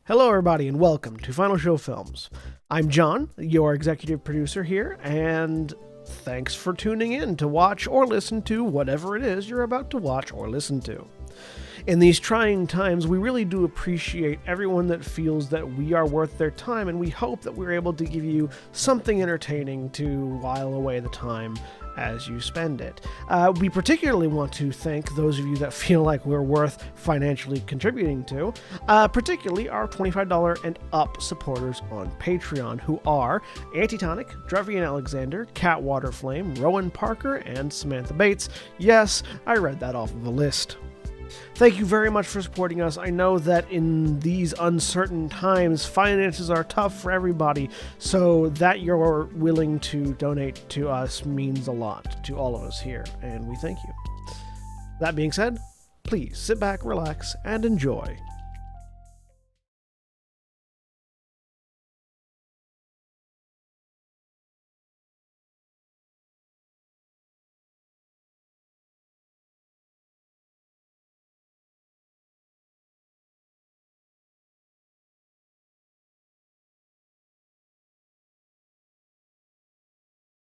Hello, everybody, and welcome to Final Show Films. I'm John, your executive producer here, and thanks for tuning in to watch or listen to whatever it is you're about to watch or listen to. In these trying times, we really do appreciate everyone that feels that we are worth their time, and we hope that we're able to give you something entertaining to while away the time as you spend it. We particularly want to thank those of you that feel like we're worth financially contributing to, particularly our $25 and up supporters on Patreon, who are Antitonic, Drevian Alexander, Cat Waterflame, Rowan Parker, and Samantha Bates. Yes, I read that off of a list. Thank you very much for supporting us. I know that in these uncertain times, finances are tough for everybody, so that you're willing to donate to us means a lot to all of us here, and we thank you. That being said, please sit back, relax, and enjoy.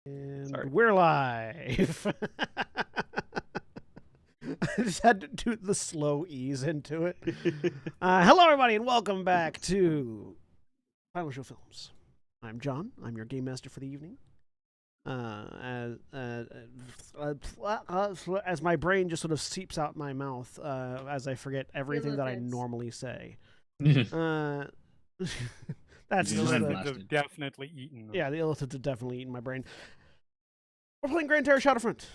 And Sorry. we're live. I just had to do the slow ease into it. Hello, everybody, and welcome back to Final Show Films. I'm John. I'm your game master for the evening. As my brain just sort of seeps out my mouth as I forget everything that I normally say. That's The just illithids have definitely eaten. Yeah, the illithids have definitely eaten my brain. We're playing Gran, Terra, Shadowfront.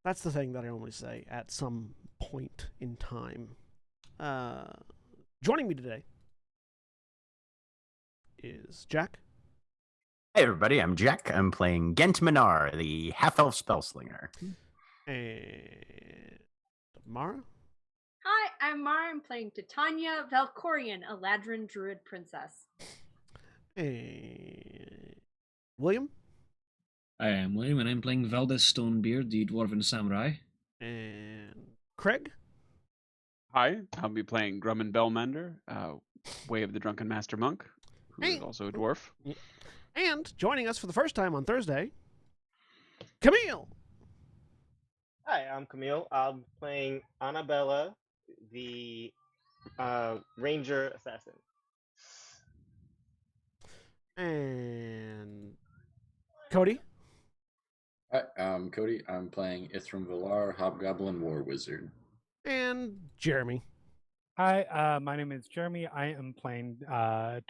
That's the thing that I only say at some point in time. Joining me today is Jack. Hey everybody, I'm Jack. I'm playing Gent Minar, the half-elf spellslinger. And Mara. Hi, I'm Mara. I'm playing Titania Valkorian, a Ladrin druid princess. And William. I am William, and I'm playing Valdez Stonebeard, the Dwarven Samurai. And Craig. Hi, I'll be playing Grumman Bellmender, Way of the Drunken Master Monk, who is also a dwarf. And joining us for the first time on Thursday, Camille. Hi, I'm Camille. I'm playing Annabella, the ranger assassin. And Cody. Hi, I'm Cody. I'm playing Ithram Villar, Hobgoblin War Wizard. And Jeremy. Hi, my name is Jeremy. I am playing I'm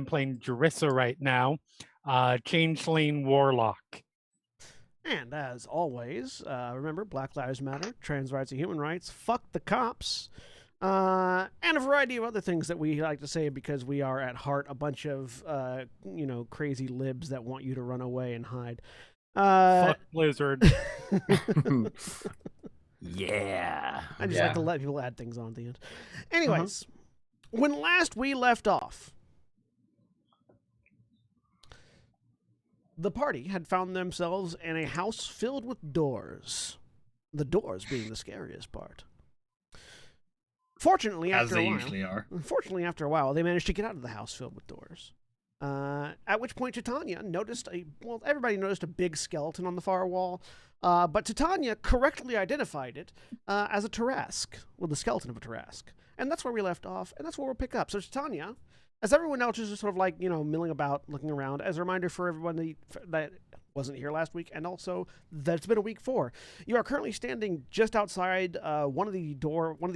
playing Jarissa right now, Changeling Warlock. And as always, remember, Black Lives Matter, trans rights and human rights, fuck the cops, and a variety of other things that we like to say because we are at heart a bunch of, crazy libs that want you to run away and hide. Fuck Blizzard. Yeah. I just like to let people add things on at the end. Anyways, when last we left off, the party had found themselves in a house filled with doors. The doors being the scariest part. Fortunately, after a while, they managed to get out of the house filled with doors. At which point Titania noticed everybody noticed a big skeleton on the far wall, but Titania correctly identified it as a Tarrasque, the skeleton of a Tarrasque. And that's where we left off, and that's where we'll pick up. So Titania, as everyone else is just sort of milling about, looking around, as a reminder for everyone that wasn't here last week, and also that it's been a week 4. You are currently standing just outside one of the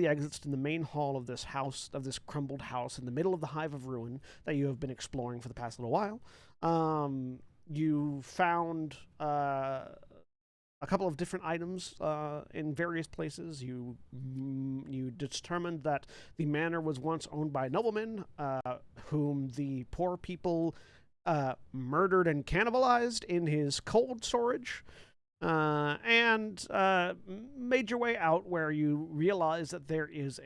exits in the main hall of this house, of this crumbled house in the middle of the hive of ruin that you have been exploring for the past little while. You found a couple of different items in various places. You determined that the manor was once owned by noblemen, whom the poor people murdered and cannibalized in his cold storage, and made your way out where you realize that there is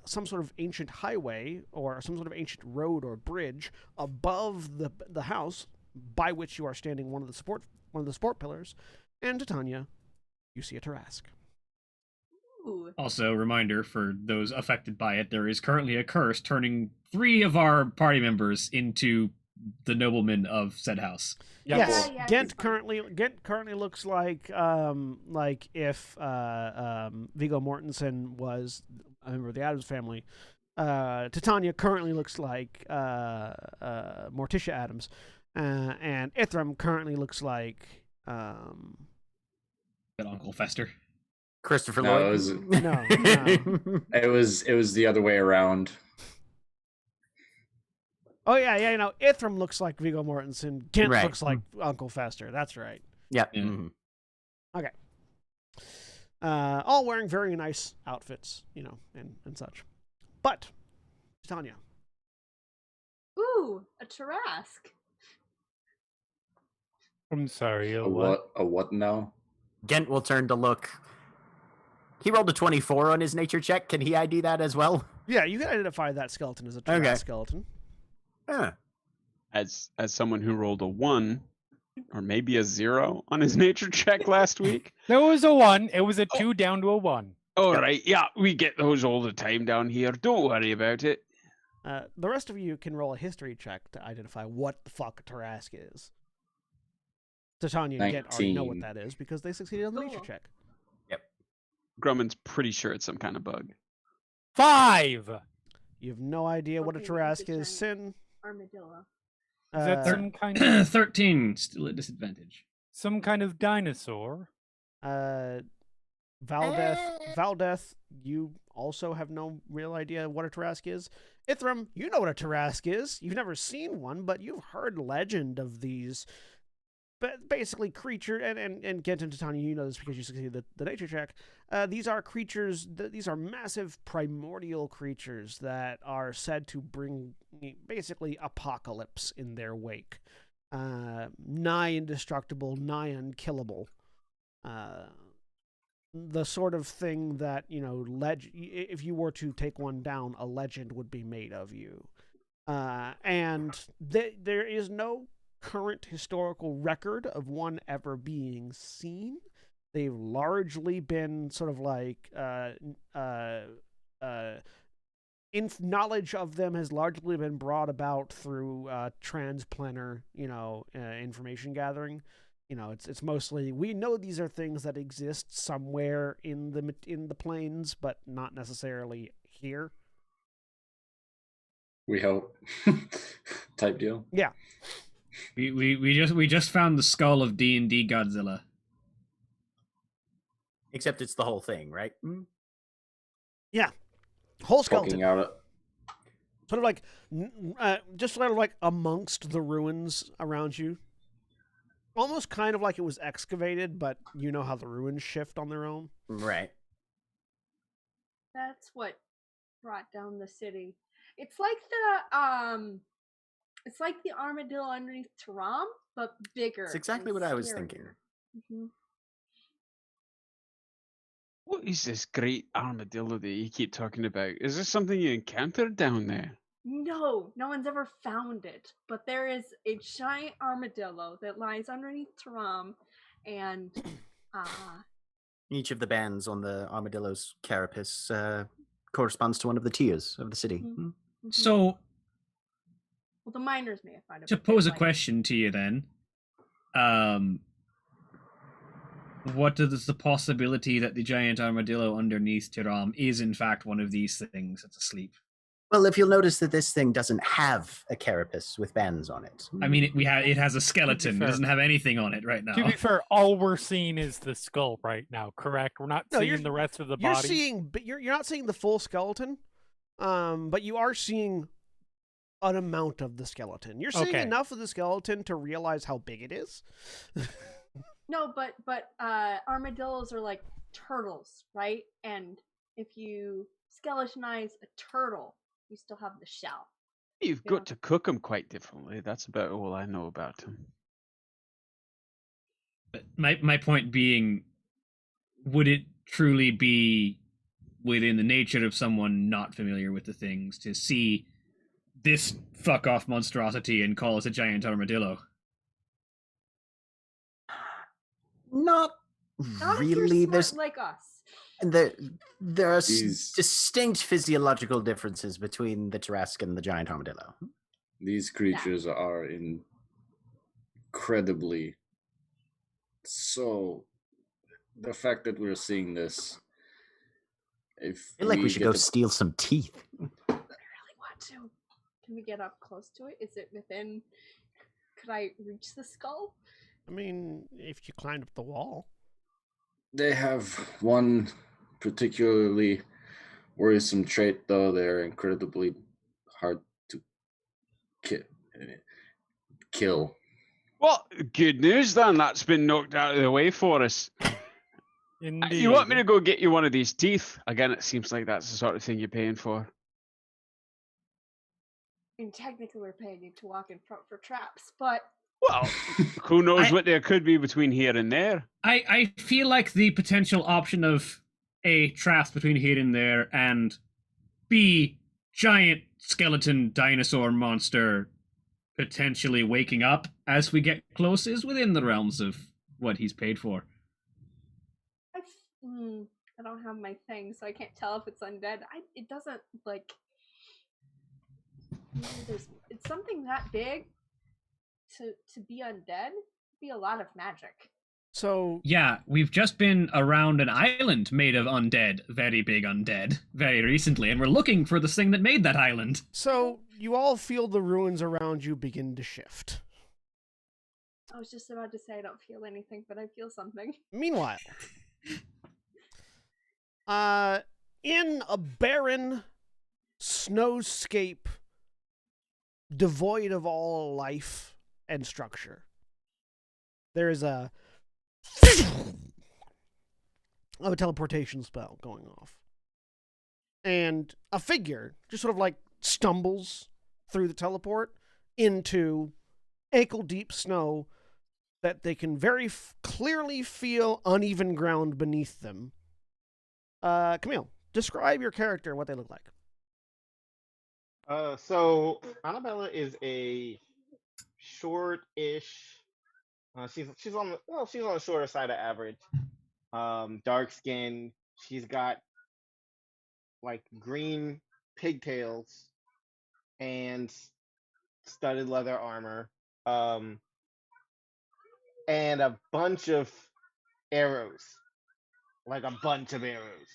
some sort of ancient highway or some sort of ancient road or bridge above the house by which you are standing, one of the support pillars. And Titania, you see a Tarrasque. Ooh. would. Also, reminder for those affected by it, there is currently a curse turning 3 of our party members into the noblemen of said house. Yep. Yes, Yeah, Gent he's fine. currently looks like if Viggo Mortensen was a member of the Addams family. Titania currently looks like Morticia Addams, and Ithram currently looks like Got Uncle Fester. Christopher No, Lloyd. it was no. it was the other way around. Oh yeah, you know, Ithram looks like Viggo Mortensen. Gent Right. looks like Uncle Fester. That's right. Yeah. Yeah. mhm. All wearing very nice outfits, you know, and such. But Titania, Ooh, a Tarask. I'm sorry. A what? A what now? Gent will turn to look. He rolled a 24 on his nature check. Can he ID that as well? yeah, you can identify that skeleton as a Tarask Okay. skeleton. Huh. As someone who rolled a 1 or maybe a 0 on his nature check last week. There was a 1. It was a 2 down to a 1. All right, yeah, we get those all the time down here. Don't worry about it. The rest of you can roll a history check to identify what the fuck a Tarask is. Titania and Gent already know what 19. that is because they succeeded on the nature Cool. check. Grumman's pretty sure it's some kind of bug. 5. Is You have no idea what a Okay, Tarask it's a is, Sin. Armadillo. that some kind of 13, still at disadvantage. dinosaur? Valdeth, you also have no real idea what a Tarask is. Ithram, you know what a Tarask is. You've never seen one, but you've heard legend of these. But basically, creature and Gent and Titania, you know this because you succeeded the nature check. These are creatures. These are massive primordial creatures that are said to bring basically apocalypse in their wake. Nigh indestructible, nigh unkillable. The sort of thing that, you know, if you were to take one down, a legend would be made of you. And there is no current historical record of one ever being seen. They've largely been sort of like knowledge of them has largely been brought about through transplanter, you know, information gathering. You know, it's mostly we know these are things that exist somewhere in the plains, but not necessarily here. We hope. Type deal. Yeah. We just found the skull of D&D Godzilla. Except it's the whole thing, right? Whole skeleton. Poking out Sort of like, just sort of like amongst the ruins around you. Almost kind of like it was excavated, but you know how the ruins shift on their own. Right. That's what brought down the city. It's like the armadillo underneath Taram, but bigger. It's exactly what I was thinking. Hmm. What is this great armadillo that you keep talking about? Is this something you encountered down there? No one's ever found it. But there is a giant armadillo that lies underneath Taram, and Each of the bands on the armadillo's carapace corresponds to one of the tiers of the city. Mhm. So, well, the miners may have found it. to but they're pose a like- question to you then, what is the possibility that the giant armadillo underneath Tiram is in fact one of these things that's asleep? Well, if you'll notice that this thing doesn't have a carapace with bands on it. I mean, it has a skeleton. It fair. doesn't have anything on it right now. To be fair, all we're seeing is the skull right now, correct? We're not No, seeing the rest of the You're body. seeing, but you're not seeing the full skeleton. But you are seeing an amount of the skeleton. You're seeing Okay. enough of the skeleton to realize how big it is. No, but armadillos are like turtles, right? And if you skeletonize a turtle, you still have the shell. You've Yeah. got to cook them quite differently. That's about all I know about them. But my point being, would it truly be within the nature of someone not familiar with the things to see this fuck off monstrosity and call it a giant armadillo? Not Not if you're really. smart There's like us. And there are These- distinct physiological differences between the Tarrasque and the giant armadillo. These creatures are incredibly so. The fact that we're seeing this, if I feel like we should get go to- steal some teeth. I really want to. Can we get up close to it? Is it within? Could I reach the skull? I mean, if you climbed up the wall. They have one particularly worrisome trait, though. They're incredibly hard to kill. Well, good news then. That's been knocked out of the way for us. Indeed. You want me to go get you one of these teeth? Again, it seems like that's the sort of thing you're paying for. And technically, we're paying you to walk in front for traps, but Well, who knows what there could be between here and there? I feel like the potential option of A, traps between here and there, and B, giant skeleton dinosaur monster potentially waking up as we get close is within the realms of what he's paid for. I don't have my thing, so I can't tell if it's undead. It doesn't like. It's something that big to be undead. Be a lot of magic. So Yeah, we've just been around an island made of undead, very big undead, very recently, and we're looking for the thing that made that island. So you all feel the ruins around you begin to shift. I was just about to say I don't feel anything, but I feel something. Meanwhile, in a barren snowscape devoid of all life and structure, there is a teleportation spell going off. And a figure just sort of like stumbles through the teleport into ankle-deep snow that they can very clearly feel uneven ground beneath them. Camille, describe your character and what they look like. So Annabella is a short-ish. She's on the shorter side of average. Dark skin. She's got like green pigtails and studded leather armor. And a bunch of arrows. Like a bunch of arrows.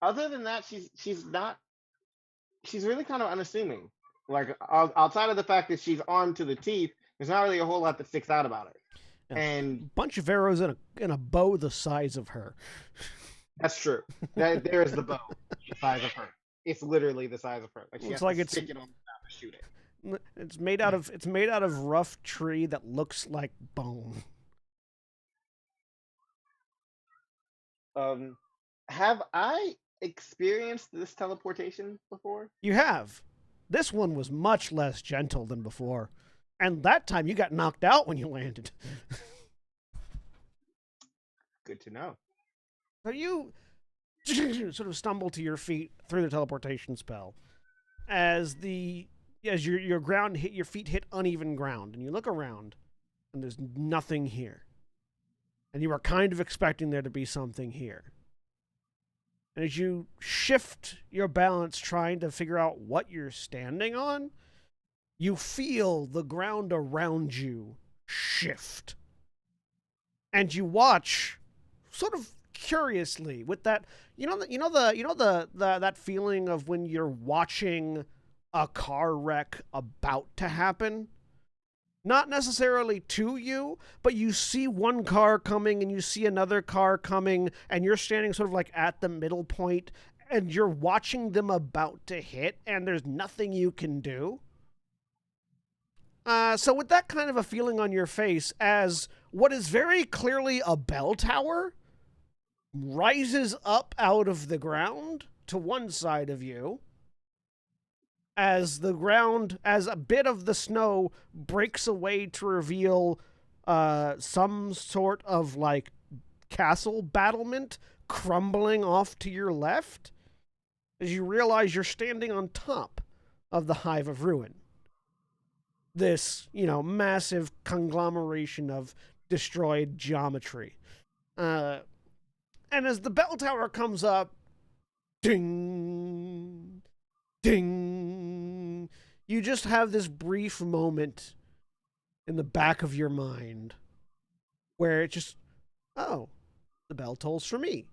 Other than that, she's really kind of unassuming. Like outside of the fact that she's armed to the teeth, there's not really a whole lot that sticks out about her. Yeah. And Bunch of arrows in a bow the size of her. that's true. There is the bow, the size of her. It's literally the size of her. Like she Looks has like to it's- stick it on the ground to shoot it. It's made out of rough tree that looks like bone. Have I experienced this teleportation before? You have. This one was much less gentle than before. And that time you got knocked out when you landed. Good to know. So you sort of stumble to your feet through the teleportation spell. As your ground hit, your feet hit uneven ground, and you look around, and there's nothing here. And you are kind of expecting there to be something here. And as you shift your balance trying to figure out what you're standing on, you feel the ground around you shift. And you watch sort of curiously with that that feeling of when you're watching a car wreck about to happen. Not necessarily to you, but you see one car coming and you see another car coming and you're standing sort of like at the middle point and you're watching them about to hit and there's nothing you can do. So with that kind of a feeling on your face as what is very clearly a bell tower rises up out of the ground to one side of you, as a bit of the snow breaks away to reveal some sort of like castle battlement crumbling off to your left, as you realize you're standing on top of the Hive of Ruin. This, massive conglomeration of destroyed geometry. And as the bell tower comes up, ding, ding, you just have this brief moment in the back of your mind where it just, oh, the bell tolls for me.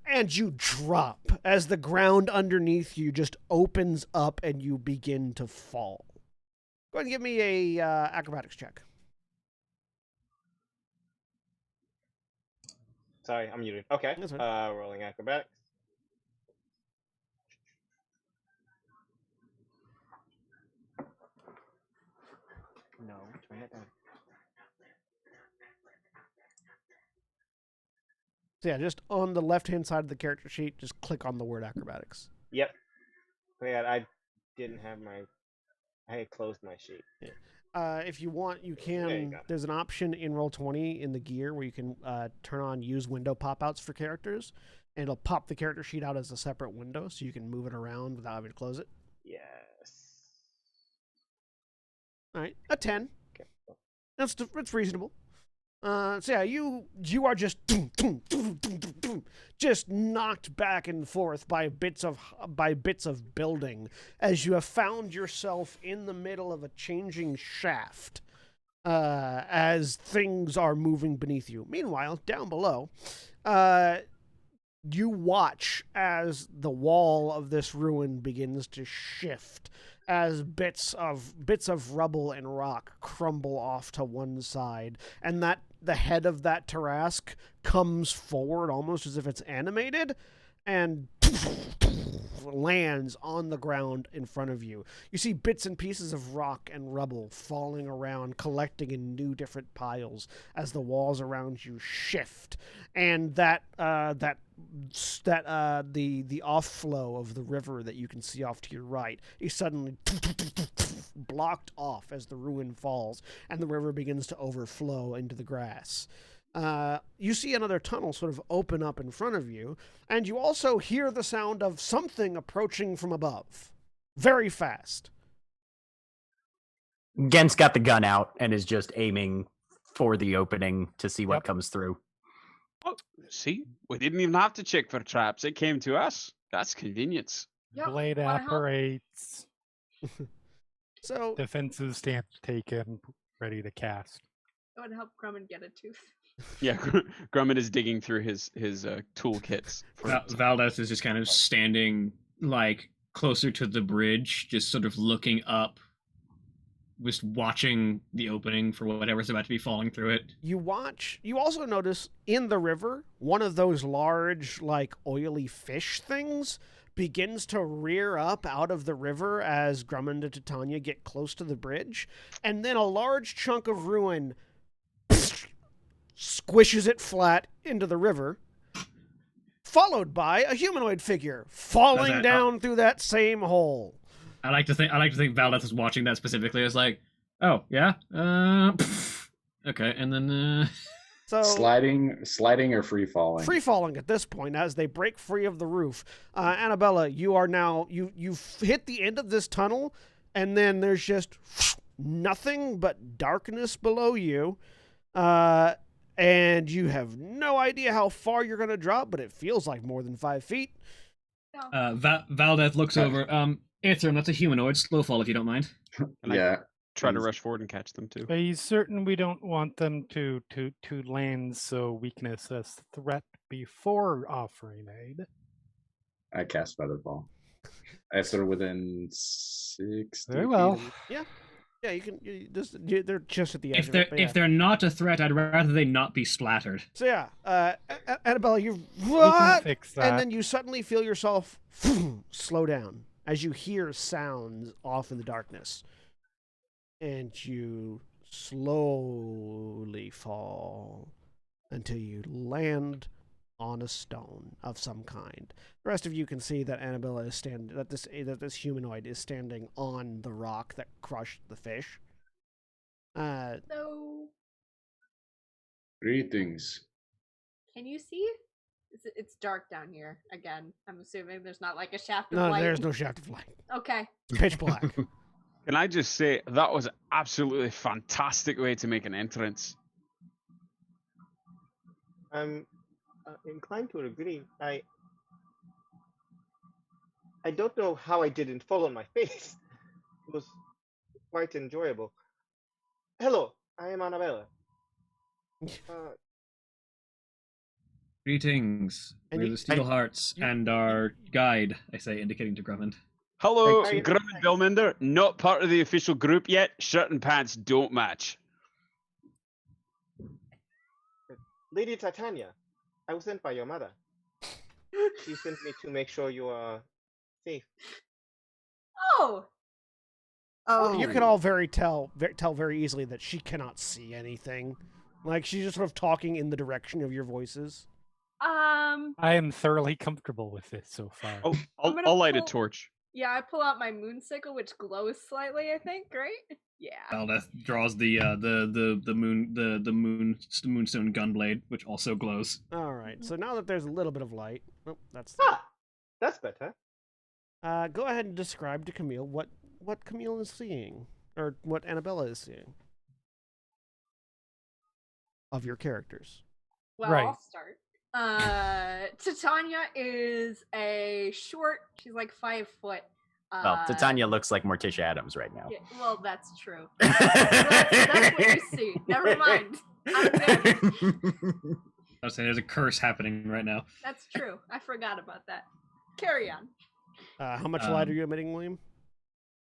And you drop as the ground underneath you just opens up and you begin to fall. Go ahead and give me a acrobatics check. Sorry, I'm muted. Okay. That's right. Rolling acrobatics. No, turn it down. So yeah, just on the left-hand side of the character sheet, just click on the word acrobatics. Yep. Yeah, I didn't have my. I had closed my sheet. Yeah. If you want, you There you can. go. There's an option in Roll20 in the gear where you can turn on use window pop-outs for characters, and it'll pop the character sheet out as a separate window, so you can move it around without having to close it. Yes. All right, a 10. Okay. That's reasonable. So yeah, you are just just knocked back and forth by bits of building as you have found yourself in the middle of a changing shaft as things are moving beneath you. Meanwhile, down below, you watch as the wall of this ruin begins to shift as bits of rubble and rock crumble off to one side, and that the head of that Tarrasque comes forward almost as if it's animated and lands on the ground in front of you. You see bits and pieces of rock and rubble falling around, collecting in new different piles as the walls around you shift, and the off-flow of the river that you can see off to your right is suddenly blocked off as the ruin falls, and the river begins to overflow into the grass. You see another tunnel sort of open up in front of you, and you also hear the sound of something approaching from above, very fast. Gent's got the gun out and is just aiming for the opening to see what comes through. Oh, see, we didn't even have to check for traps. It came to us. That's convenience. Yep, Blade wanna help? operates. So Defensive stance taken, ready to cast. It would help Grumman get a tooth. Yeah, Grumman is digging through his toolkits. Valdez is just kind of standing like closer to the bridge, just sort of looking up, just watching the opening for whatever's about to be falling through it. you also notice in the river, one of those large, like, oily fish things begins to rear up out of the river as Grumman and Titania get close to the bridge, and then a large chunk of ruin squishes it flat into the river, followed by a humanoid figure falling down through that same hole. I like to think Valdez is watching that specifically as like, oh yeah, okay, and then So Sliding or free falling? free falling at this point as they break free of the roof. Annabella, you are now you've hit the end of this tunnel, and then there's just nothing but darkness below you. And you have no idea how far you're going to drop, but it feels like more than 5 feet. Valdez looks over. Ithram, that's a humanoid. Slow fall if you don't mind. Yeah. Try to rush forward and catch them too. Are you certain we don't want them to land so weakness as threat before offering aid? I cast Featherball. I have sort of within 60 Very well. Yeah, you can. They're just at the edge. If they're not a threat, I'd rather they not be splattered. So yeah, Annabella, you We can what? fix that. And then you suddenly feel yourself slow down as you hear sounds off in the darkness, and you slowly fall until you land on a stone of some kind. The rest of you can see that Annabella is that this humanoid is standing on the rock that crushed the fish. No. Greetings. Can you see? It's dark down here. Again, I'm assuming there's not like a shaft of No, light. there's no shaft of light. Okay. It's pitch black. Can I just say that was an absolutely fantastic way to make an entrance? I'm inclined to agree. I don't know how I didn't fall on my face. It was quite enjoyable. Hello, I am Annabella. Greetings. And We're you- the Steel Hearts you- and our guide, I say, indicating to Grummond. Hello, Thank you. Grumman Bellmender. Not part of the official group yet. Shirt and pants don't match. Lady Titania, I was sent by your mother. She sent me to make sure you are safe. Oh, Oh, You can all tell very easily that she cannot see anything. Like she's just sort of talking in the direction of your voices. I am thoroughly comfortable with this so far. Oh, I'm gonna I'll light a pull- torch. yeah, I pull out my moon sickle, which glows slightly. I think, right? Yeah. Valdeth draws the moonstone gunblade, which also glows. All right. So now that there's a little bit of light, that's That's better. go ahead and describe to Camille what Camille is seeing, or what Annabella is seeing of your characters. Well, Right. I'll start. Titania is a short. She's like 5 foot. well, Titania looks like Morticia Adams right now. Yeah, well, that's true. That's what you see. Never mind. I'm good. I was saying there's a curse happening right now. That's true. I forgot about that. Carry on. How much light are you emitting, William?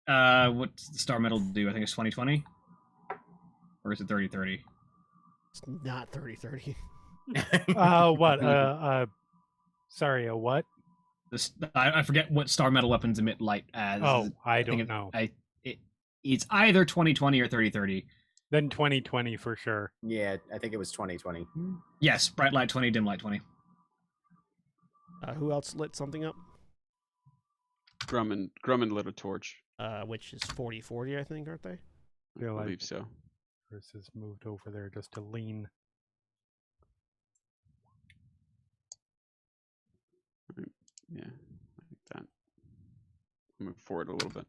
What's the star metal do? I think it's 2020, or is it 3030? It's not 30-30. What? Sorry, a what? I forget what star metal weapons emit light as. Oh, I think don't know. It's either 2020 or 3030. Then 2020 for sure. Yeah, I think it was 2020. Yes, bright light 20, dim light 20. Who else lit something up? Grumman lit a torch. Which is 40-40, I think, aren't they? I Feel like believe so. Chris has moved over there just to lean. Yeah, I think that. Move forward a little bit.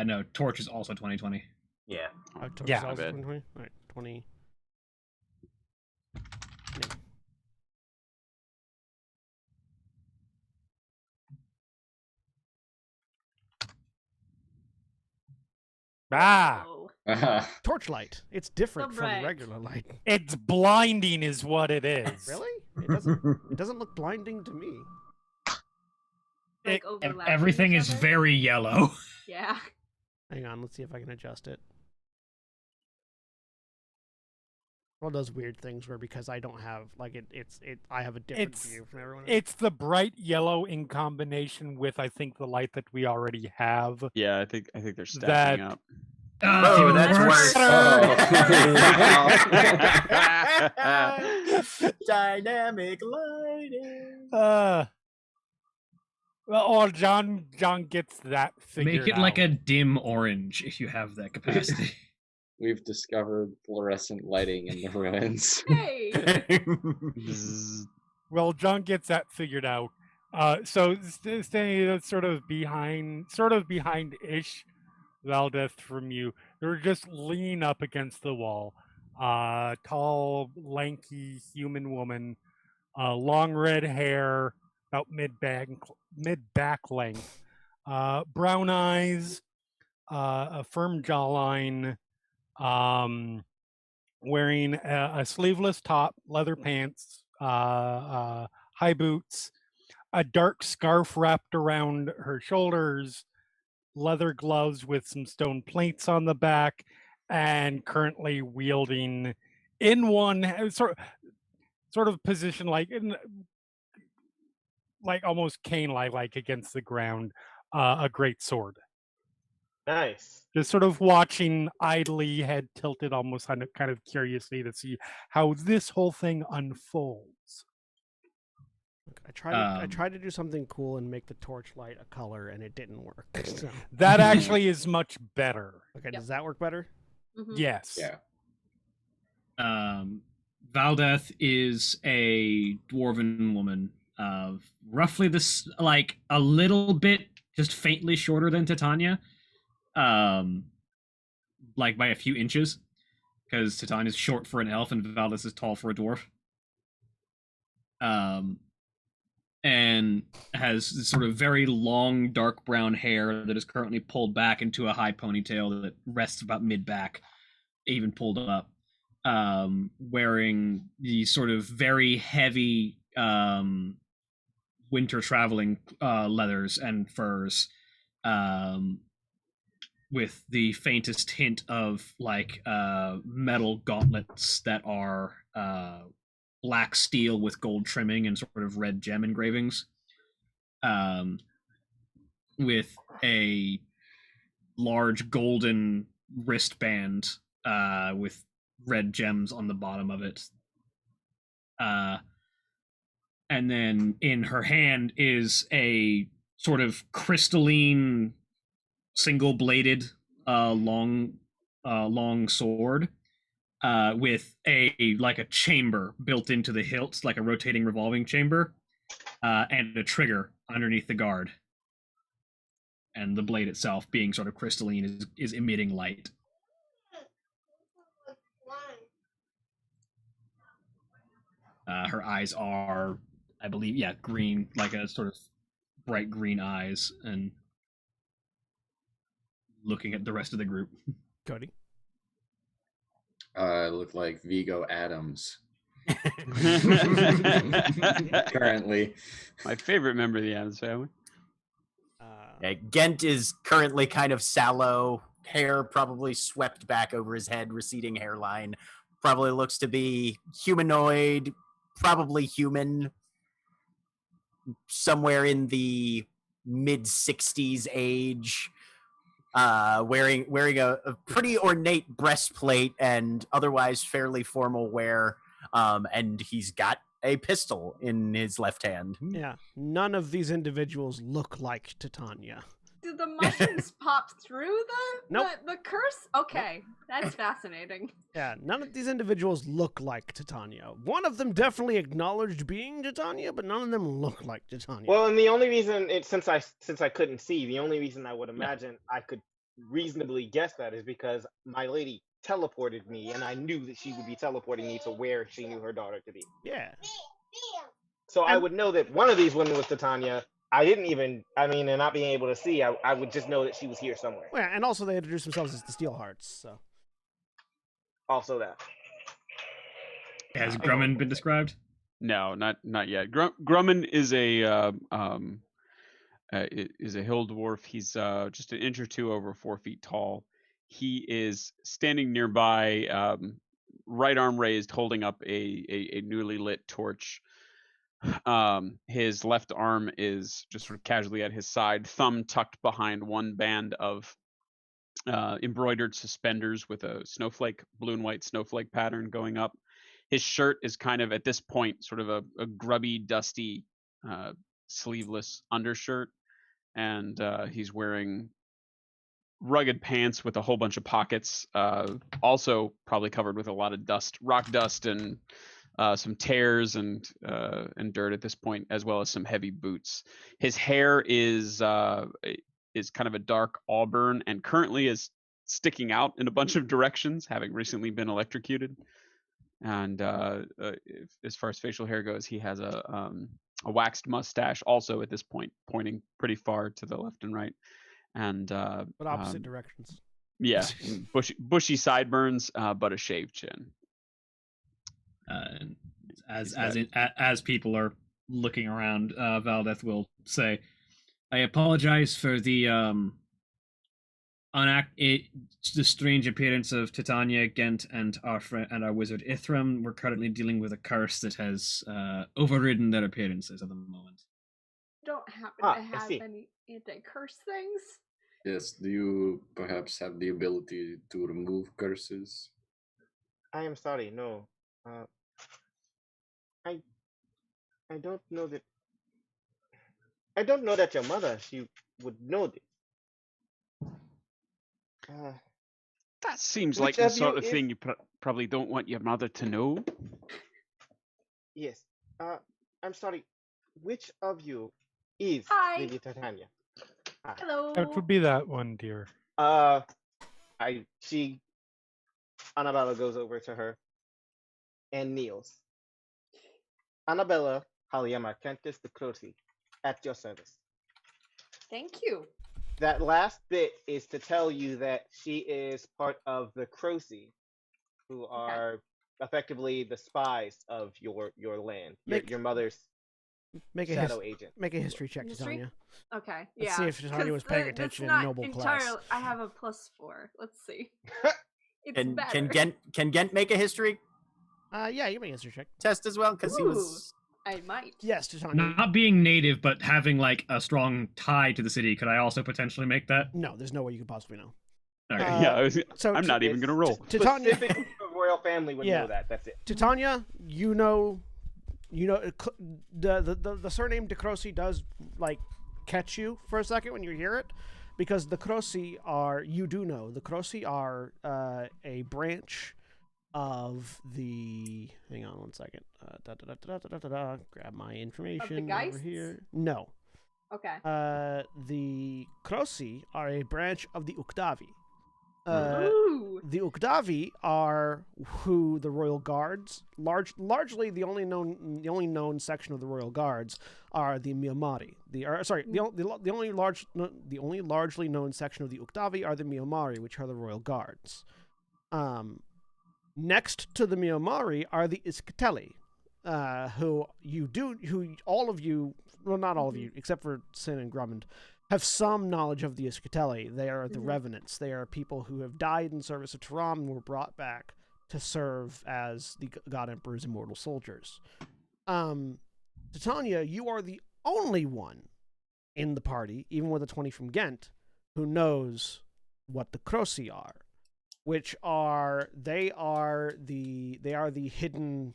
No, torch is also 2020. Yeah. Torch Yeah. is also My bad. 2020? All right, 20. Yeah. Ah, Oh. Torchlight. It's different from bright. regular light. it's blinding, is what it is. Really? It doesn't look blinding to me. Like It- overlapping Everything each is other? very yellow. Yeah. Hang on, let's see if I can adjust it. One of those weird things where because I don't have like I have a different It's- view from everyone else. It's the bright yellow in combination with, I think, the light that we already have. Yeah, I think they're stacking That- up. It's Oh, even that's worse. Dynamic lighting. Well, John gets that figured Make it like out. a dim orange if you have that capacity. We've discovered fluorescent lighting in the ruins. Hey. Bzzz. Well, John gets that figured out. So standing sort of behind-ish, Valdeth from you. They're just leaning up against the wall. Tall, lanky human woman, long red hair, about mid-back length, brown eyes, a firm jawline, wearing a sleeveless top, leather pants, high boots, a dark scarf wrapped around her shoulders, leather gloves with some stone plates on the back, and currently wielding in one sort of position like almost cane-like against the ground, a great sword. Nice. Just sort of watching idly, head tilted, almost kind of curiously to see how this whole thing unfolds. I tried to do something cool and make the torchlight a color, and it didn't work. So. That actually is much better. Okay, Yep. does that work better? Mhm. Yes. Yeah. Valdeth is a dwarven woman of roughly this, like a little bit, just faintly shorter than Titania, like by a few inches. because Titania's short for an elf and Valdez is tall for a dwarf. And has this sort of very long, dark brown hair that is currently pulled back into a high ponytail that rests about mid-back, even pulled up. Wearing these sort of very heavy winter traveling leathers and furs, with the faintest hint of like metal gauntlets that are black steel with gold trimming and sort of red gem engravings, with a large golden wristband with red gems on the bottom of it. And then in her hand is a sort of crystalline, single-bladed, long sword, with a chamber built into the hilt, like a rotating revolving chamber, and a trigger underneath the guard. And the blade itself, being sort of crystalline, is emitting light. Her eyes are, I believe, green, like a sort of bright green eyes, and looking at the rest of the group. Cody. Look like Vigo Adams. Currently. My favorite member of the Adams family. Gent is currently kind of sallow, hair probably swept back over his head, receding hairline. Probably looks to be humanoid, probably human, somewhere in the mid-60s age. Wearing a pretty ornate breastplate and otherwise fairly formal wear, and he's got a pistol in his left hand. Yeah, none of these individuals look like Titania. Did the mushrooms pop through Nope. the curse? Okay, that's fascinating. Yeah, none of these individuals look like Titania. One of them definitely acknowledged being Titania, but none of them look like Titania. Well, and the only reason since I couldn't see, the only reason I would imagine I could reasonably guess that is because my lady teleported me, and I knew that she would be teleporting me to where she knew her daughter to be. Yeah. So I would know that one of these women was Titania. And not being able to see, I would just know that she was here somewhere. Yeah, and also they introduced themselves as the Steelhearts, so. Also that. Has Grumman been described? No, not yet. Grumman is a hill dwarf. He's just an inch or two over 4 feet tall. He is standing nearby, right arm raised, holding up a newly lit torch. His left arm is just sort of casually at his side, thumb tucked behind one band of embroidered suspenders with a snowflake, blue and white snowflake pattern going up. His shirt is kind of, at this point, sort of a grubby, dusty, sleeveless undershirt. And he's wearing rugged pants with a whole bunch of pockets, also probably covered with a lot of dust, rock dust, and some tears and dirt at this point, as well as some heavy boots. His hair is kind of a dark auburn and currently is sticking out in a bunch of directions, having recently been electrocuted. And as far as facial hair goes, he has a waxed mustache, also at this point pointing pretty far to the left and right, and but opposite directions. Yeah, bushy sideburns, but a shaved chin. As people are looking around, Valdeth will say, "I apologize for the the strange appearance of Titania, Gent, and our friend and our wizard Ithram. We're currently dealing with a curse that has overridden their appearances at the moment." Don't happen to have any anti-curse things? Yes, do you perhaps have the ability to remove curses? I am sorry, no. I don't know that. I don't know that your mother, she would know this. That seems like the sort of thing you probably don't want your mother to know. Yes. I'm sorry. Which of you is Lady Titania? Hello. It would be that one, dear. She Annabella goes over to her and kneels. Annabella Haliama Cantus de Croci, at your service. Thank you. That last bit is to tell you that she is part of the Croci, who are effectively the spies of your land, your mother's shadow agent. Make a history check, History? Titania. Okay, Let's yeah. see if Titania was paying that's attention in not noble entirely, class. I have a +4. Let's see. It's Can better. Gent make a history Yeah, you make a history check. test as well? Because he was. I might. Yes, Titania. Not being native, but having like a strong tie to the city, could I also potentially make that? No, there's no way you could possibly know. Okay. I'm not even gonna roll. Titania, Specifically, the royal family would know that. That's it. Titania, you know, the surname De Croci does like catch you for a second when you hear it, because the Croci are, you do know, the Croci are a branch of the. Hang on one second. Grab my information over here. No. Okay. The Croci are a branch of the Uktavi. Ooh. The Uktavi are who the royal guards, largely the only known section of the royal guards are the Miomari. The only largely known section of the Uktavi are the Miomari, which are the royal guards. Next to the Miomari are the Iskateli, who all of you, well, not all of you, except for Sin and Grummond, have some knowledge of the Iskateli. They are the Revenants. They are people who have died in service of Taram and were brought back to serve as the God Emperor's immortal soldiers. Titania, you are the only one in the party, even with a 20 from Ghent, who knows what the Croci are, which are the hidden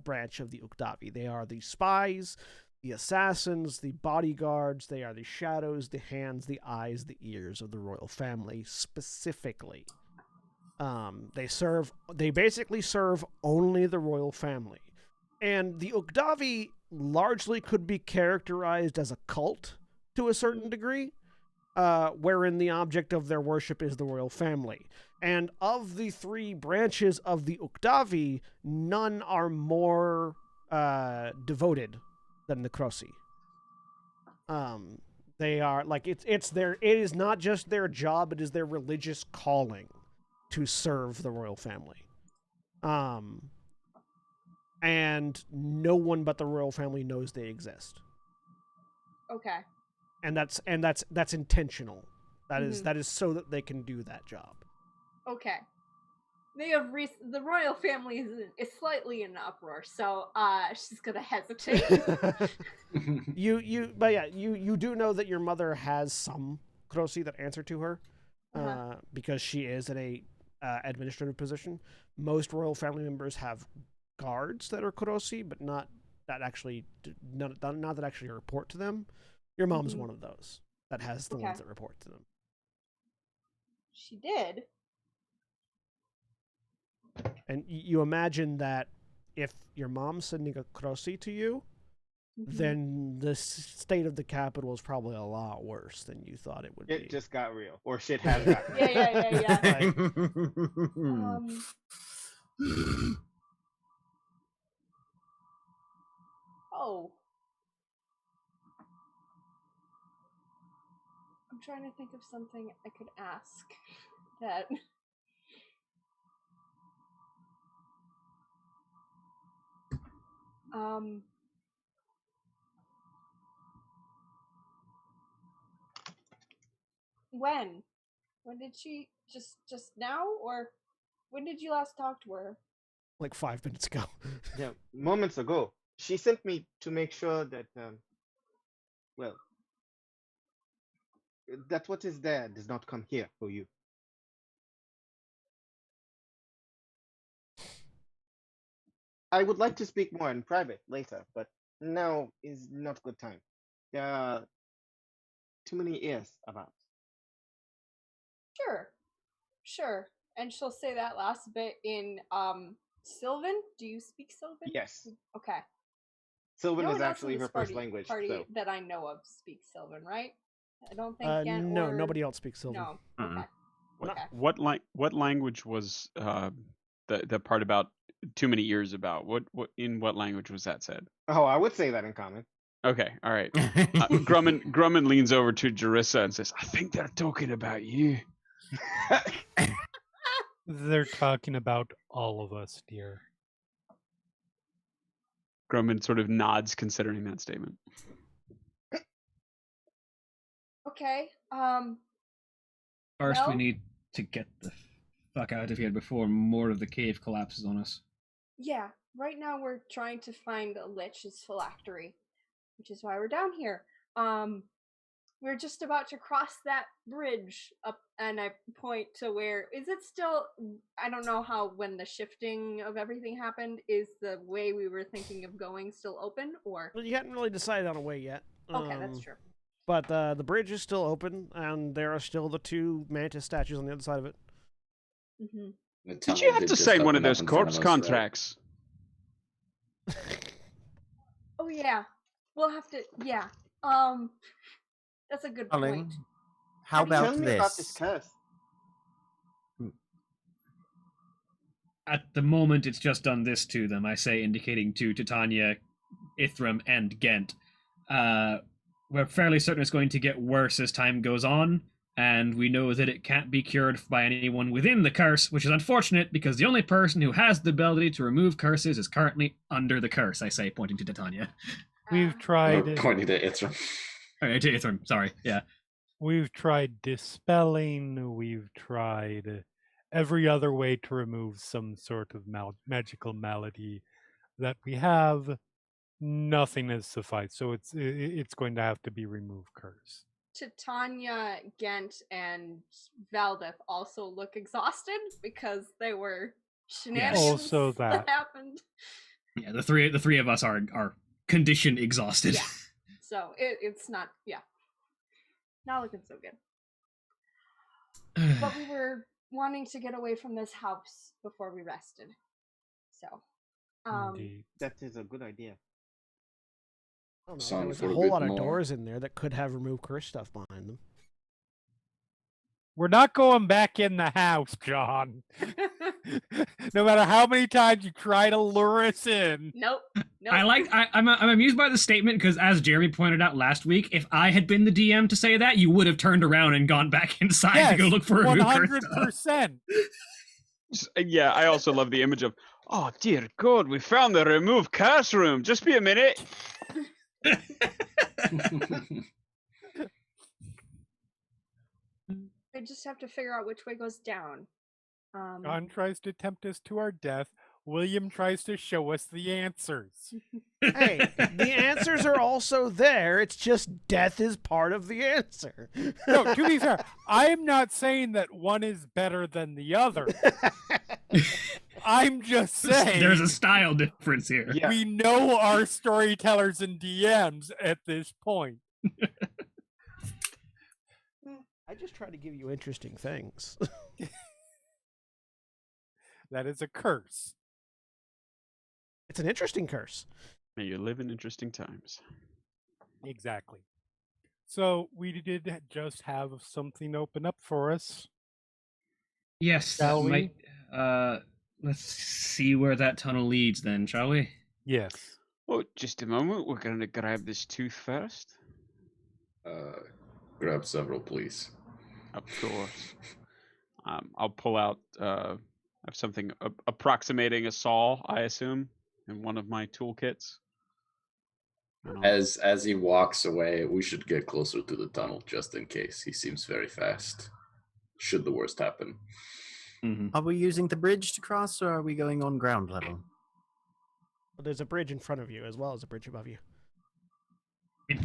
branch of the Uktavi. They are the spies, the assassins, the bodyguards. They are the shadows, the hands, the eyes, the ears of the royal family specifically. They basically serve only the royal family. And the Uktavi largely could be characterized as a cult to a certain degree, wherein the object of their worship is the royal family. And of the three branches of the Uktavi, none are more devoted than the Croci. They are like it is not just their job, it is their religious calling to serve the royal family. And no one but the royal family knows they exist. Okay. And that's intentional. That is so that they can do that job. Okay. They have the royal family is slightly in uproar, so she's gonna hesitate. you do know that your mother has some Croci that answer to her, because she is in a administrative position. Most royal family members have guards that are Croci, but not that actually report to them. Your mom's one of those that has the ones that report to them. She did. And you imagine that if your mom's sending a Croci to you, then the state of the capital is probably a lot worse than you thought it would be. It just got real, or shit has got real. Yeah. Oh. I'm trying to think of something I could ask that. When did she just now, or when did you last talk to her? Like 5 minutes ago. Yeah, moments ago. She sent me to make sure that that what is there does not come here for you. I would like to speak more in private later, but now is not a good time. There are too many ears about. Sure. And she'll say that last bit in Sylvan. Do you speak Sylvan? Yes. Okay. Sylvan No is one else actually in her this first language. Party that I know of speaks Sylvan, right? I don't think no, nobody else speaks Sylvan. No. Okay. Okay. What language was the part about too many ears about? What in what language was that said? Oh, I would say that in common. Okay, all right. Grumman leans over to Jarissa and says, "I think they're talking about you." They're talking about all of us, dear. Grumman sort of nods, considering that statement. Okay. First, we Well- need to get the fuck out of here before more of the cave collapses on us. Yeah. Right now we're trying to find a Lich's phylactery, which is why we're down here. We're just about to cross that bridge up, and I point to where is it still? I don't know how when the shifting of everything happened. Is the way we were thinking of going still open, or Well, you hadn't really decided on a way yet. okay, that's true. But the bridge is still open, and there are still the 2 mantis statues on the other side of it. Mm-hmm. The Did tunnel you have to just sign one of open up those in front corpse of us, right? contracts? Oh yeah, we'll have to. Yeah. That's a good Darling, point. how do you- about Tell me about this test. At the moment, it's just done this to them, I say, indicating to Titania, Ithram, and Ghent. We're fairly certain it's going to get worse as time goes on, and we know that it can't be cured by anyone within the curse, which is unfortunate because the only person who has the ability to remove curses is currently under the curse, I say, pointing to Titania. We've Or tried pointing to Ithram. To Ithram, sorry, yeah. We've tried dispelling. We've tried every other way to remove some sort of magical malady that we have. Nothing has sufficed, so it's going to have to be remove curse. Titania, Ghent, and Valdeth also look exhausted because they were shenanigans Also that. happened. Yeah, the three of us are condition exhausted. Yeah. So it's not, not looking so good. But we were wanting to get away from this house before we rested. So, Indeed. That is a good idea. I don't know. Song There was for a a whole bit lot of more. doors in there that could have remove curse stuff behind them. We're not going back in the house, John. No matter how many times you try to lure us in. nope. I'm amused by the statement because, as Jeremy pointed out last week, if I had been the DM to say that, you would have turned around and gone back inside Yes, to go look for a new curse stuff. 100%. Yeah, I also love the image of, oh dear God, we found the remove curse room. Just be a minute. I just have to figure out which way goes down. John tries to tempt us to our death. William tries to show us the answers. Hey, the answers are also there. It's just death is part of the answer. No, to be fair, I am not saying that one is better than the other. I'm just saying There's a style difference here. Yeah. we know our storytellers and DMs at this point. I just try to give you interesting things. That is a curse. It's an interesting curse. May you live in interesting times. Exactly. So we did just have something open up for us. Yes, Shall that we? might. Let's see where that tunnel leads, then, shall we? Yes. Oh, just a moment. We're going to grab this tooth first. Grab several, please. Of course. I'll pull out I have something approximating a saw, I assume, in one of my toolkits. As he walks away, we should get closer to the tunnel just in case. He seems very fast. Should the worst happen. Mm-hmm. Are we using the bridge to cross, or are we going on ground level? But there's a bridge in front of you as well as a bridge above you.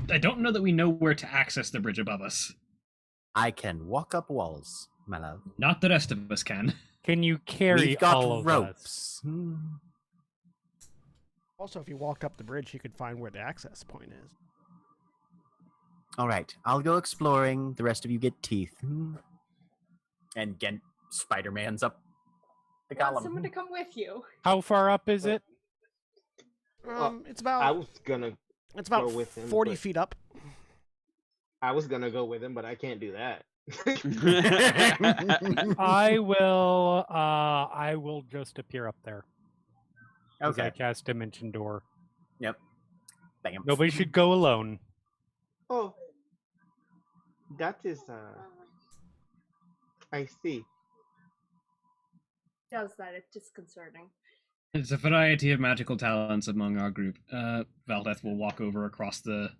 I don't know that we know where to access the bridge above us. I can walk up walls, my love. Not the rest of us can. Can you carry We've got all of us? ropes. Also, if you walked up the bridge, you could find where the access point is. All right, I'll go exploring. The rest of you get teeth. And Gent Spider-Man's up the I want column. someone to come with you. How far up is it? It's I about was gonna it's about go with him, 40 but- feet up. I was gonna go with him, but I can't do that. I will just appear up there. As I Okay. cast Dimension Door. Yep. Bam. Nobody should go alone. Oh, that is. I see. Does that? It's disconcerting. It's a variety of magical talents among our group. Valdeth will walk over across the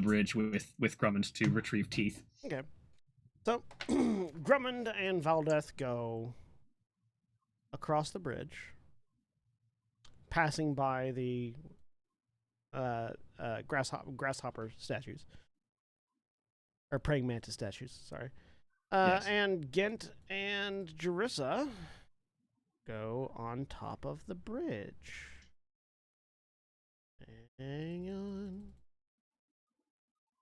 bridge with Grummond to retrieve teeth. Okay. So, Drummond and Valdeth go across the bridge, passing by the grasshopper statues. Or praying mantis statues, sorry. Yes. And Gent and Jerissa go on top of the bridge. Hang on.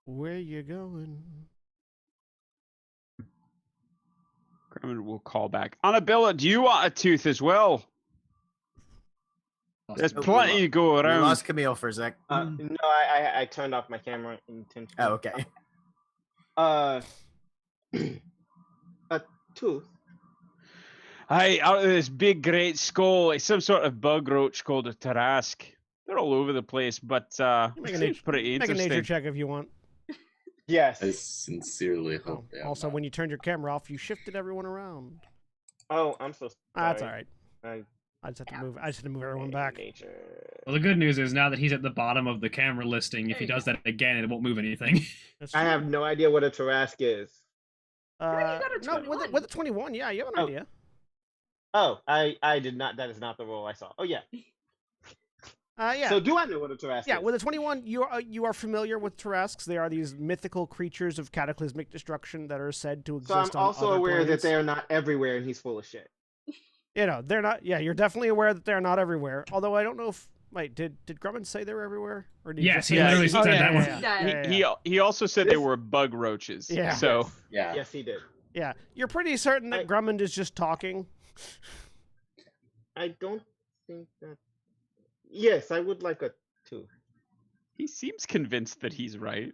Where you going? Grumman will call back. Annabella, do you want a tooth as well? There's plenty to go We around. lost Camille for a sec. No, I turned off my camera intentionally. Oh, okay. A tooth. Hey, out of this big great skull, it's some sort of bug roach called a Tarask. They're all over the place, but seems pretty Make a interesting. nature check if you want. Yes. I sincerely hope. they are Also, not. when you turned your camera off, you shifted everyone around. Oh, I'm so sorry. That's all right. I I just had to move everyone back. Nature. Well, the good news is now that he's at the bottom of the camera listing, if he does that again, it won't move anything. That's I true. have no idea what a Tarask is. got a No, 21. with a 21, yeah, you have an Oh. idea. Oh, I did not. That is not the role I saw. Oh yeah. Yeah. So do I know what a Tarask Yeah, is? with a 21, you are familiar with Tarasks. They are these mythical creatures of cataclysmic destruction that are said to So I'm exist on also other aware that planes. they are not everywhere, and he's full of shit. You know, they're not. Yeah, you're definitely aware that they're not everywhere. Although I don't know if. Wait, did Grumman say they were everywhere? Or did he Yes, just he say- literally said that one. He also said they were bug roaches. Yeah. So Yeah. Yes, he did. Yeah, you're pretty certain that I- Grummond is just talking. I don't think that. Yes, I would like a tooth. he seems convinced that he's right.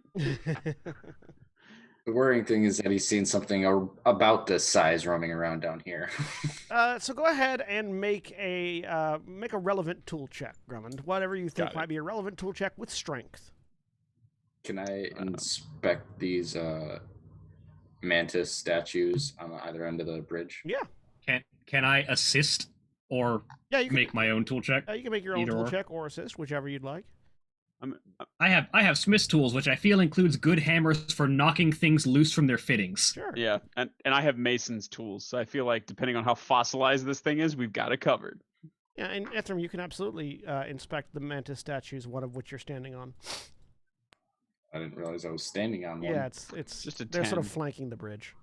The worrying thing is that he's seen something about this size roaming around down here. So go ahead and make a relevant tool check, Grummond. Whatever you think Got it. might be a relevant tool check with strength. Can I inspect these mantis statues on either end of the bridge? Yeah. Can I assist or Yeah, you can make my own tool check? you can make your own Either tool or. check or assist, whichever you'd like. I have Smith's tools, which I feel includes good hammers for knocking things loose from their fittings. Sure. Yeah, and I have Mason's tools, so I feel like depending on how fossilized this thing is, we've got it covered. Yeah, and Ethram, you can absolutely inspect the mantis statues, one of which you're standing on. I didn't realize I was standing on one. Yeah, it's Just a they're sort of 10. flanking the bridge.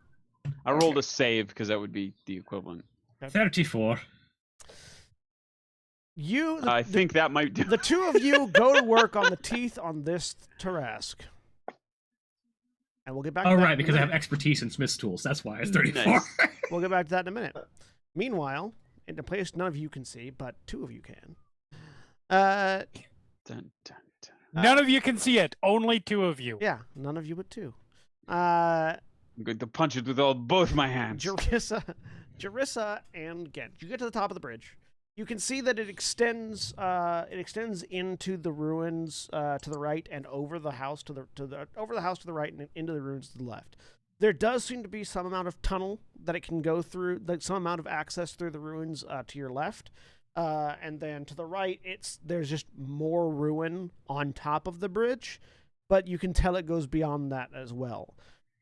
I rolled a save because that would be the equivalent. 34. I think that might do. The two of you go to work on the teeth on this Tarask. And we'll get back to Oh, that right, in a because I have minute. expertise in Smith's tools. That's why it's 34. Nice. We'll get back to that in a minute. Meanwhile, in a place none of you can see, but two of you can. Dun, dun, dun. None of you can see it. Only two of you. Yeah, none of you but two. I'm going to punch it with both my hands. Jerissa and Gent. You get to the top of the bridge. You can see that it extends into the ruins to the right and over the house to the right and into the ruins to the left. There does seem to be some amount of tunnel that it can go through, like some amount of access through the ruins to your left. And then to the right, there's just more ruin on top of the bridge, but you can tell it goes beyond that as well.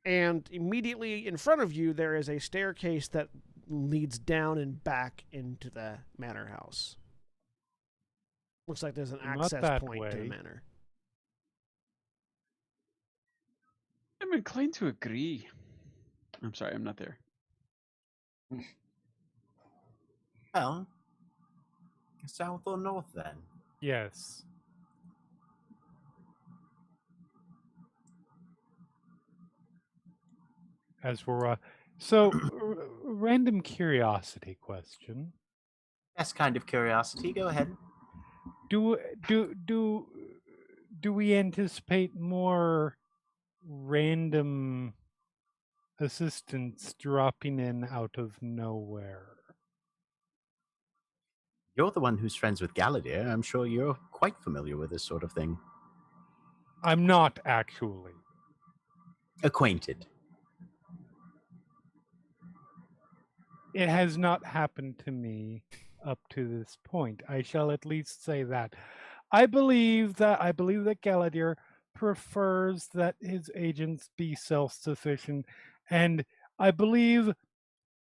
And immediately in front of you, there is a staircase that leads down and back into the manor house. Looks like there's an Not access that point to the way. manor. I'm inclined to agree. I'm sorry, I'm not there. Well, south or north then? Yes. As we're random curiosity question. That's kind of curiosity. Go ahead. Do we anticipate more random assistance dropping in out of nowhere. You're the one who's friends with Galadir. I'm sure you're quite familiar with this sort of thing. I'm not actually. Acquainted. It has not happened to me up to this point. I shall at least say that. I believe that Galadir prefers that his agents be self-sufficient, and I believe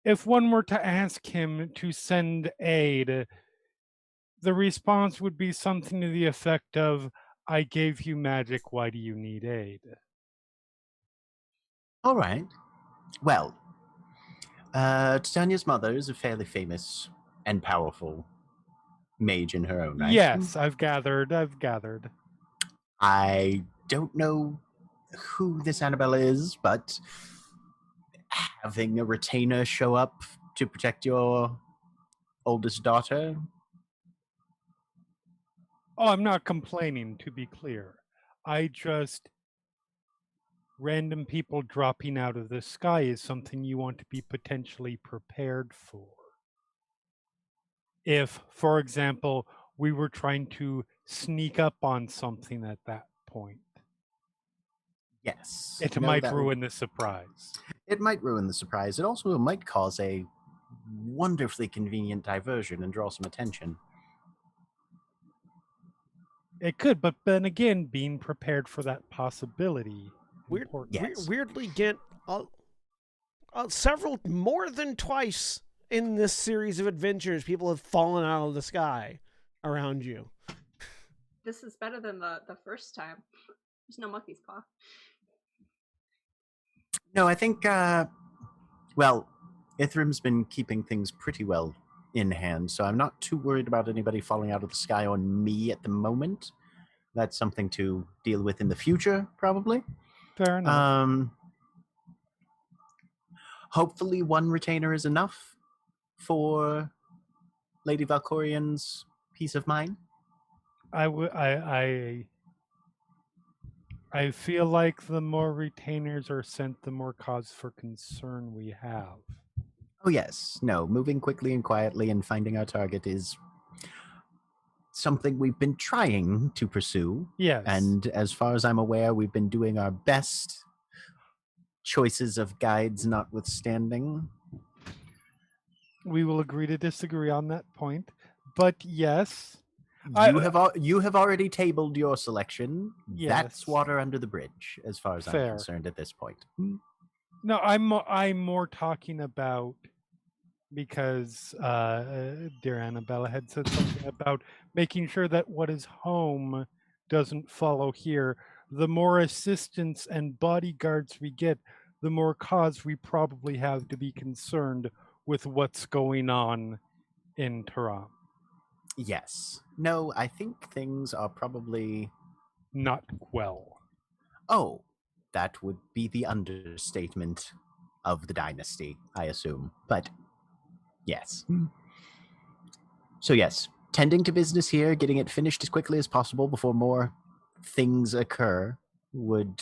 if one were to ask him to send aid, the response would be something to the effect of, "I gave you magic, why do you need aid?" All right. Well, Titania's mother is a fairly famous and powerful mage in her own right. Yes, I've gathered. I don't know who this Annabella is, but having a retainer show up to protect your oldest daughter. Oh, I'm not complaining, to be clear. Random people dropping out of the sky is something you want to be potentially prepared for. If, for example, we were trying to sneak up on something at that point. Yes. It might ruin the surprise. It might ruin the surprise. It also might cause a wonderfully convenient diversion and draw some attention. It could, but then again, being prepared for that possibility. Weirdly, get several, more than twice in this series of adventures, people have fallen out of the sky around you. This is better than the first time. There's no monkey's paw. No, I think, Ithrim's been keeping things pretty well in hand, so I'm not too worried about anybody falling out of the sky on me at the moment. That's something to deal with in the future, probably. Fair enough. Hopefully one retainer is enough for Lady Valkorian's peace of mind. I feel like the more retainers are sent, the more cause for concern we have. Oh yes, no, moving quickly and quietly and finding our target is something we've been trying to pursue. Yes. And as far as I'm aware, we've been doing our best, choices of guides notwithstanding. We will agree to disagree on that point, but yes. You have already tabled your selection. Yes. That's water under the bridge, as far as I'm concerned at this point. No, I'm more talking about, because dear Annabella had said something about making sure that what is home doesn't follow here. The more assistance and bodyguards we get, the more cause we probably have to be concerned with what's going on in Terra. Yes. No, I think things are probably not well. Oh, that would be the understatement of the dynasty, I assume. But yes. So yes, tending to business here, getting it finished as quickly as possible before more things occur would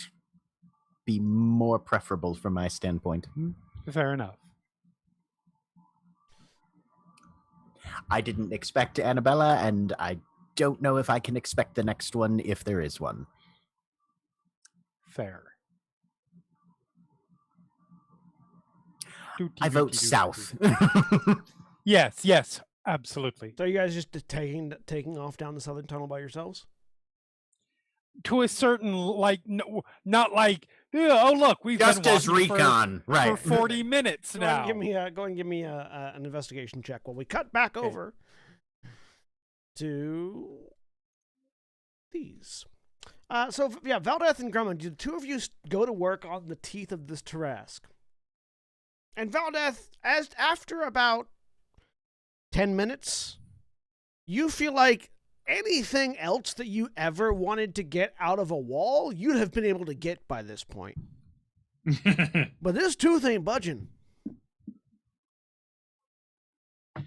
be more preferable from my standpoint. Fair enough. I didn't expect Annabella, and I don't know if I can expect the next one if there is one. Fair. I vote south. Yes, absolutely. So you guys just taking off down the southern tunnel by yourselves? To a certain, not like, oh look, we've just been as recon, for 40 minutes now. Go and give me an investigation check while we cut back over to these. Valdeth and Grumman, do the two of you go to work on the teeth of this Tarrasque? And Valdeth, after about 10 minutes, you feel like anything else that you ever wanted to get out of a wall, you'd have been able to get by this point. But this tooth ain't budging. I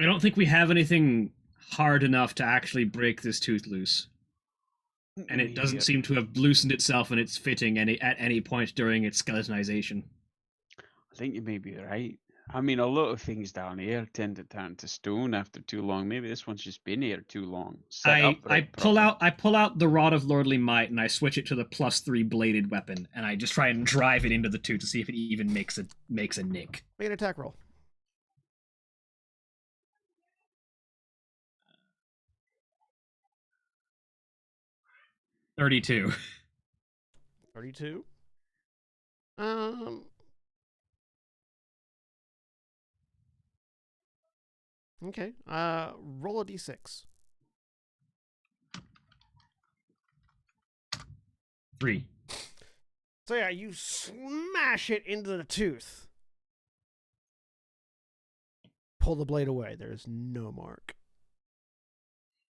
don't think we have anything hard enough to actually break this tooth loose. and it doesn't seem to have loosened itself in its fitting at any point during its skeletonization. I think you may be right. I mean, a lot of things down here tend to turn to stone after too long. Maybe this one's just been here too long. I pull out the Rod of Lordly Might and I switch it to the +3 bladed weapon, and I just try and drive it into the tooth to see if it even makes a nick. Make an attack roll. 32. 32. Okay. Roll a d6. 3. So yeah, you smash it into the tooth. Pull the blade away. There's no mark.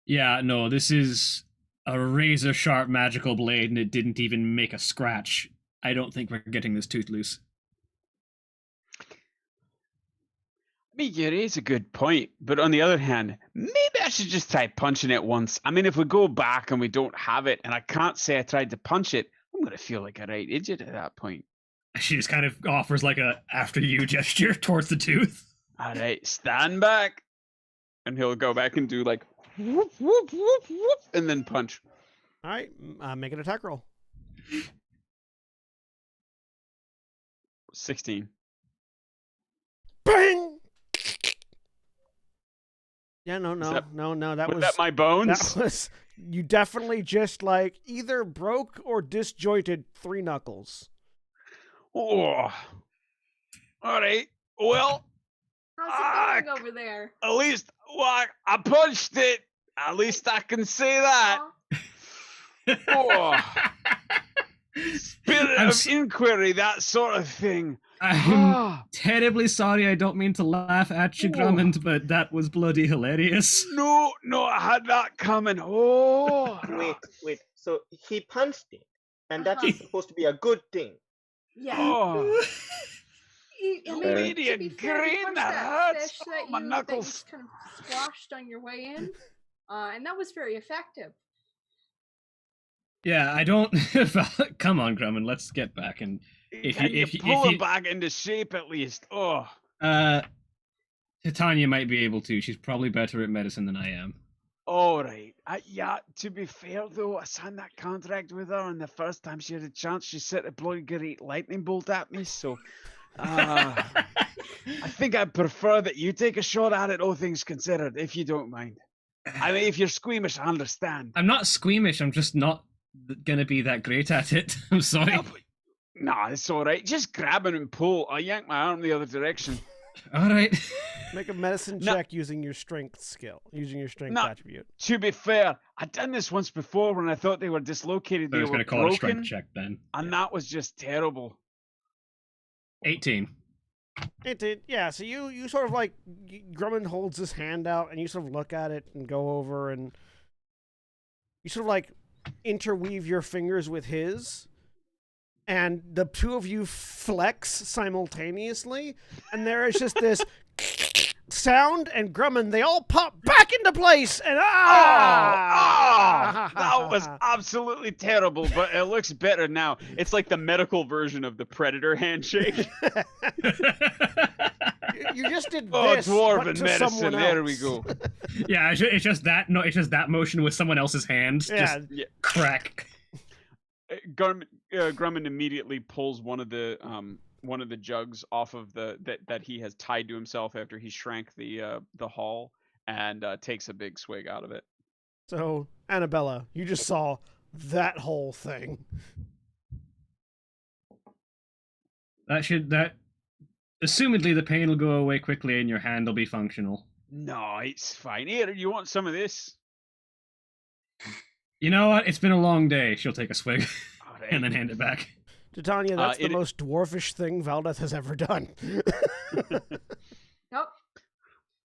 Yeah, no, this is a razor-sharp magical blade, and it didn't even make a scratch. I don't think we're getting this tooth loose. I mean, you raise a good point, but on the other hand, maybe I should just try punching it once. I mean, if we go back and we don't have it, and I can't say I tried to punch it, I'm going to feel like a right idiot at that point. She just kind of offers like a after you gesture towards the tooth. All right, stand back. And he'll go back and do like whoop, whoop, whoop, whoop, and then punch. All right, make an attack roll. 16. Bang! Yeah, no. Was That was that my bones? That was, you definitely just like either broke or disjointed 3 knuckles. Oh. All right. Well, how's it going over there? At least, well, I punched it. At least I can say that. Oh. Spirit of inquiry, that sort of thing. I'm terribly sorry. I don't mean to laugh at you, Drummond, but that was bloody hilarious. No, I had that coming. Oh. Wait. So he punched it, and that's supposed to be a good thing. Yeah. Oh. I mean, Lady to be fair, you Gran, punched that that hurts. fish that My you knuckles. just kind of squashed on your way in, and that was very effective. Yeah, I don't. Come on, Grumman, let's get back and Can you pull it back into shape at least? Oh. Titania might be able to. She's probably better at medicine than I am. All right. Yeah, to be fair, though, I signed that contract with her, and the first time she had a chance, she set a bloody great lightning bolt at me, so... I think I'd prefer that you take a shot at it, all things considered, if you don't mind. I mean, if you're squeamish, I understand. I'm not squeamish, I'm just not gonna be that great at it. I'm sorry. Nah, it's all right. Just grab it and pull. I yank my arm the other direction. All right. Make a medicine check using your strength skill, using your strength attribute. To be fair, I'd done this once before when I thought they were dislocated. I was going to call it a strength check then. And that was just terrible. 18. 18. Yeah, so you sort of like, Grumman holds his hand out and you sort of look at it and go over and you sort of like interweave your fingers with his. And the two of you flex simultaneously, and there is just this sound, and Grumman, they all pop back into place, and that was absolutely terrible, but it looks better now. It's like the medical version of the Predator handshake. You just did this, dwarven but to medicine. someone else. There we go. Yeah, it's just that. No, it's just that motion with someone else's hand. Yeah. Just crack. Grumman immediately pulls one of the jugs off of that he has tied to himself after he shrank the hull, and takes a big swig out of it. So, Annabella, you just saw that whole thing. Assumedly the pain will go away quickly and your hand will be functional. No, it's fine. Here, you want some of this? You know what? It's been a long day. She'll take a swig Right. and then hand it back. Titania, that's the most dwarfish thing Valdeth has ever done. Nope.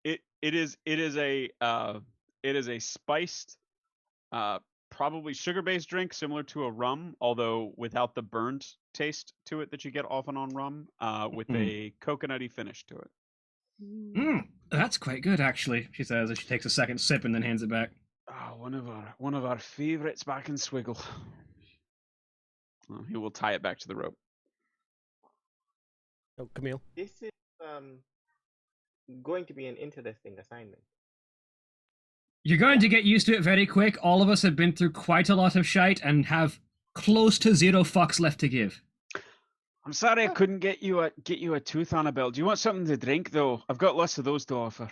It is a spiced, probably sugar-based drink similar to a rum, although without the burnt taste to it that you get often on rum, with a coconutty finish to it. That's quite good, actually, she says as she takes a second sip and then hands it back. one of our favorites back in Swiggle. Well, he will tie it back to the rope. Oh, Camille. This is going to be an interesting assignment. You're going to get used to it very quick. All of us have been through quite a lot of shite and have close to 0 fucks left to give. I'm sorry I couldn't get you a tooth, Annabelle. Do you want something to drink though? I've got lots of those to offer.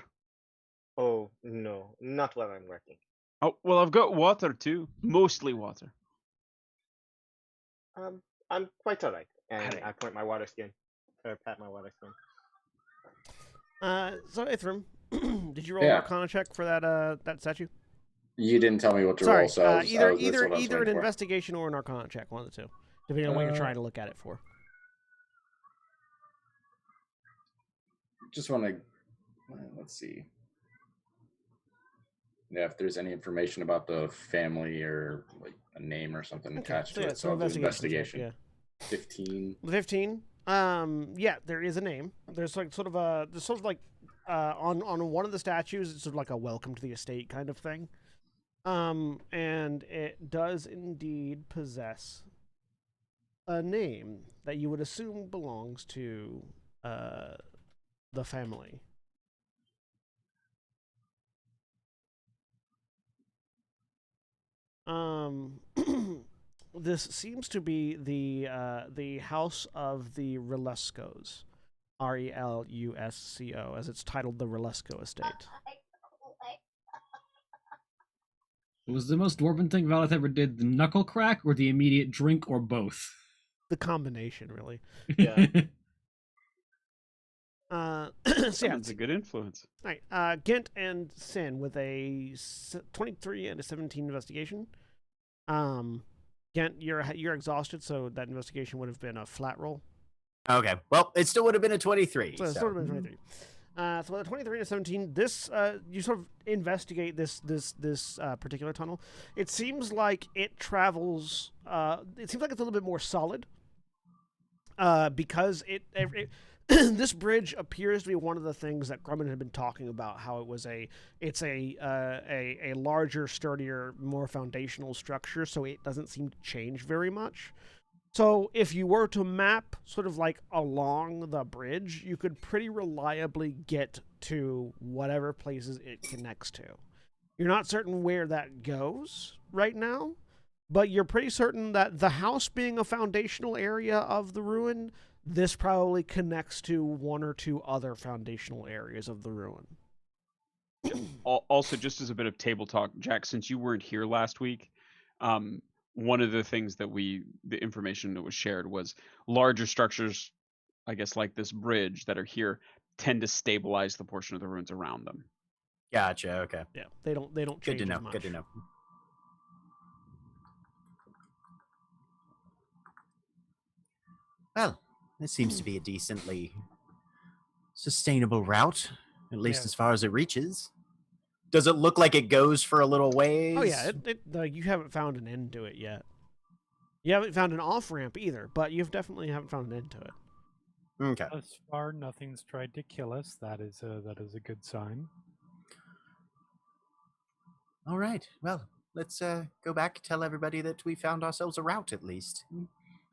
Oh no, not while I'm working. Oh well, I've got water too, mostly water. I'm quite alright, and Alright. I point my water skin, or pat my water skin. So Ithram, did you roll Yeah. an Arcana check for that statue? You didn't tell me what to Sorry, roll, so either that's what I was either waiting an for. investigation or an Arcana check, one of the two, depending on what you're trying to look at it for. Just want to, let's see. Yeah, if there's any information about the family or like a name or something attached so to yeah, it. So I'll do investigation. check, 15. yeah. 15. Yeah, there is a name. There's like sort of like on one of the statues, it's sort of like a welcome to the estate kind of thing. And it does indeed possess a name that you would assume belongs to the family. This seems to be the house of the Relescos, Relusco, as it's titled, the Relesco Estate. Was the most dwarven thing Valeth ever did the knuckle crack or the immediate drink or both? The combination, really. Yeah. So yeah, Someone's a good influence. all right. Gent and Sin with a 23 and a 17 investigation. Gent, you're exhausted, so that investigation would have been a flat roll. Okay. Well, it still would have been a 23. So it sort of been 23. So with a 23 and a 17, this you sort of investigate this particular tunnel. It seems like it travels. It seems like it's a little bit more solid. Because this bridge appears to be one of the things that Grumman had been talking about. How it was a larger, sturdier, more foundational structure. So it doesn't seem to change very much. So if you were to map sort of like along the bridge, you could pretty reliably get to whatever places it connects to. You're not certain where that goes right now, but you're pretty certain that the house being a foundational area of the ruin, this probably connects to one or two other foundational areas of the ruin. Also, just as a bit of table talk, Jack, since you weren't here last week, one of the things that the information that was shared was larger structures, I guess like this bridge that are here, tend to stabilize the portion of the ruins around them. Gotcha. Okay. Yeah, they don't change Good to know. as much. Good to know. Well, this seems to be a decently sustainable route, at least Yeah. as far as it reaches. Does it look like it goes for a little ways? Oh yeah, you haven't found an end to it yet. You haven't found an off ramp either, but you definitely haven't found an end to it. Okay. Thus far, nothing's tried to kill us. That is a good sign. All right. Well, let's go back, tell everybody that we found ourselves a route at least,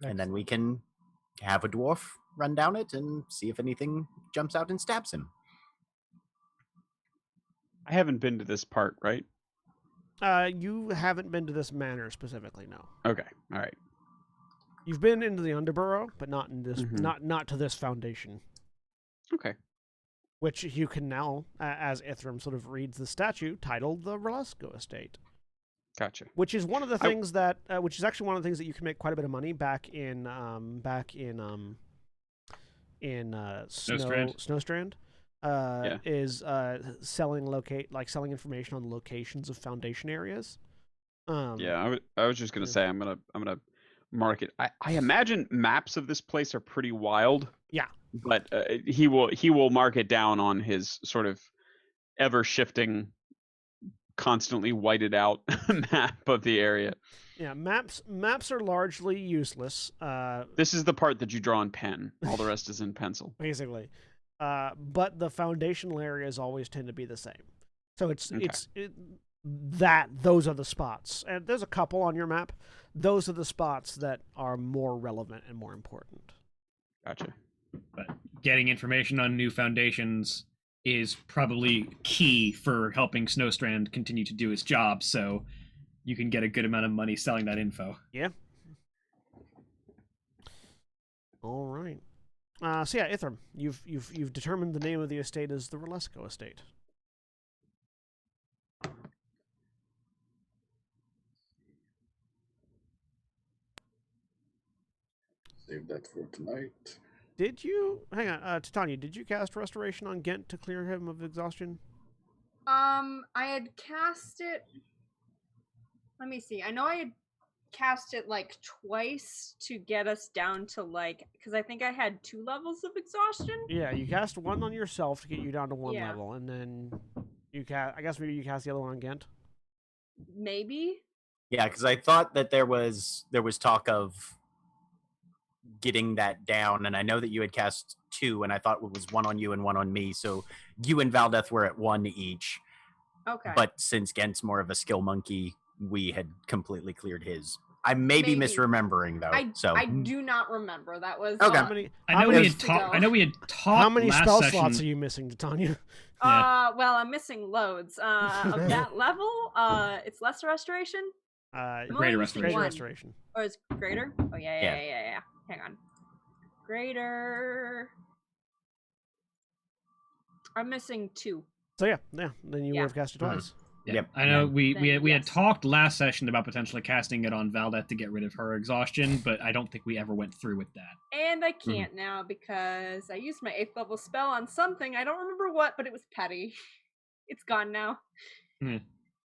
and then we can have a dwarf run down it and see if anything jumps out and stabs him. I haven't been to this part, right? You haven't been to this manor specifically, no. Okay, all right. You've been into the Underborough, but not in this, Mhm. not to this foundation. Okay. Which you can now, as Ithram sort of reads the statue, titled the Relesco Estate. Gotcha. Which is one of the things which is actually one of the things that you can make quite a bit of money back in Snowstrand. Is selling information on locations of foundation areas. Yeah, I was just gonna say I'm gonna mark it. I imagine maps of this place are pretty wild. Yeah. But he will mark it down on his sort of ever shifting, constantly whited out map of the area. Yeah, maps are largely useless. This is the part that you draw in pen. All the rest is in pencil. Basically. But the foundational areas always tend to be the same. So those are the spots. And there's a couple on your map. Those are the spots that are more relevant and more important. Gotcha. But getting information on new foundations is probably key for helping Snowstrand continue to do its job, so you can get a good amount of money selling that info. Yeah. All right. So yeah, Ithram, you've determined the name of the estate is the Relesco estate. Save that for tonight. Did you hang on, Titania? Did you cast Restoration on Gent to clear him of exhaustion? I had cast it. Let me see. I know I had cast it like twice to get us down to like, because I think I had 2 levels of exhaustion. Yeah, you cast one on yourself to get you down to 1 Yeah. level, and then you cast. I guess maybe you cast the other one on Gent. Maybe. Yeah, because I thought that there was talk of getting that down, and I know that you had cast 2, and I thought it was 1 on you and 1 on me. So you and Valdeth were at 1 each. Okay. But since Gent's more of a skill monkey, we had completely cleared his. I may be Maybe. misremembering though. I do not remember. That was Okay. How many? I know we had talked. How many last spell session. slots are you missing, Titania? Well, I'm missing loads. Of that level, it's lesser restoration. Greater Greater restoration. restoration. Oh, it's greater? Oh, yeah. Hang on. Greater. I'm missing 2. So yeah. Then you would have cast it twice. Yeah. Yep. I know we Then, had yes. talked last session about potentially casting it on Valdeth to get rid of her exhaustion, but I don't think we ever went through with that. And I can't now because I used my 8th level spell on something. I don't remember what, but it was petty. It's gone now.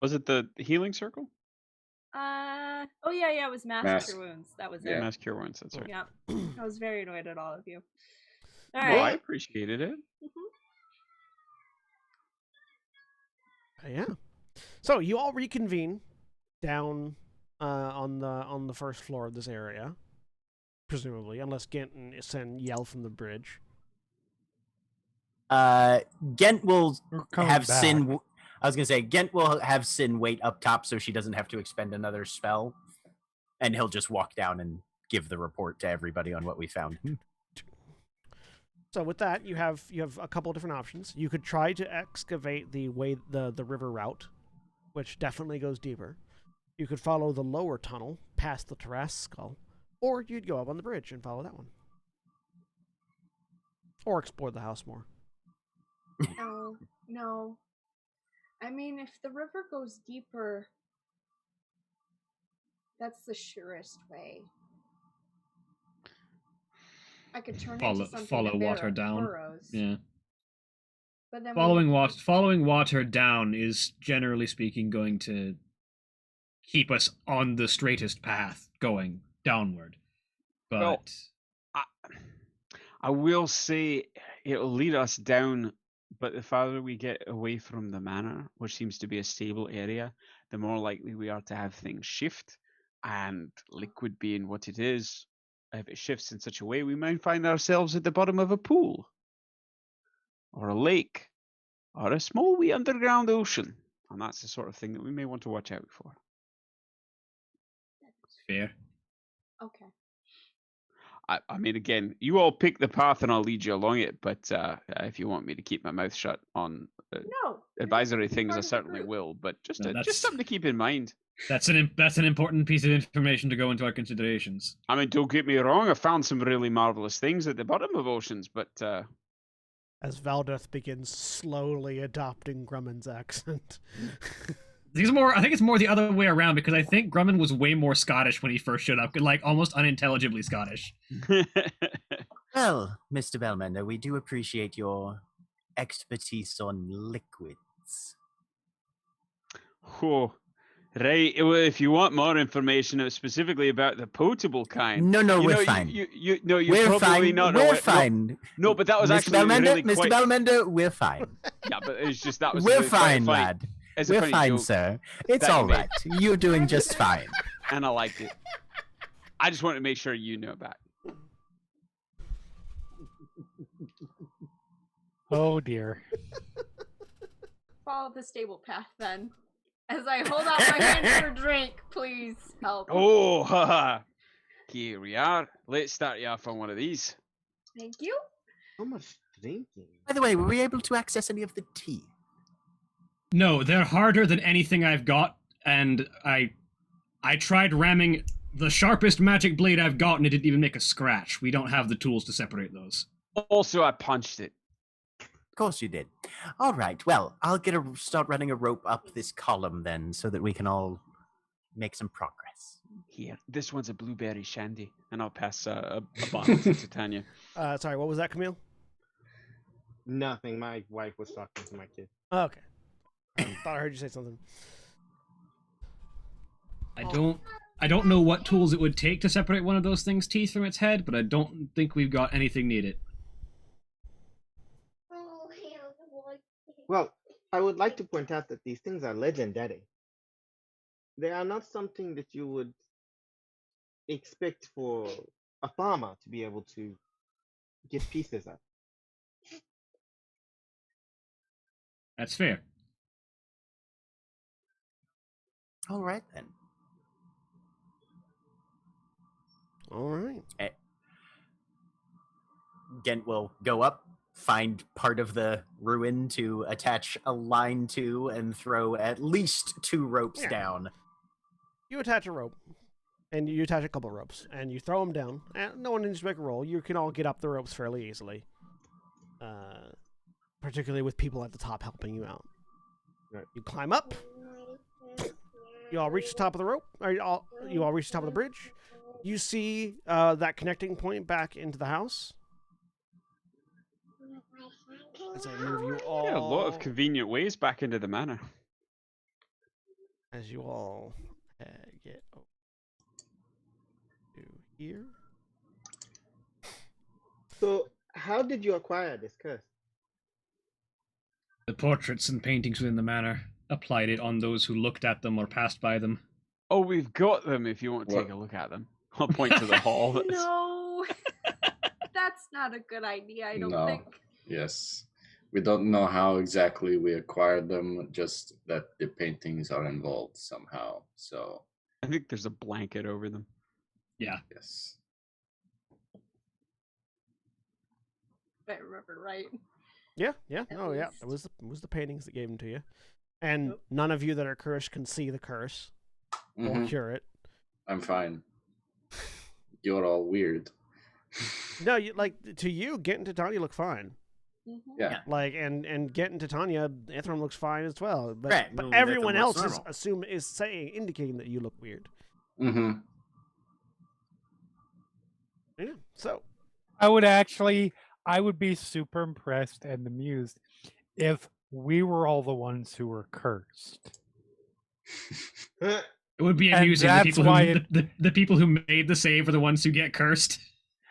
Was it the healing circle? Oh yeah, it was Mass Cure Wounds. That was Yeah. it. Mass Cure Wounds, that's right. Yeah. I was very annoyed at all of you. All Well, I right. appreciated it. Yeah. So you all reconvene down on the first floor of this area, presumably, unless Gent and Sen yell from the bridge. Gent will We're coming have back. Sin. I was gonna say Gent will have Sin wait up top so she doesn't have to expend another spell, and he'll just walk down and give the report to everybody on what we found. So with that, you have a couple of different options. You could try to excavate the river route, which definitely goes deeper. You could follow the lower tunnel past the Terrace Skull, or you'd go up on the bridge and follow that one, or explore the house more. No. I mean, if the river goes deeper, that's the surest way. I could turn into something follow to bear water down. burrows. Yeah. But then Following water down is generally speaking going to keep us on the straightest path going downward. But Well, I will say it'll lead us down, but the farther we get away from the manor, which seems to be a stable area, the more likely we are to have things shift. And liquid being what it is, if it shifts in such a way, we might find ourselves at the bottom of a pool, or a lake, or a small wee underground ocean. And that's the sort of thing that we may want to watch out for. fair. Okay. I mean, again, you all pick the path and I'll lead you along it, but if you want me to keep my mouth shut on No. advisory you're things, part I of the certainly group. will, but just No, just something to keep in mind. That's an important piece of information to go into our considerations. I mean, don't get me wrong, I found some really marvelous things at the bottom of oceans, but As Valdeth begins slowly adopting Grumman's accent. I think it's more the other way around, because I think Grumman was way more Scottish when he first showed up, like almost unintelligibly Scottish. Well, Mr. Bellmender, we do appreciate your expertise on liquids. Oh, right. Well, if you want more information specifically about the potable kind, No, you we're know, fine. You're We're probably fine. not. We're fine. No, but that was Mr. actually Bellmender, really Mr. quite. Bellmender, we're fine. Yeah, but it's just that was. We're really quite fine, funny. lad. It's a We're funny fine, joke sir. It's that you all made. right. You're doing just fine. And I liked it. I just wanted to make sure you knew about it. Oh dear. Follow the stable path then. As I hold out my hand for a drink, please help. Oh, haha. Here we are. Let's start you off on one of these. Thank you. So much drinking. By the way, were we able to access any of the tea? No, they're harder than anything I've got, and I tried ramming the sharpest magic blade I've got, and it didn't even make a scratch. We don't have the tools to separate those. Also, I punched it. Of course you did. All right. Well, I'll start running a rope up this column then, so that we can all make some progress. Here, this one's a blueberry shandy, and I'll pass a bottle to Titania. Sorry, what was that, Camille? Nothing. My wife was talking to my kid. Oh, okay. Thought I heard you say something. I don't know what tools it would take to separate one of those things' teeth from its head, but I don't think we've got anything needed. Well, I would like to point out that these things are legendary. They are not something that you would expect for a farmer to be able to get pieces of. That's fair. All right then. All right. Gent will go up, find part of the ruin to attach a line to, and throw at least 2 ropes down. You attach a rope, and you attach a couple ropes, and you throw them down. And no one needs to make a roll. You can all get up the ropes fairly easily, particularly with people at the top helping you out. Right. You climb up. You all reach the top of the rope. Or you all reach the top of the bridge. You see that connecting point back into the house. As I move you all. Yeah, a lot of convenient ways back into the manor. As you all get over to here. So, how did you acquire this curse? The portraits and paintings within the manor applied it on those who looked at them or passed by them. Oh, we've got them if you want to take a look at them. I'll point to the hall. No. That's not a good idea, I don't think. Yes. We don't know how exactly we acquired them, just that the paintings are involved somehow. So I think there's a blanket over them. Yeah. Yes. If I remember right. Yeah. Oh, yeah. It was the paintings that gave them to you. And none of you that are cursed can see the curse or cure it. I'm fine. You're all weird. No, to you, getting to Tanya look fine. Mm-hmm. Yeah. And getting to Tanya, Ithram looks fine as well. But Right. but Ithram everyone looks else normal. is indicating that you look weird. Mm-hmm. Yeah. So I would be super impressed and amused if we were all the ones who were cursed. It would be And amusing. that's The people who made the save are the ones who get cursed.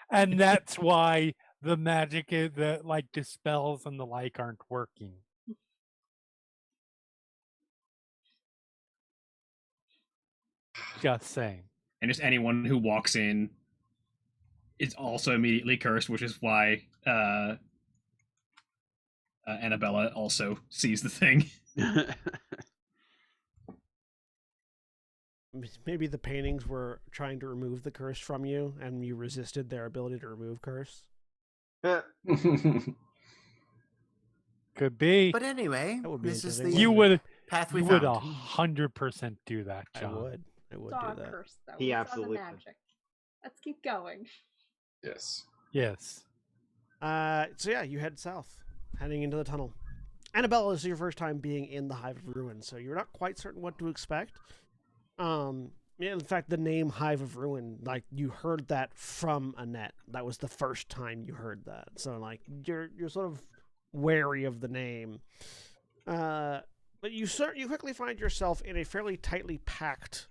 And that's why the magic that like dispels and the like aren't working. Just saying. And just anyone who walks in is also immediately cursed, which is why Annabella also sees the thing. maybe the paintings were trying to remove the curse from you, and you resisted their ability to remove curse. Could be. But anyway, That would be this is the interesting, You would path we you would found. 100% do that, I John. would Dog do that. curse, though. He We saw the absolutely would. magic. Let's keep going. Yes. Yes. So yeah, you head south, heading into the tunnel. Annabella, this is your first time being in the Hive of Ruin, so you're not quite certain what to expect. In fact, the name Hive of Ruin, like, you heard that from Annette. That was the first time you heard that. So, like, you're sort of wary of the name. But you quickly find yourself in a fairly tightly packed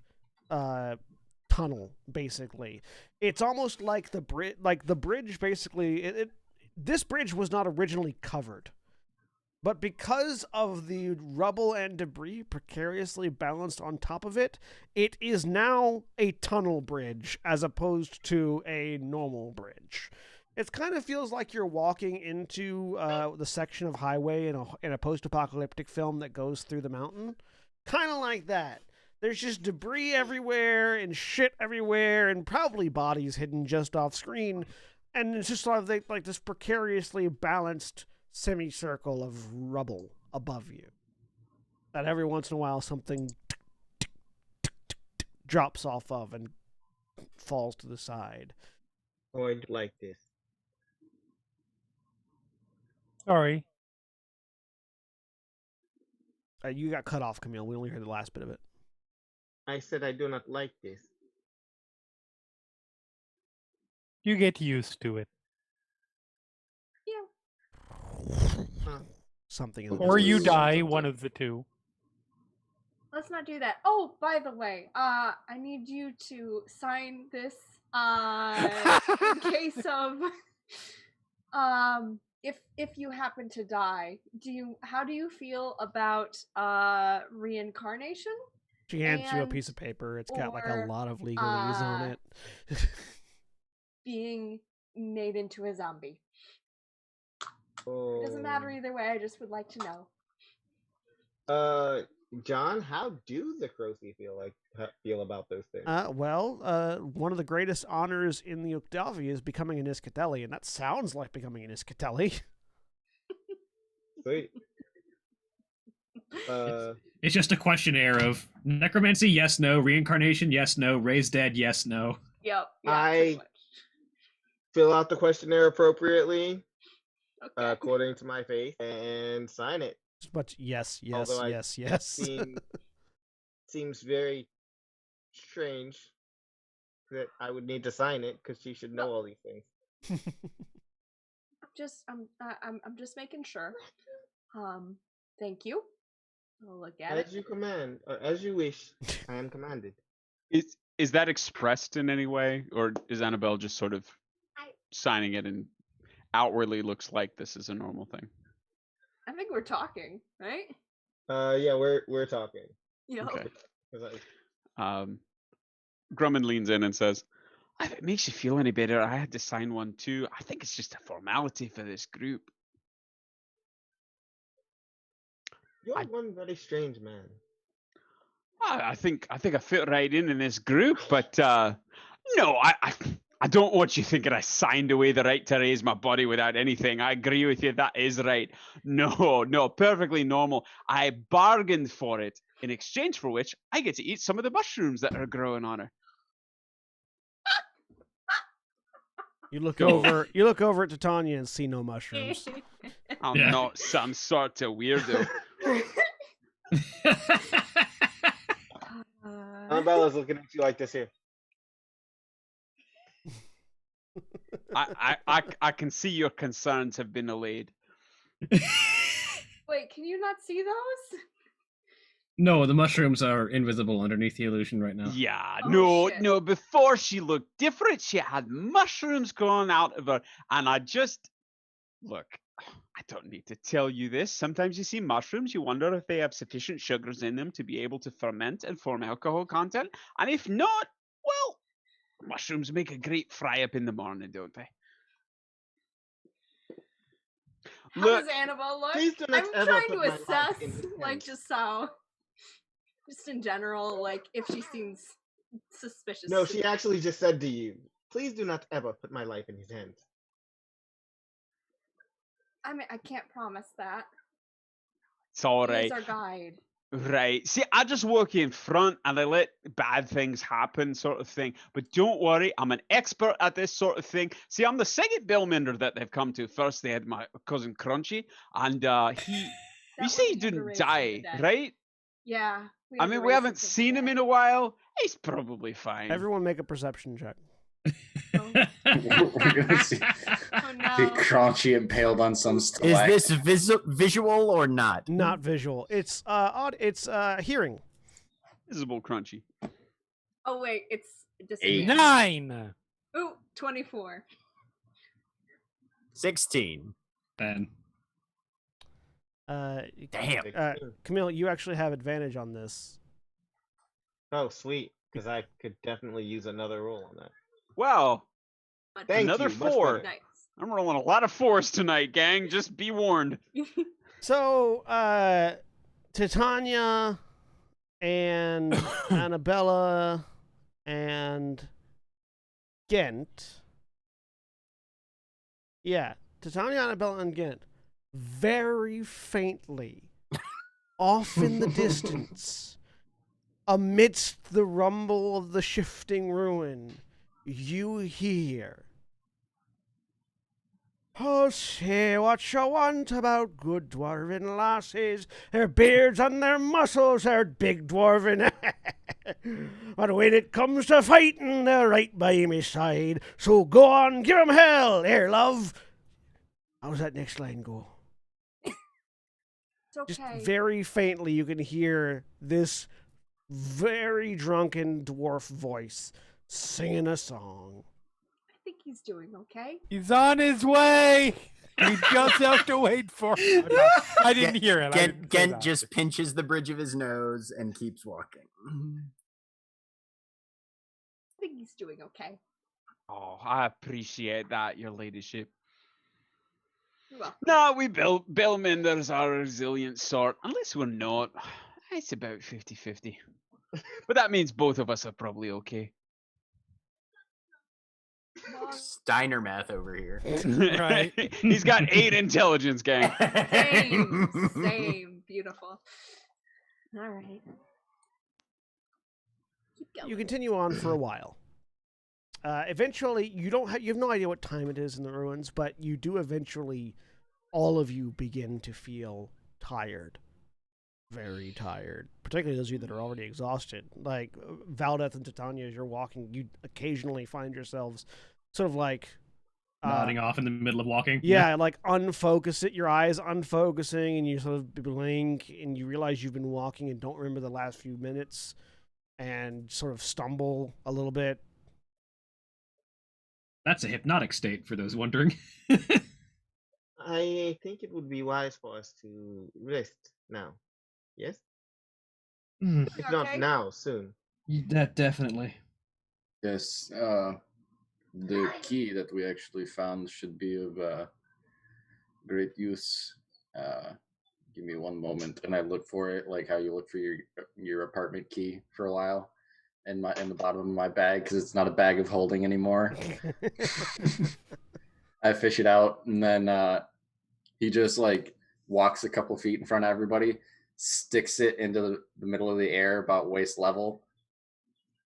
tunnel, basically. It's almost like the bridge basically, this bridge was not originally covered. But because of the rubble and debris precariously balanced on top of it, it is now a tunnel bridge as opposed to a normal bridge. It kind of feels like you're walking into the section of highway in a post-apocalyptic film that goes through the mountain. Kind of like that. There's just debris everywhere and shit everywhere and probably bodies hidden just off screen. And it's just sort of like this precariously balanced semicircle of rubble above you. That every once in a while something drops off of and falls to the side. Oh, I like this. Sorry. You got cut off, Camille. We only heard the last bit of it. I said I do not like this. You get used to it. Yeah. Something in the Or you business. die, one of the two. Let's not do that. Oh, by the way, I need you to sign this in case of if you happen to die. How do you feel about reincarnation? She hands you a piece of paper. It's got like a lot of legalese on it. Being made into a zombie. Oh. It doesn't matter either way. I just would like to know. John, how do the Crocy feel about those things? One of the greatest honors in the Octavia is becoming an Iskateli, and that sounds like becoming an Iskateli. Sweet. It's just a questionnaire of necromancy, yes, no, reincarnation, yes, no, raised dead, yes, no. Yep. I fill out the questionnaire appropriately, according to my faith, and sign it. But yes. Seems very strange that I would need to sign it because she should know all these things. I'm just making sure. Thank you. I'll look at it. As you command, or as you wish, I am commanded. Is that expressed in any way, or is Annabelle just sort of signing it and outwardly looks like this is a normal thing? I think we're talking, right? Yeah, we're talking. Yeah. Okay. Grumman leans in and says, "If it makes you feel any better, I had to sign one too. I think it's just a formality for this group." You're one very strange man. I think I fit right in this group, but no, I don't want you thinking I signed away the right to raise my body without anything. I agree with you. That is right. No, perfectly normal. I bargained for it, in exchange for which I get to eat some of the mushrooms that are growing on her. You look over at Titania and see no mushrooms. I'm not some sort of weirdo. Annabella's looking at you like this here. I can see your concerns have been allayed. Wait, can you not see those? No, the mushrooms are invisible underneath the illusion right now. Yeah, Oh, no, before she looked different, she had mushrooms growing out of her, and look, I don't need to tell you this. Sometimes you see mushrooms, you wonder if they have sufficient sugars in them to be able to ferment and form alcohol content, and if not, well, mushrooms make a great fry-up in the morning, don't they? How does Annabelle look? I'm trying to assess, just in general, like, if she seems suspicious. No, she actually just said to you, "Please do not ever put my life in his hands." I mean, I can't promise that. It's all right. He's our guide. Right. See, I just walk in front and I let bad things happen, sort of thing. But don't worry, I'm an expert at this sort of thing. See, I'm the second bellmender that they've come to. First, they had my cousin Crunchy, and you say he didn't die, right? Yeah. I mean, we haven't seen him in a while. He's probably fine. Everyone make a perception check. We're gonna see Crunchy impaled on some stalactite. Is this visual or not? Not visual. It's It's hearing. Visible Crunchy. Oh wait, it's 9. Ooh, 24. 16. Ben. Damn. Camille, you actually have advantage on this. Oh, sweet, because I could definitely use another roll on that. Wow. Thank Another you. Much 4. better. Nice. I'm rolling a lot of 4s tonight, gang. Just be warned. So, Titania and Annabella and Ghent. Yeah, Titania, Annabella, and Ghent. Very faintly, off in the distance, amidst the rumble of the shifting ruin, you hear, "Oh, say what you want about good dwarven lasses, their beards and their muscles are big dwarven. But when it comes to fighting, they're right by me side. So go on, give 'em hell, here, love." How's that next line go? It's okay. Just very faintly, you can hear this very drunken dwarf voice singing a song. I think he's doing okay. He's on his way. We just have to wait for him. No, I didn't hear it. Gent just pinches the bridge of his nose and keeps walking. I think he's doing okay. Oh, I appreciate that, your ladyship. Well, No, we Bellmenders are a resilient sort. Unless we're not, it's about 50-50. But that means both of us are probably okay. Steiner math over here. Right. He's got 8 intelligence, gang. same. Beautiful. All right. Keep going. You continue on for a while. Eventually, you have no idea what time it is in the ruins, but you do eventually, all of you begin to feel tired. Very tired. Particularly those of you that are already exhausted. Like, Valdeth and Titania, as you're walking, you occasionally find yourselves sort of like... Nodding off in the middle of walking. Yeah, like your eyes unfocusing, and you sort of blink, and you realize you've been walking and don't remember the last few minutes, and sort of stumble a little bit. That's a hypnotic state, for those wondering. I think it would be wise for us to rest now. Yes? If not Okay. now, soon. That definitely. Yes, the key that we actually found should be of great use. Give me one moment, and I look for it, like how you look for your apartment key for a while, in the bottom of my bag, because it's not a bag of holding anymore. I fish it out, and then he just like walks a couple feet in front of everybody, sticks it into the middle of the air about waist level,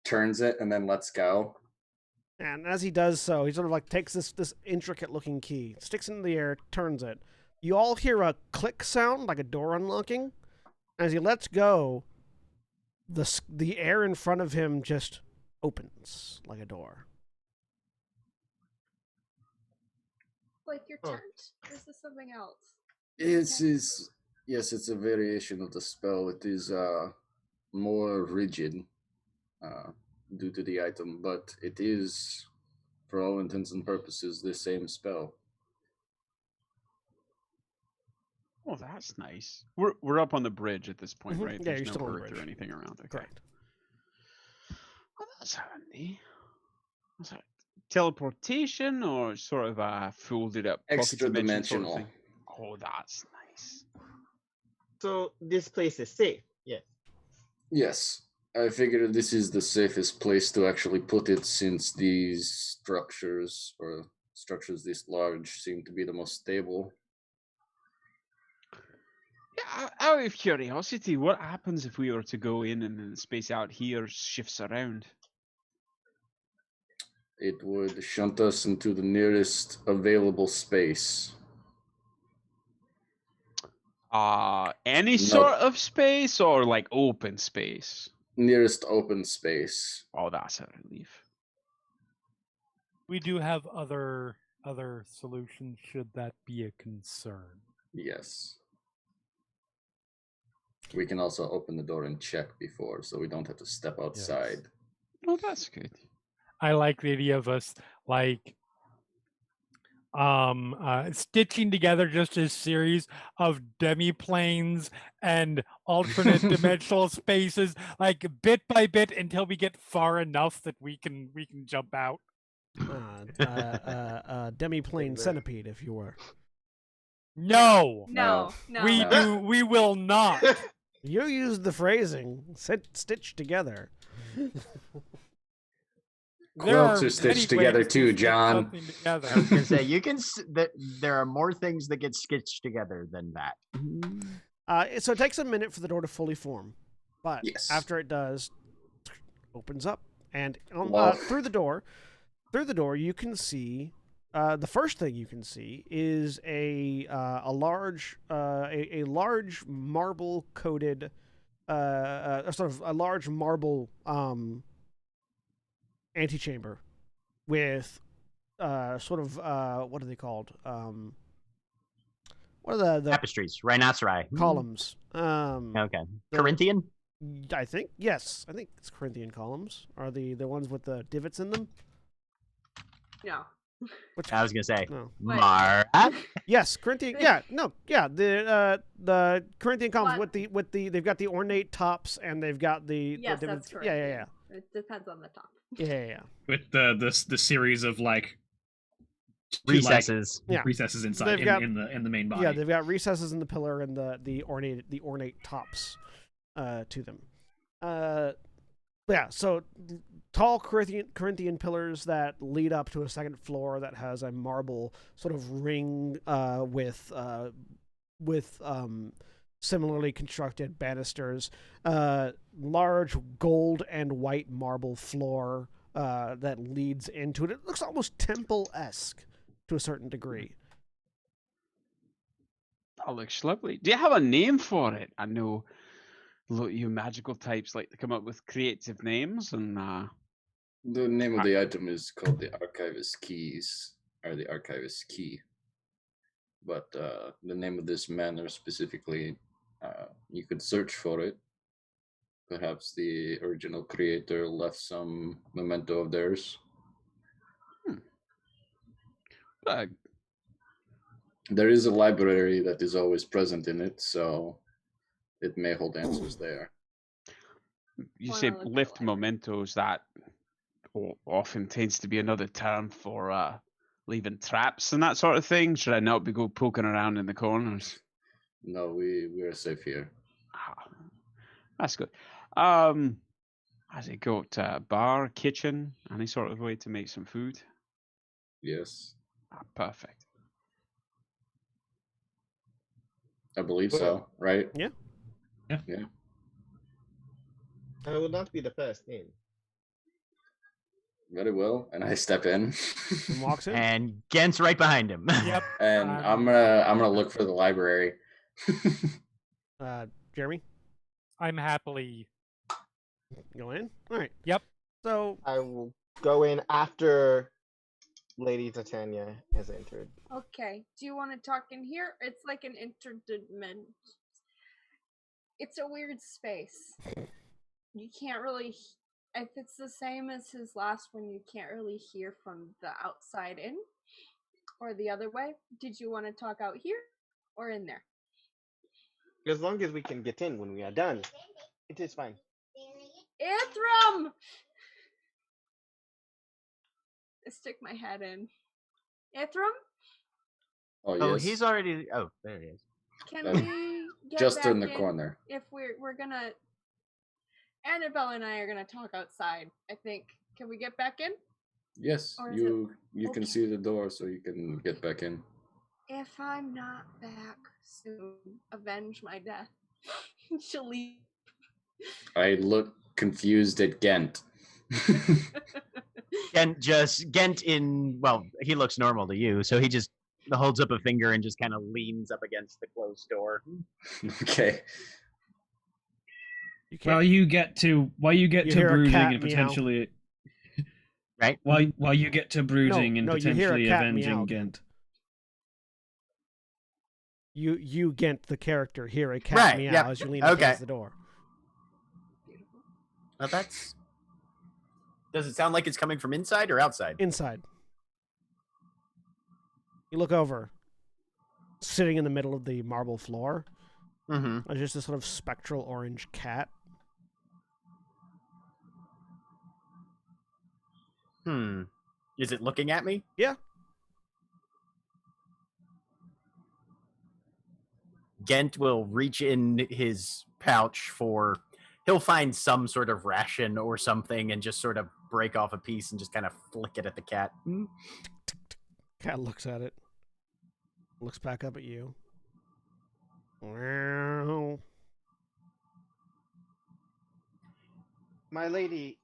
turns it, and then lets go. And as he does so, he sort of like takes this intricate looking key, sticks it in the air, turns it. You all hear a click sound, like a door unlocking. As he lets go, the air in front of him just opens like a door. Like your tent? Or is this something else? Yes, it's a variation of the spell. It is more rigid due to the item, but it is, for all intents and purposes, the same spell. Oh, that's nice. We're up on the bridge at this point, right? Yeah, There's you're no still on the earth bridge. or anything around. Okay. Correct. Well, that's handy. What's that? Teleportation or sort of a folded up pocket Extra dimension sort of dimensional. thing? Oh, that's nice. So this place is safe. Yes. Yes, I figured this is the safest place to actually put it, since these structures this large seem to be the most stable. Yeah, out of curiosity, what happens if we were to go in and the space out here shifts around? It would shunt us into the nearest available space. Any sort of space or like open space? Nearest open space. Oh, that's a relief. We do have other solutions should that be a concern. Yes. We can also open the door and check before, so we don't have to step outside. Yes. Oh, that's good. I like the idea of us like stitching together just a series of demi-planes and alternate dimensional spaces, like bit by bit, until we get far enough that we can jump out. Demi-plane centipede, if you were. No, No. we will not. You used the phrasing, stitched together. There are Quilts are stitched many together ways to too, stitch John. something together. I was gonna say you can. There are more things that get stitched together than that. So it takes a minute for the door to fully form, but Yes. after it does, opens up, and Wow. through the door, you can see. The first thing you can see is a large marble coated, sort of a large marble antechamber with sort of what are they called? What are the Tapestries, rhinoceri. columns? Okay. the- Corinthian. I think yes. I think it's Corinthian columns. Are the ones with the divots in them? No. Which I was gonna say no. Wait. Mara. Yes, Corinthian. Yeah, no, yeah. The Corinthian columns What? with the they've got the ornate tops and they've got the Yes, the that's divots. correct. Yeah. It depends on the top. Yeah. With the series of like two, Recesses. Yeah. recesses inside They've got- in the main body. Yeah, they've got recesses in the pillar and the ornate tops to them. Yeah, so tall Corinthian pillars that lead up to a second floor that has a marble sort of ring with similarly constructed banisters, large gold and white marble floor that leads into it. It looks almost temple-esque to a certain degree. That looks lovely. Do you have a name for it? I know a lot of you magical types like to come up with creative names, and The name of the item is called the Archivist Keys, or the Archivist Key. But the name of this manor specifically, you could search for it. Perhaps the original creator left some memento of theirs. uh, There is a library that is always present in it, so it may hold answers there. you Why say not look at the lift library? mementos. That often tends to be another term for leaving traps and that sort of thing. Should I not be go poking around in the corners? No, we are safe here. Ah, that's good. Has it got a bar, kitchen, any sort of way to make some food? Yes, Perfect. I believe Well, so, right? Yeah. I will not be the first in. Very well. And I step in. And walks in. And Gent's right behind him. Yep. And I'm gonna look for the library. Jeremy, I'm happily. go in. All right. Yep. So I will go in after Lady Titania has entered. Okay. Do you want to talk in here? It's like an interdimension. It's a weird space. You can't really. If it's the same as his last one, you can't really hear from the outside in, or the other way. Did you want to talk out here, or in there? As long as we can get in when we are done, it is fine. Ithram! I stick my head in. Ithram, Oh, yes. Oh, he's already. Oh, there he is. can Um, we get just back in the corner. If we're gonna, Annabella and I are gonna talk outside. I think. Can we get back in? Yes, Or is you can okay. see the door, so you can get back in. If I'm not back soon, avenge my death. She'll leave. I look confused at Gent. Gent in. Well, he looks normal to you, so he just holds up a finger and just kind of leans up against the closed door. Okay. you can't. While you get to You hear a brooding cat and meow. potentially Right? while you get to brooding and no, you hear a potentially cat avenging meow. Gent. You Gent, the character, hear a cat Right, meow yep, as you lean up okay. against the door. Well, that's. Does it sound like it's coming from inside or outside? Inside. You look over. Sitting in the middle of the marble floor, Mm-hmm. there's just a sort of spectral orange cat. Is it looking at me? Yeah. Gent will reach in his pouch for. He'll find some sort of ration or something and just sort of break off a piece and just kind of flick it at the cat. Cat looks at it. Looks back up at you. Meow. My lady.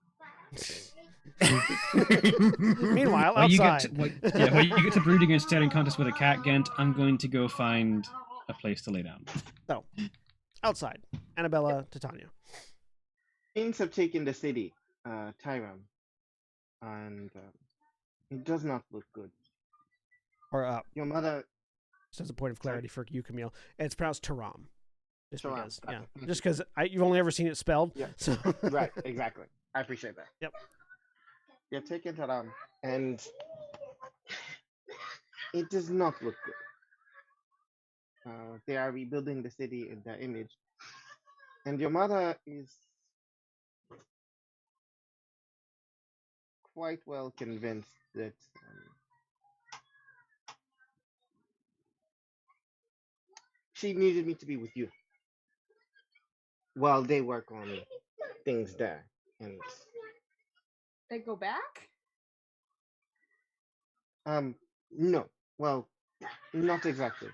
Meanwhile, While you outside. while you get to brooding and staring contest with a cat, Gent, I'm going to go find a place to lay down. So, outside. Annabella, Titania. Things have taken the city, Tyram, and it does not look good. Or Your mother. just as a point of clarity for you, Camille, it's pronounced Taram. Just Taram, because, okay. yeah. Just because you've only ever seen it spelled. Yeah. So. Right, exactly. I appreciate that. Yep. You're taking Taram, and it does not look good. They are rebuilding the city in their image, and your mother is quite well convinced that she needed me to be with you while they work on things there. And They go back? no, well, not exactly.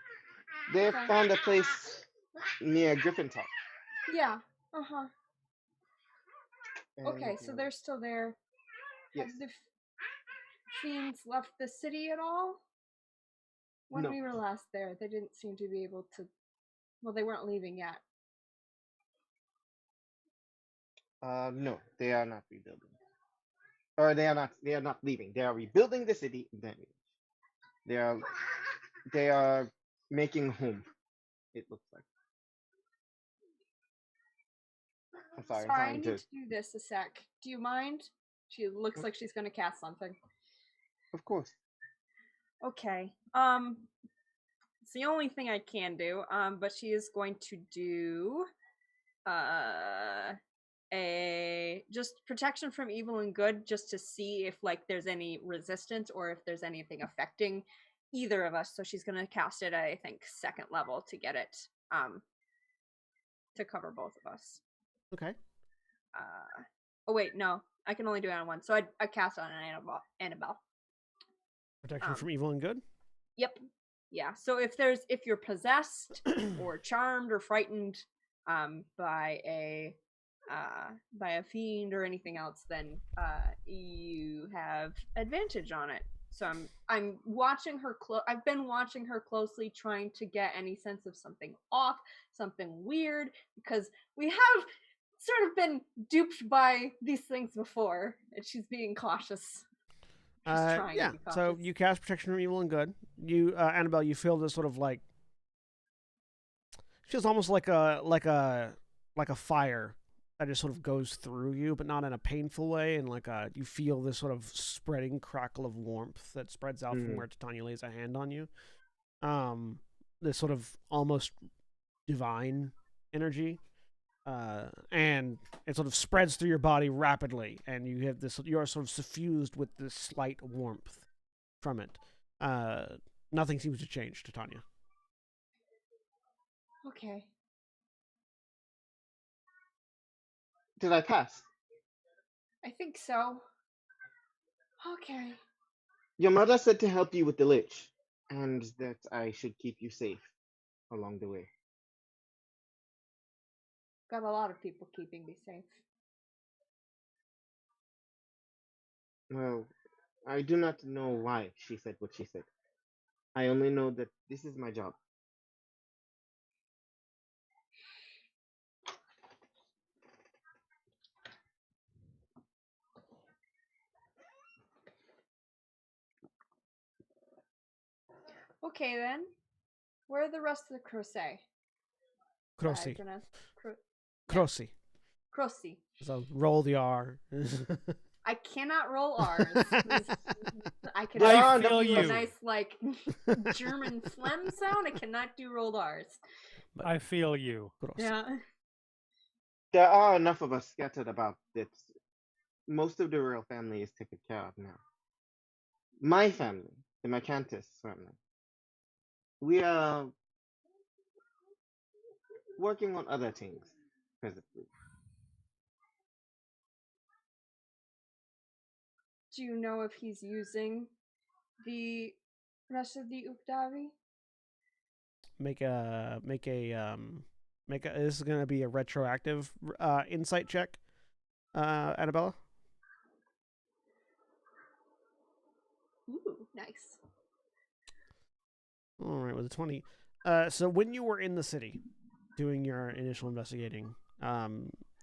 They Okay. found a place near Griffin Top. Yeah. Uh-huh. Okay, and, so they're still there. yes. Have the fiends left the city at all? When No. we were last there, they didn't seem to be able to. Well, they weren't leaving yet. No, they are not rebuilding. Or they are not leaving. They are rebuilding the city. Then they are making home. It looks like. I'm sorry. I'm I trying need to. to do this a sec. Do you mind? She looks like she's gonna cast something. Of course. Okay. It's the only thing I can do. But she is going to do a just protection from evil and good, just to see if like there's any resistance or if there's anything affecting either of us. So she's gonna cast it at, I think, 2nd level to get it to cover both of us. Okay. Oh wait, no, I can only do it on one. So I cast it on an Annabelle. Protection from evil and good? Yep. Yeah. So if you're possessed or charmed or frightened by a fiend or anything else, then you have advantage on it. So I'm watching her I've been watching her closely, trying to get any sense of something off, something weird, because we have sort of been duped by these things before, and she's being cautious. Yeah. So you cast protection from evil and good. You, Annabelle, you feel this sort of like feels almost like a fire that just sort of goes through you, but not in a painful way, and you feel this sort of spreading crackle of warmth that spreads out from where Titania lays a hand on you. This sort of almost divine energy. And it sort of spreads through your body rapidly, and you are sort of suffused with this slight warmth from it. Nothing seems to change, Titania. Okay. Did I pass? I think so. Okay. Your mother said to help you with the lich, and that I should keep you safe along the way. Got a lot of people keeping me safe. Well, I do not know why she said what she said. I only know that this is my job. Okay then. Where are the rest of the crochet? Crossi. Crossi. So roll the R. I cannot roll R's. I can feel do a you. nice like German phlegm sound. I cannot do rolled R's. I feel you. Yeah. There are enough of us scattered about that most of the royal family is taken care of now. My family, the Mercantis family, we are working on other things presently. Do you know if he's using the rest of the Uktavi? This is gonna be a retroactive insight check, Annabella. Ooh, nice. All right, with a 20. So when you were in the city doing your initial investigating, what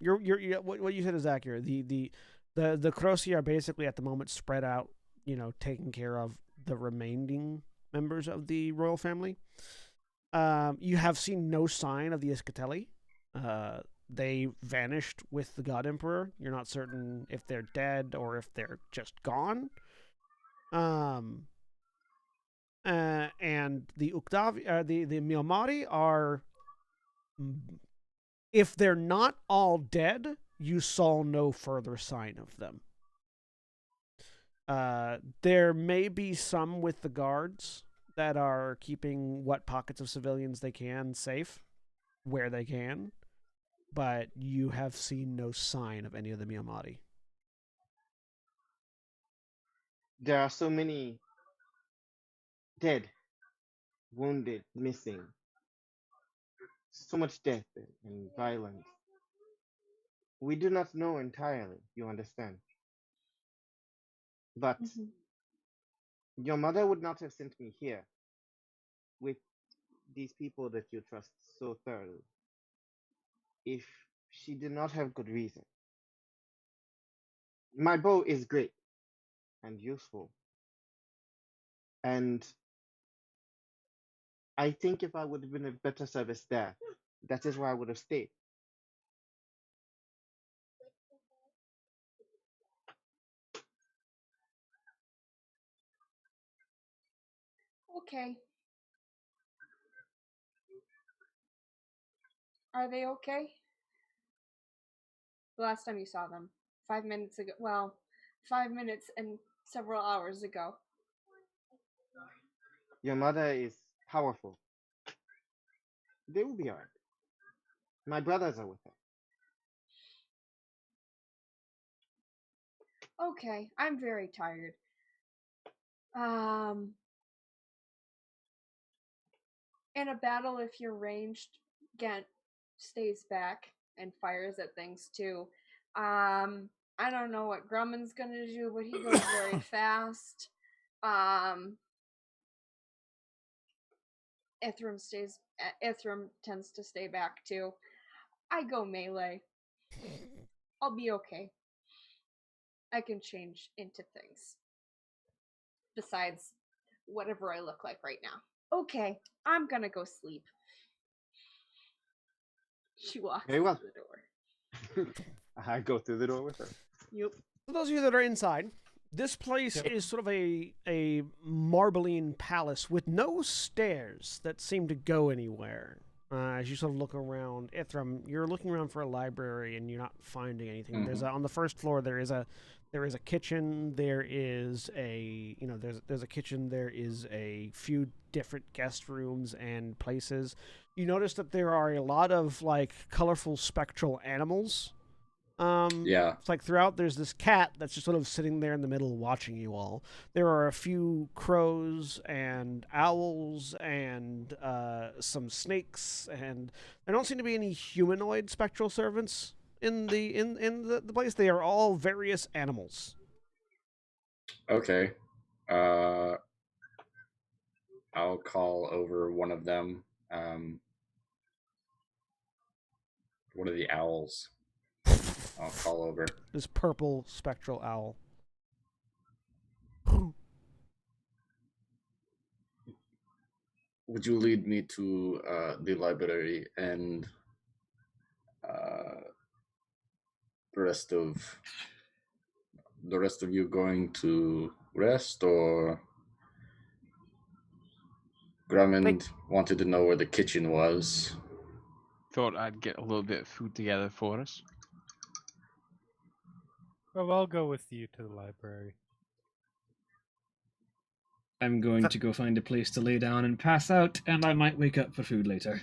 you said is accurate. The Crossi are basically at the moment spread out, taking care of the remaining members of the royal family. You have seen no sign of the Iscatelli. They vanished with the God Emperor. You're not certain if they're dead or if they're just gone. And the Uktavi, the Miomari are, if they're not all dead, you saw no further sign of them. There may be some with the guards that are keeping what pockets of civilians they can safe, where they can, but you have seen no sign of any of the Miomari. There are so many dead, wounded, missing. So much death and violence. We do not know entirely, you understand. But your mother would not have sent me here with these people that you trust so thoroughly if she did not have good reason. My bow is great and useful. And I think if I would have been of better service there, that is where I would have stayed. Okay. Are they okay? The last time you saw them. 5 minutes ago. Well, 5 minutes and several hours ago. Your mother is powerful. They will be alright. My brothers are with her. Okay, I'm very tired. In a battle, if you're ranged, Gent stays back and fires at things too. I don't know what Grumman's gonna do, but he goes very fast. Ithram tends to stay back too. I go melee. I'll be okay. I can change into things. Besides whatever I look like right now. Okay, I'm gonna go sleep. She walks Very well. through the door. I go through the door with her. Yep. For those of you that are inside, this place is sort of a marbling palace with no stairs that seem to go anywhere. As you sort of look around, Ithram, you're looking around for a library and you're not finding anything. There's on the first floor there is a kitchen. There is there's a kitchen. There is a few different guest rooms and places. You notice that there are a lot of colorful spectral animals. It's like throughout there's this cat that's just sort of sitting there in the middle watching you all. There are a few crows and owls and some snakes, and there don't seem to be any humanoid spectral servants in the place. They are all various animals. Okay. I'll call over one of them. One of the owls. I'll call over. This purple spectral owl. Would you lead me to the library and the rest of you going to rest, or Grumman wanted to know where the kitchen was. Thought I'd get a little bit of food together for us. Well, I'll go with you to the library. I'm going to go find a place to lay down and pass out, and I might wake up for food later.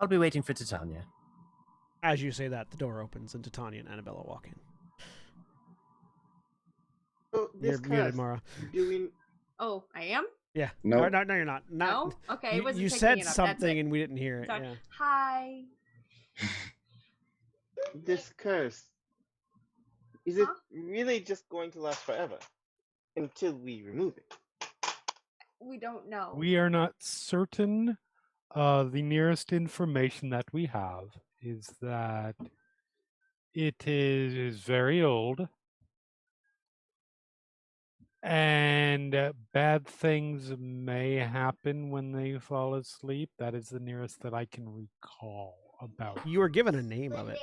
I'll be waiting for Titania. As you say that, the door opens and Titania and Annabella walk in. So You're this muted, curse, Mara. do we? Oh, I am? Yeah. No. No, you're not. No? Okay, You, it wasn't you picking said it up. That's something it. and we didn't hear it. Sorry. Yeah. Hi. This curse, is it Huh? really just going to last forever until we remove it? We don't know. We are not certain. The nearest information that we have is that it is very old and bad things may happen when they fall asleep. That is the nearest that I can recall about. You were given a name of it.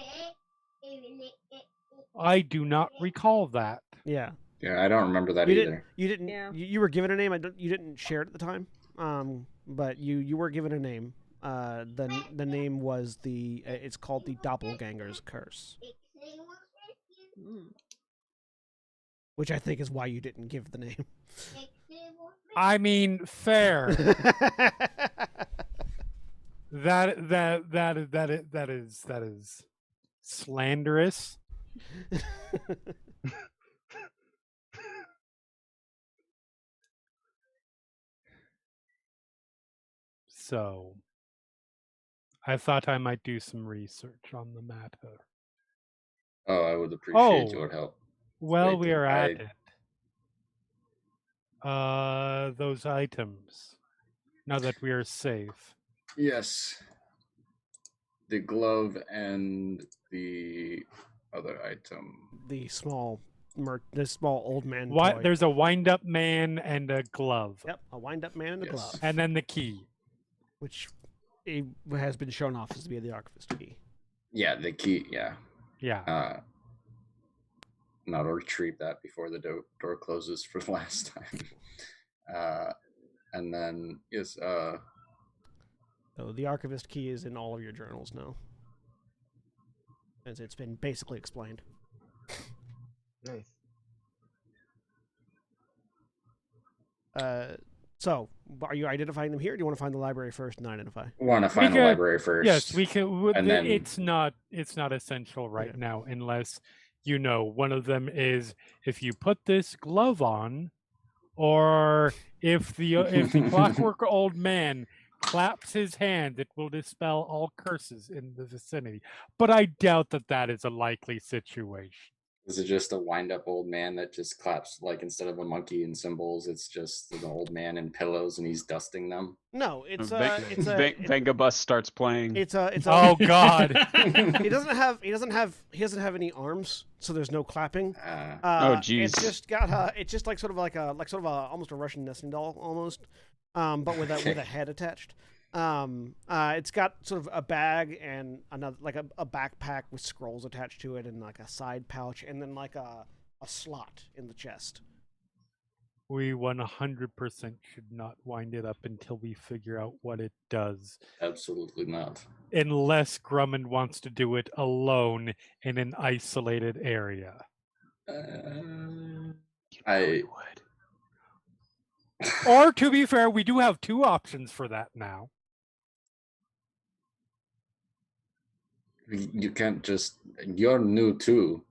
I do not recall that. Yeah. Yeah, I don't remember that You either. didn't. You didn't. Yeah. You were given a name. You didn't share it at the time. But you were given a name. The name was it's called the Doppelganger's Curse, Mm. which I think is why you didn't give the name. I mean, fair. That is slanderous. So, I thought I might do some research on the matter. Oh, I would appreciate Oh. your help. Well, Wait, we are at I- it. Those items. Now that we are safe. Yes. The glove and the other item. The small old man Why, toy. there's a wind-up man and a glove. Yep, a wind-up man and a Yes. glove, And then the key. which has been shown off as to be the archivist key. Yeah, the key. Yeah. Yeah. Now to retrieve that before the door closes for the last time. And then So the archivist key is in all of your journals now, as it's been basically explained. Nice. So are you identifying them here? Or do you want to find the library first and identify? want to find the can- library first. Yes, we can. And then- It's not essential right Okay. now, unless one of them is if you put this glove on, or if the clockwork old man claps his hand, it will dispel all curses in the vicinity. But I doubt that is a likely situation. Is it just a wind-up old man that just claps, like instead of a monkey and cymbals, it's just an old man in pillows and he's dusting them? No, it's Vengabus starts playing. it's a Oh God! he doesn't have any arms, so there's no clapping. Oh, geez. It's just got it's just like sort of almost a Russian nesting doll almost, but with a head attached. It's got sort of a bag and another like a backpack with scrolls attached to it and like a side pouch and then like a slot in the chest. We 100% should not wind it up until we figure out what it does. Absolutely not. Unless Grummond wants to do it alone in an isolated area. I would. Or, to be fair, we do have two options for that now. You can't just. You're new too.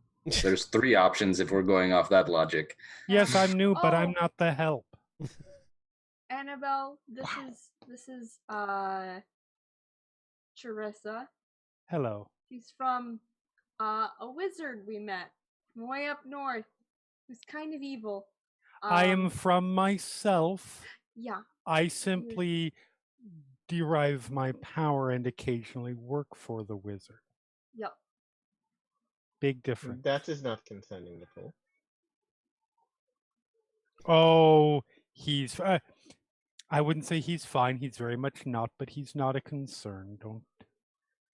There's three options if we're going off that logic. Yes, I'm new, but I'm Oh. not the help. Annabelle, this is Charissa. Hello. He's from a wizard we met from way up north. Who's kind of evil. I am from myself. Yeah. I simply derive my power and occasionally work for the wizard. Yep. Big difference. That is not concerning at all. Oh, he's. I wouldn't say he's fine. He's very much not, but he's not a concern.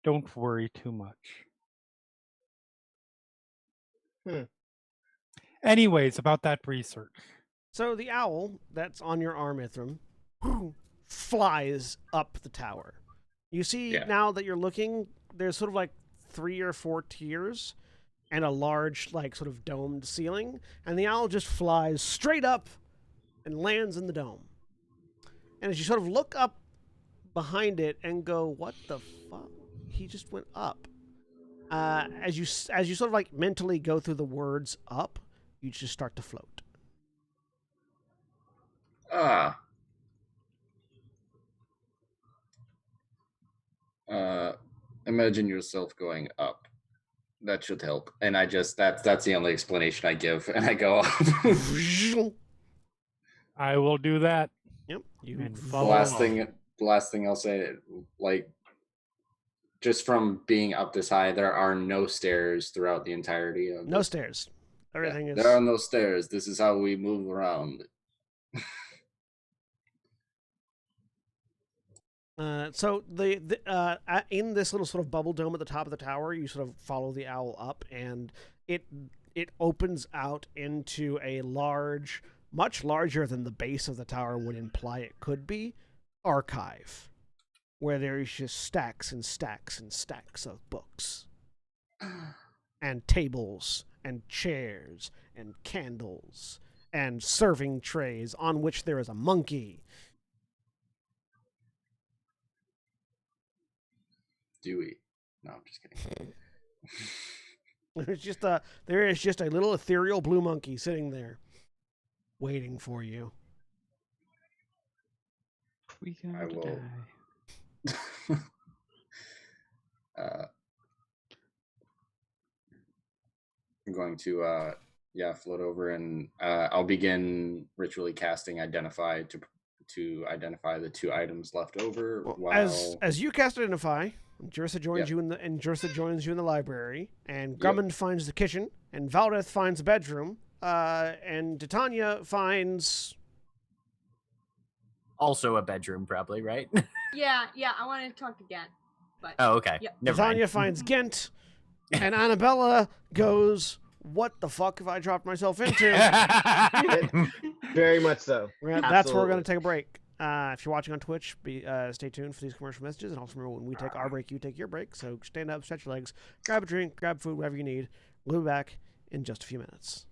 Don't worry too much. Anyways, about that research. So the owl that's on your arm, Ithram, flies up the tower. You see now that you're looking, there's sort of like 3 or 4 tiers and a large, like, sort of domed ceiling, and the owl just flies straight up and lands in the dome. And as you sort of look up behind it and go, "What the fuck? He just went up." As you sort of like mentally go through the words "up," you just start to float. Ah. Imagine yourself going up. That should help. And I just that's the only explanation I give, and I go up. I will do that. Yep. You And The follow last thing I'll say, like, just from being up this high, there are no stairs throughout the entirety of no this. stairs. Everything is. There are no stairs. This is how we move around. So in this little sort of bubble dome at the top of the tower, you sort of follow the owl up, and it opens out into a large, much larger than the base of the tower would imply it could be, archive, where there is just stacks and stacks and stacks of books, and tables and chairs and candles and serving trays on which there is a monkey. Dewey. No, I'm just kidding. There is just a little ethereal blue monkey sitting there, waiting for you. We I gotta will. die. I'm going to float over, and I'll begin ritually casting identify to identify the 2 items left over. Well, as you cast Identify, Jersa joins you Jersa joins you in the library, and Grummond finds the kitchen, and Valdeth finds the bedroom, and Titania finds Also a bedroom, probably, right? Yeah, I wanted to talk again. But Oh, okay. Yep. Never Titania mind. finds Gent, and Annabella goes, "What the fuck have I dropped myself into?" Very much so. That's where we're going to take a break. If you're watching on Twitch, stay tuned for these commercial messages. And also remember, when we take our break, you take your break. So stand up, stretch your legs, grab a drink, grab food, whatever you need. We'll be back in just a few minutes.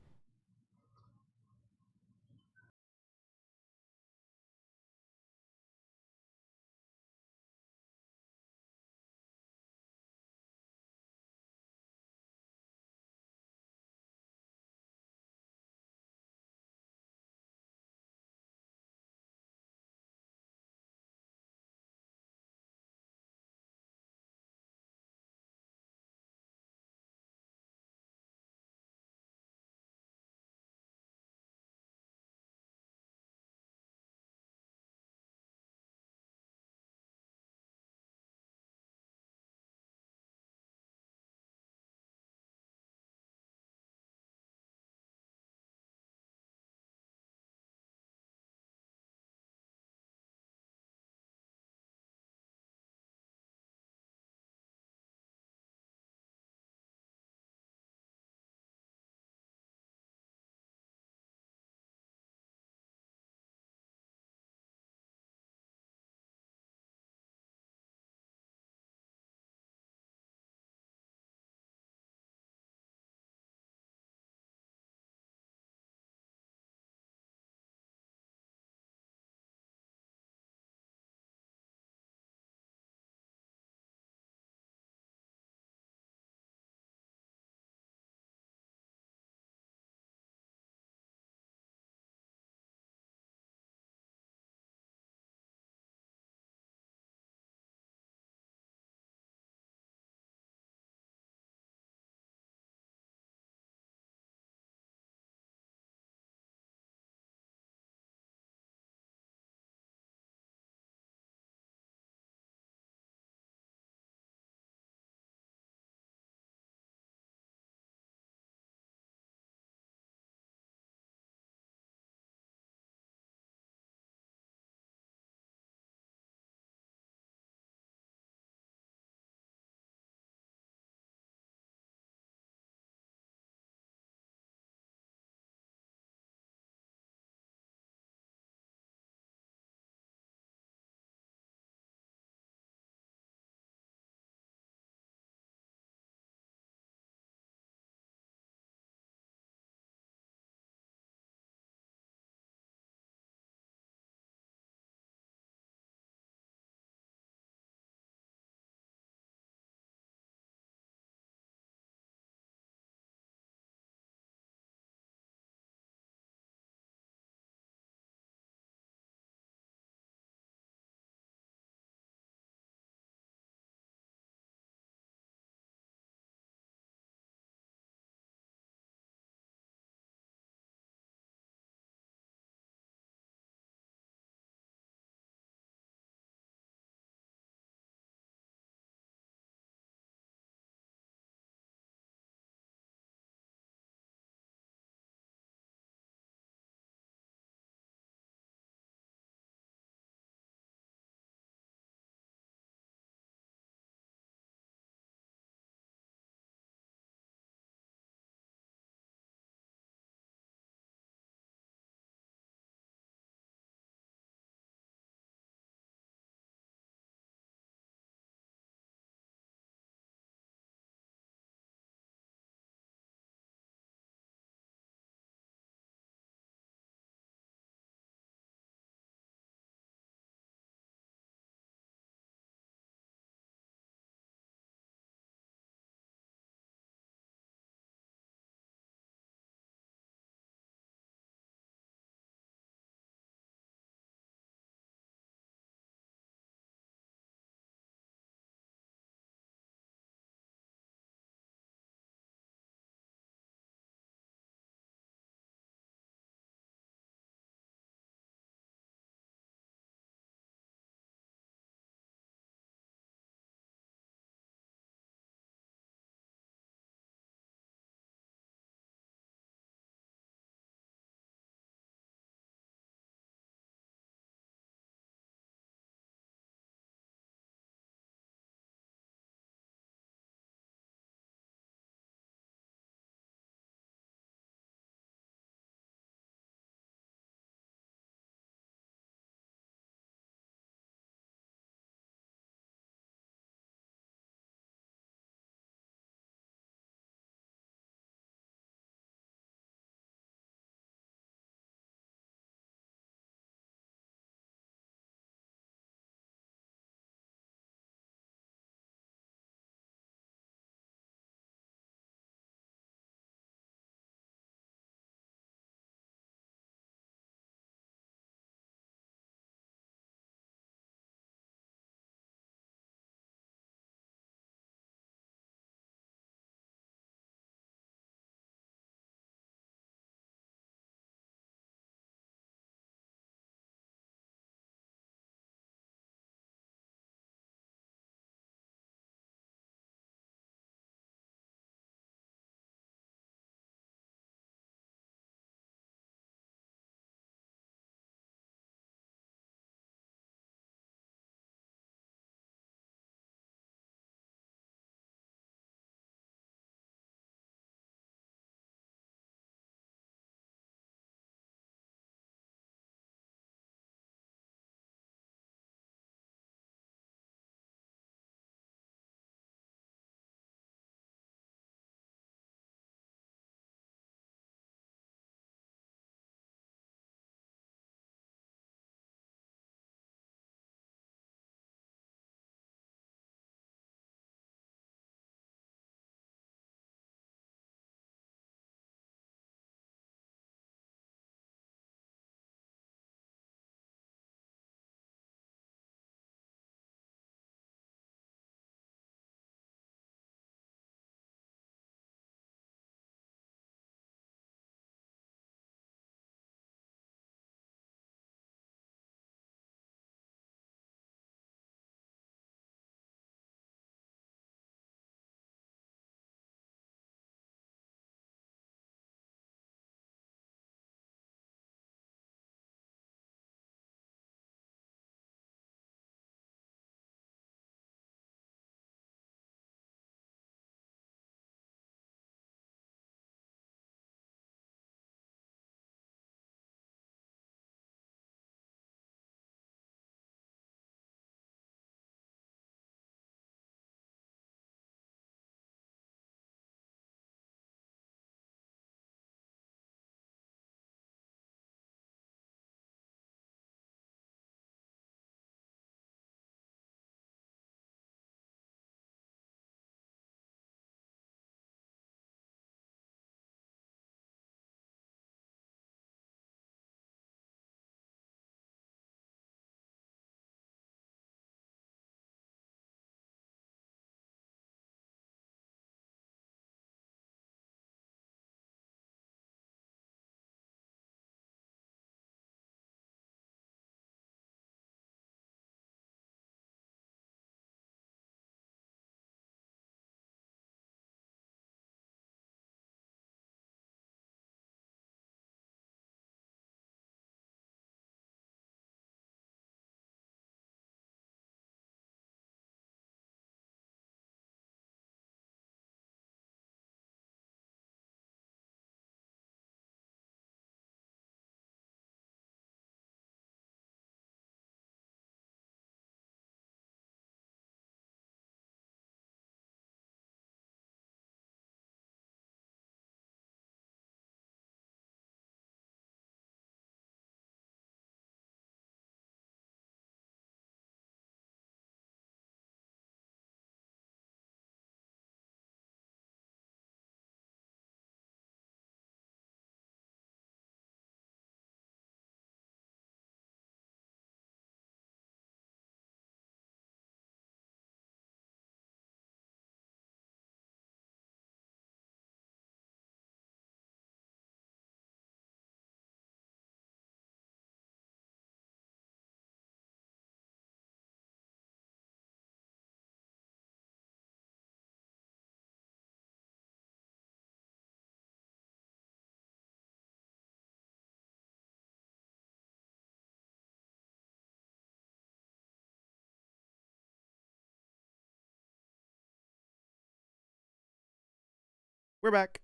We're back.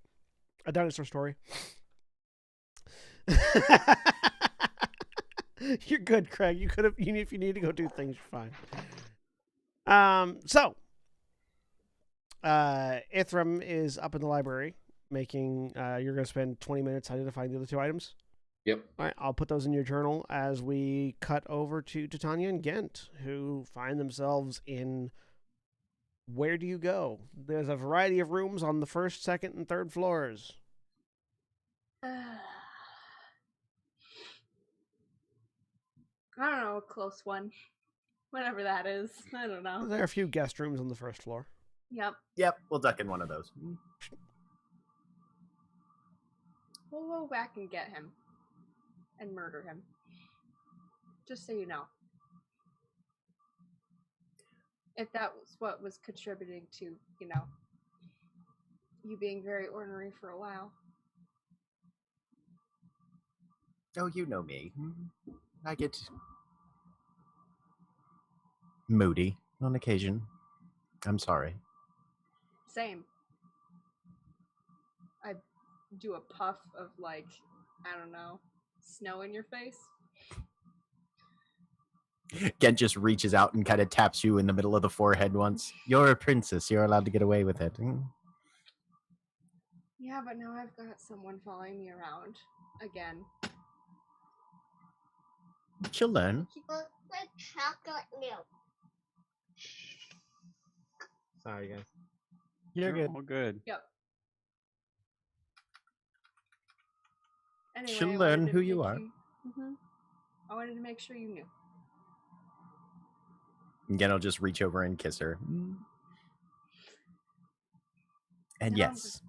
A dinosaur story. You're good, Craig. You could have. If you need to go do things, you're fine. So, Ithram is up in the library making. You're going to spend 20 minutes identifying the other 2 items. Yep. All right, I'll put those in your journal as we cut over to Titania and Ghent, who find themselves in. Where do you go? There's a variety of rooms on the 1st, 2nd, and 3rd floors. I don't know, a close one. Whatever that is. I don't know. There are a few guest rooms on the 1st floor. Yep. Yep, we'll duck in one of those. We'll go back and get him. And murder him. Just so you know. If that was what was contributing to, you being very ornery for a while. Oh, you know me. I get moody on occasion. I'm sorry. Same. I do a puff of, I don't know, snow in your face. Gent just reaches out and kind of taps you in the middle of the forehead once. You're a princess. You're allowed to get away with it. Yeah, but now I've got someone following me around. Again. She'll learn. She looks like chocolate milk. Sorry, guys. You're good. All good. Yep. Anyway, She'll I learn wanted to who you make are. I wanted to make sure you knew. Again, I'll just reach over and kiss her. And yes,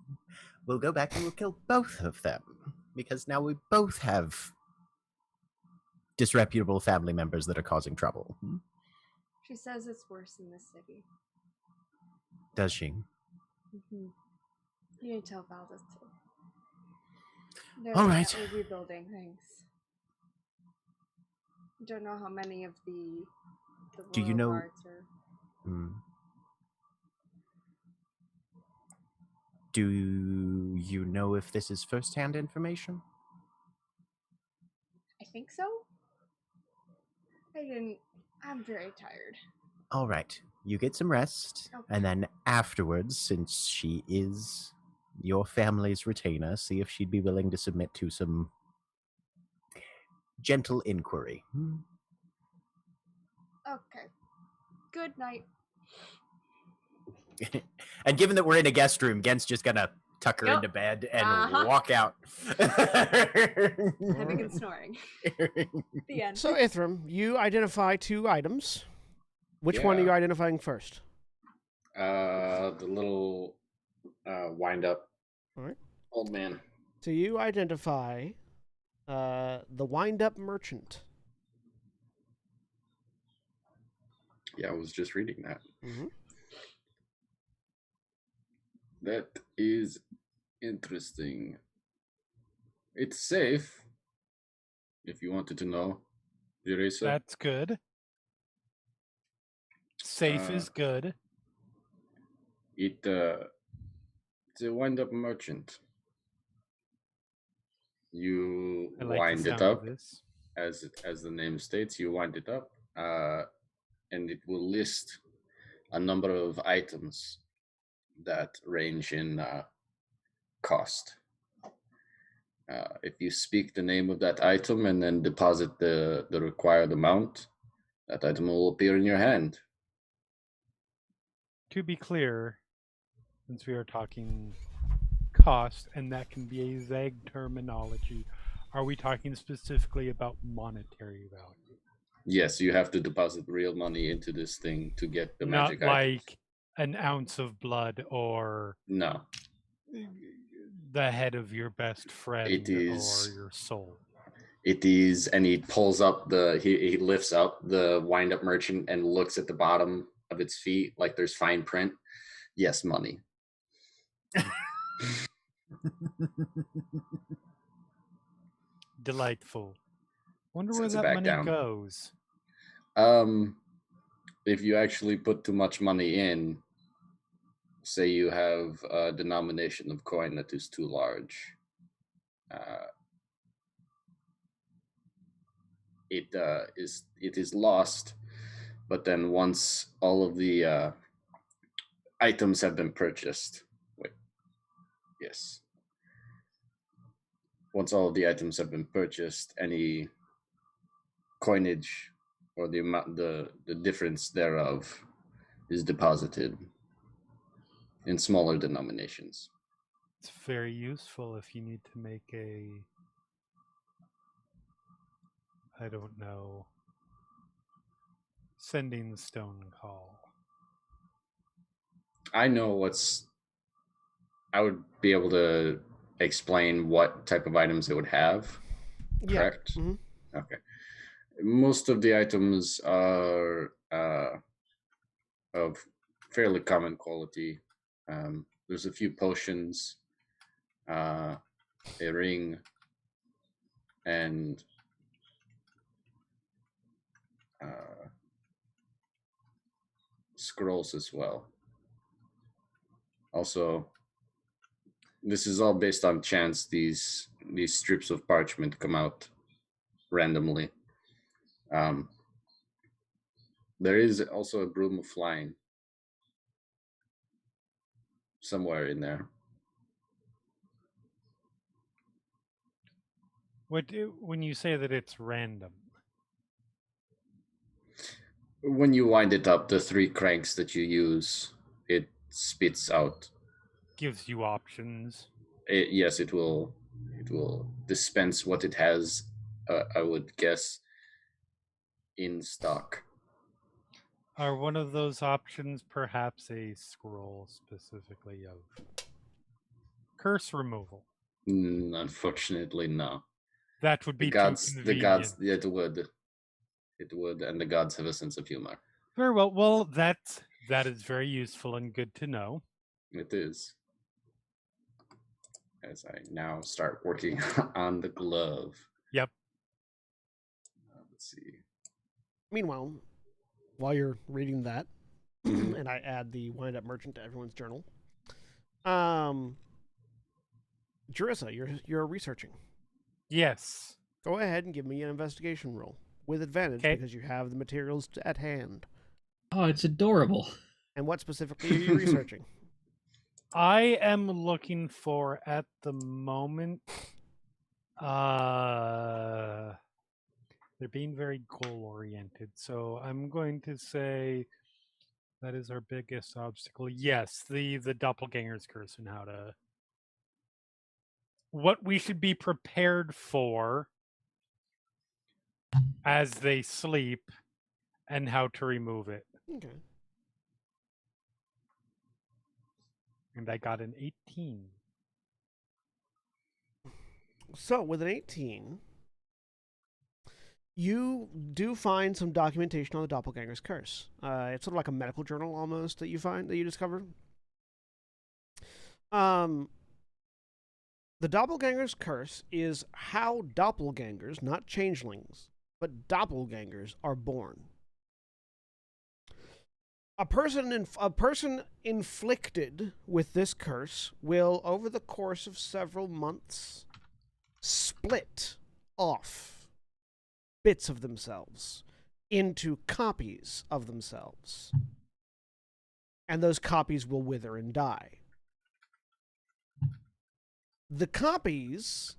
we'll go back and we'll kill both of them. Because now we both have disreputable family members that are causing trouble. She says it's worse in the city. Does she? You need to tell Valdez too. They're All right. definitely rebuilding things. I don't know how many of the Do you royal know- guards are... Do you know if this is first-hand information? I think so. I'm very tired. All right. You get some rest. Okay. And then afterwards, since she is your family's retainer, see if she'd be willing to submit to some gentle inquiry. Okay. Good night. And given that we're in a guest room, Gent's just gonna tuck her Yep. into bed and Uh-huh. walk out. Heavy and snoring. The end. So, Ithram, you identify 2 items. Which one are Yeah. you identifying first? The little wind up All right. old man. So you identify the wind-up merchant. Yeah, I was just reading that. Mm-hmm. That is interesting. It's safe, if you wanted to know, Jeresa. That's good. Safe is good. It's a wind-up merchant. You I like wind the it sound up, of this. as the name states. You wind it up, and it will list a number of items that range in cost. If you speak the name of that item and then deposit the required amount, that item will appear in your hand. To be clear, since we are talking cost, and that can be a vague terminology, are we talking specifically about monetary value? Yes, you have to deposit real money into this thing to get the Not magic items. like an ounce of blood or No, the head of your best friend It is- or your soul. it is, and he pulls up he lifts up the wind-up merchant and looks at the bottom of its feet like there's fine print. Yes, money. Delightful. Wonder where Sets it that back money down. goes. If you actually put too much money in, say you have a denomination of coin that is too large. It is lost, but then once all of the items have been purchased, yes. Once all of the items have been purchased, any coinage or the amount, the difference thereof, is deposited in smaller denominations. It's very useful if you need to make a, I don't know, sending stone call. I would be able to explain what type of items it would have, correct? Yeah. Mm-hmm. Okay. Most of the items are of fairly common quality. There's a few potions, a ring, and scrolls as well. Also, this is all based on chance. These strips of parchment come out randomly. There is also a broom of flying somewhere in there. When you say that it's random? When you wind it up, the 3 cranks that you use, it spits out. Gives you options. Yes, it will dispense what it has, I would guess, in stock. Are one of those options perhaps a scroll specifically of curse removal? Unfortunately, no. That would be the gods. convenient. It would, and the gods have a sense of humor. Very well. Well, that is very useful and good to know. It is. As I now start working on the glove. Yep. Let's see. Meanwhile, while you're reading that, and I add the wind up merchant to everyone's journal, Jerissa, you're researching. Yes. Go ahead and give me an investigation roll with advantage because you have the materials at hand. Oh, it's adorable. And what specifically are you researching? I am looking for, at the moment, they're being very goal-oriented, so I'm going to say that is our biggest obstacle. Yes, the Doppelganger's curse and how to... What we should be prepared for as they sleep and how to remove it. Okay. And I got an 18. So, with an 18, you do find some documentation on the Doppelganger's curse. It's sort of like a medical journal almost that you discover. The Doppelganger's curse is how doppelgangers, not changelings, but doppelgangers are born. A person inflicted with this curse will, over the course of several months, split off bits of themselves into copies of themselves. And those copies will wither and die. The copies,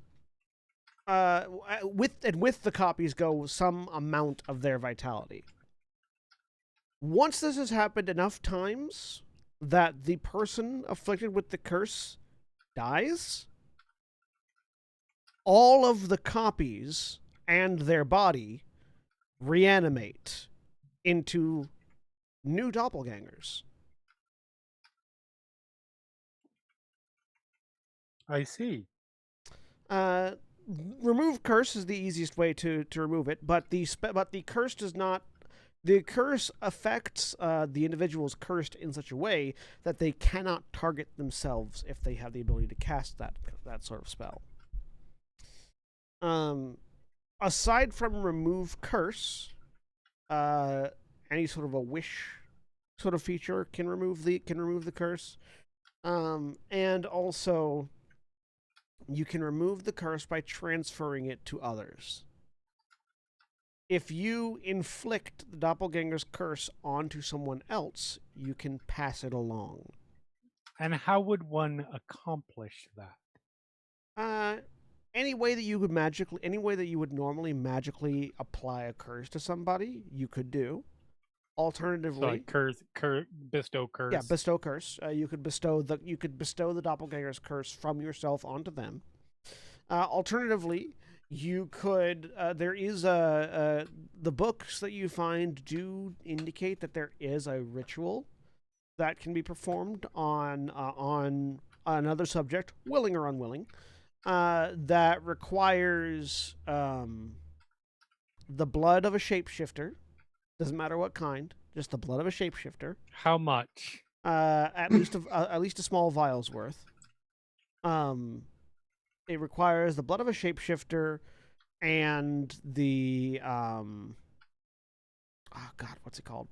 with the copies go some amount of their vitality. Once this has happened enough times that the person afflicted with the curse dies, all of the copies and their body reanimate into new doppelgangers. I see. Remove curse is the easiest way to remove it, but the curse does not. The curse affects the individuals cursed in such a way that they cannot target themselves if they have the ability to cast that sort of spell. Aside from remove curse, any sort of a wish sort of feature can remove the curse. And also, you can remove the curse by transferring it to others. If you inflict the Doppelganger's curse onto someone else, you can pass it along. And how would one accomplish that? Any way that you would normally magically apply a curse to somebody, you could do. Alternatively, So like bestow curse. Yeah, bestow curse. You could bestow the Doppelganger's curse from yourself onto them. Alternatively, you could. There is the books that you find do indicate that there is a ritual that can be performed on another subject, willing or unwilling, that requires the blood of a shapeshifter. Doesn't matter what kind, just the blood of a shapeshifter. How much? At least a small vial's worth. It requires the blood of a shapeshifter and the oh god, what's it called?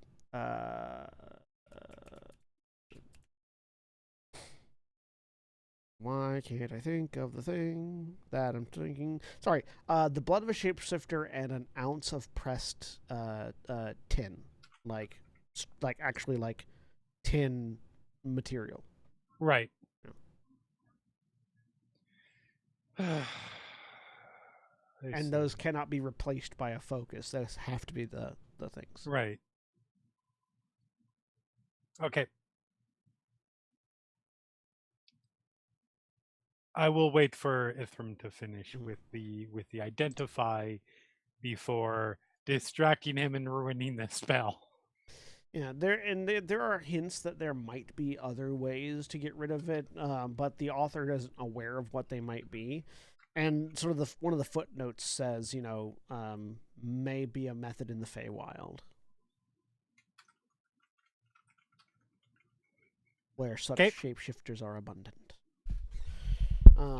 Why can't I think of the thing that I'm thinking? Sorry, the blood of a shapeshifter and an ounce of pressed tin, like tin material. Right. And those cannot be replaced by a focus. Those have to be the things. Right. Okay. I will wait for Ithram to finish with the identify before distracting him and ruining the spell. Yeah, there are hints that there might be other ways to get rid of it, but the author isn't aware of what they might be. And sort of one of the footnotes says, may be a method in the Feywild where such shapeshifters are abundant.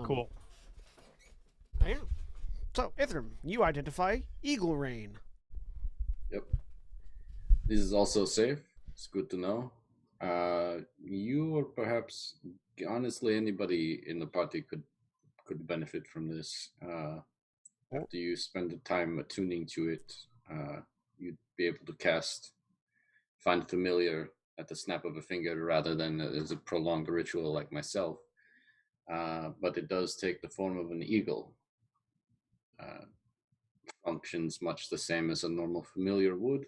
Cool. Yeah. So, Ithram, you identify Eagle Rain. Yep. This is also safe. It's good to know. You or perhaps, honestly, anybody in the party could benefit from this. After you spend the time attuning to it, you'd be able to find familiar at the snap of a finger rather than as a prolonged ritual like myself. But it does take the form of an eagle. Functions much the same as a normal familiar would,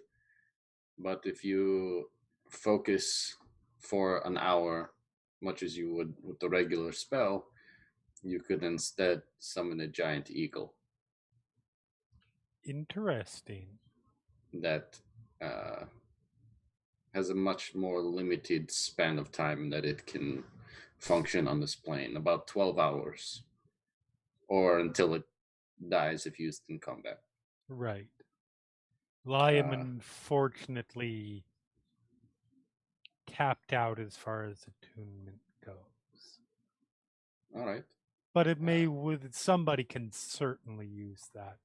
but if you focus for an hour, much as you would with the regular spell, you could instead summon a giant eagle. Interesting. That has a much more limited span of time that it can function on this plane, about 12 hours, or until it dies if used in combat. Right. Well, I am unfortunately tapped out as far as attunement goes. All right. But it may somebody can certainly use that.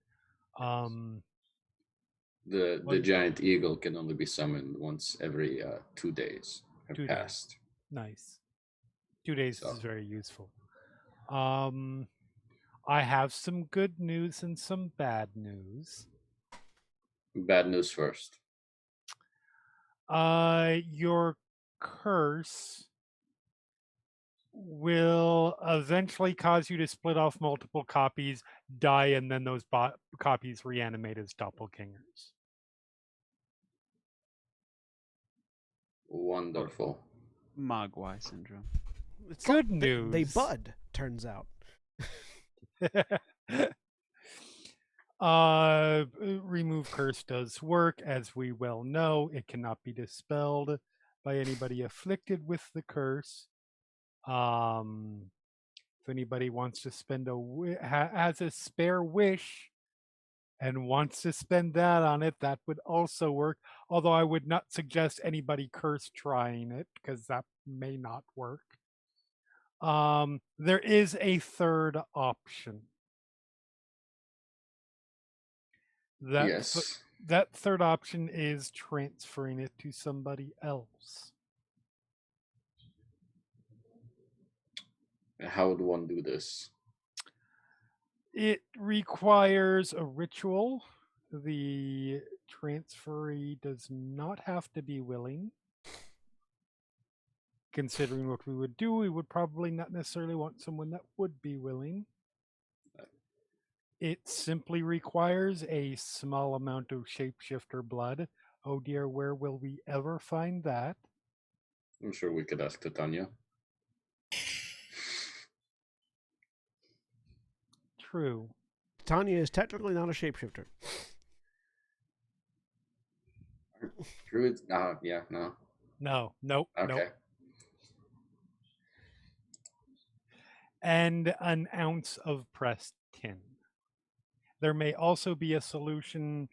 The giant eagle can only be summoned once every 2 days have passed. Nice. 2 days is very useful. I have some good news and some bad news. Bad news first. Your curse will eventually cause you to split off multiple copies, die, and then those copies reanimate as doppelgangers. Wonderful. Mogwai syndrome. It's good news. They bud, turns out. Remove curse does work, as we well know. It cannot be dispelled by anybody afflicted with the curse. If anybody wants to spend has a spare wish and wants to spend that on it, that would also work. Although I would not suggest anybody curse trying it, because that may not work. There is a third option. Yes. That third option is transferring it to somebody else. How would one do this? It requires a ritual. The transferee does not have to be willing. Considering what we would do, we would probably not necessarily want someone that would be willing. It simply requires a small amount of shapeshifter blood. Oh dear, where will we ever find that? I'm sure we could ask Titania. True. Tanya is technically not a shapeshifter. Druids? Yeah, no. No, nope, Okay. nope. And an ounce of pressed tin. There may also be a solution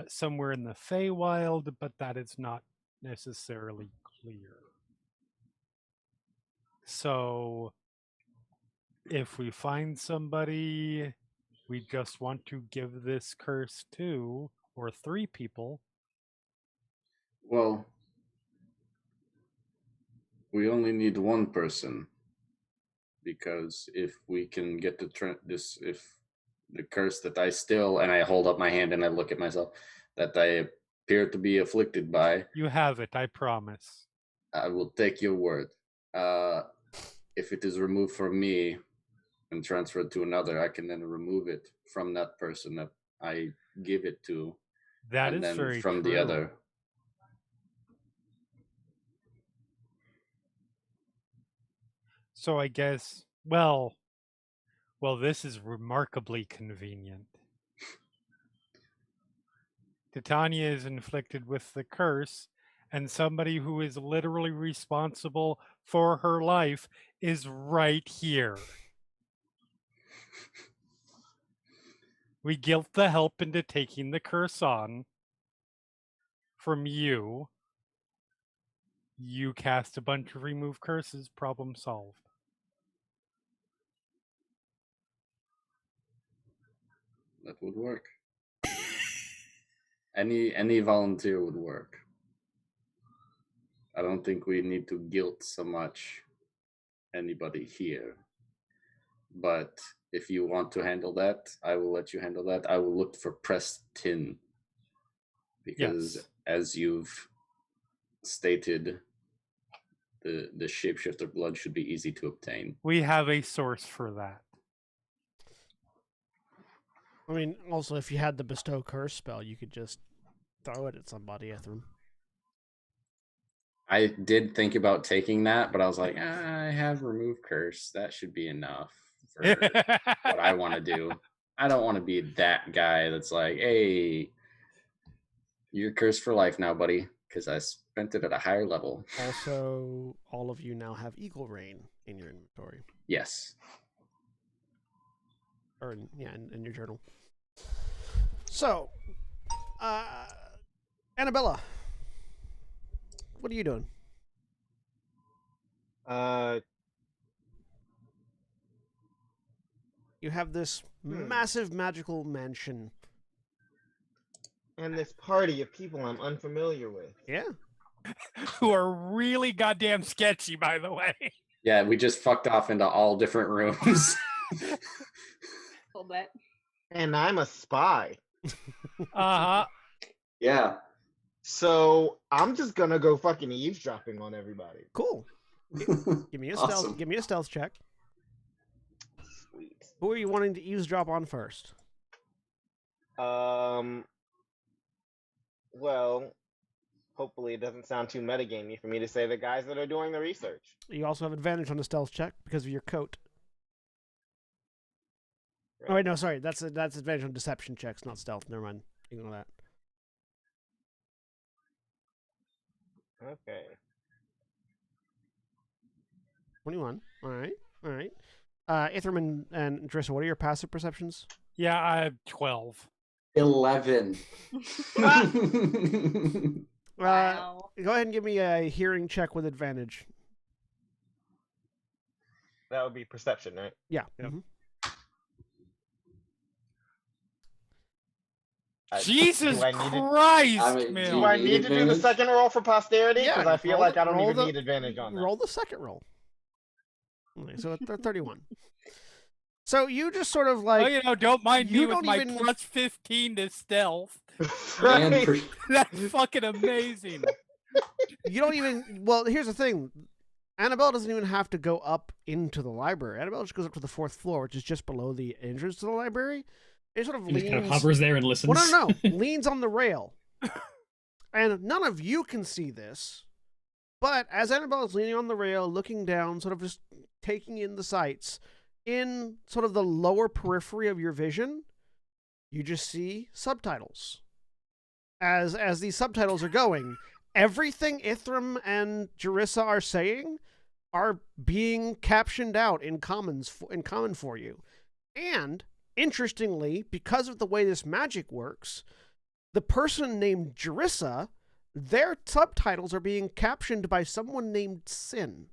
somewhere in the Feywild, but that is not necessarily clear. So if we find somebody we just want to give this curse to, or 3 people. Well, we only need one person. Because if we can get if the curse that I still, and I hold up my hand and I look at myself, that I appear to be afflicted by. You have it, I promise. I will take your word. If it is removed from me and transferred to another, I can then remove it from that person that I give it to. That and is then very from true. the other. So I guess, well, this is remarkably convenient. Titania is inflicted with the curse, and somebody who is literally responsible for her life is right here. We guilt the help into taking the curse on from you. You cast a bunch of remove curses, problem solved. That would work. Any volunteer would work. I don't think we need to guilt so much anybody here. But if you want to handle that, I will let you handle that. I will look for pressed tin. Because Yes. as you've stated, the shapeshifter blood should be easy to obtain. We have a source for that. I mean, also, if you had the bestow curse spell, you could just throw it at somebody, Ithram. I did think about taking that, but I was like, I have remove curse. That should be enough for what I want to do. I don't want to be that guy that's like, hey, you're cursed for life now, buddy, because I spent it at a higher level. Also, all of you now have Eagle Rain in your inventory. Yes. Or, in your journal. So, Annabella, what are you doing? You have this massive magical mansion. And this party of people I'm unfamiliar with. Yeah. Who are really goddamn sketchy, by the way. Yeah, we just fucked off into all different rooms. Hold that. And I'm a spy. Uh-huh. Yeah. So I'm just gonna go fucking eavesdropping on everybody. Cool. Give me a Awesome. stealth. Give me a stealth check. Sweet. Who are you wanting to eavesdrop on first? Well, hopefully it doesn't sound too metagamey for me to say the guys that are doing the research. You also have advantage on the stealth check because of your coat. Right. Oh wait, no, sorry. That's advantage on deception checks, not stealth. Never mind. Ignore that. Okay. 21. All right. All right. Ithram and Drissa, what are your passive perceptions? Yeah, I have 12. 11. Wow. Go ahead and give me a hearing check with advantage. That would be perception, right? Yeah. Yep. Mhm. Jesus do I need to- Christ, I mean, Mill. Do I need to do the second roll for posterity? Yeah, Because I feel roll like the- I don't roll even the- need advantage on that. Roll the second roll. Okay, so they're 31. So you just sort of like don't mind you me with don't my even- plus 15 to stealth. And Right. for, That's fucking amazing. you don't even. Well, here's the thing. Annabella doesn't even have to go up into the library. Annabella just goes up to the 4th floor, which is just below the entrance to the library. It sort of He just kind of leans. hovers there and listens. Well, no, leans on the rail, and none of you can see this. But as Annabella's leaning on the rail, looking down, sort of just taking in the sights, in sort of the lower periphery of your vision, you just see subtitles. As these subtitles are going, everything Ithram and Jerissa are saying are being captioned out in common for you. And interestingly, because of the way this magic works, the person named Jerissa, their subtitles are being captioned by someone named Sin.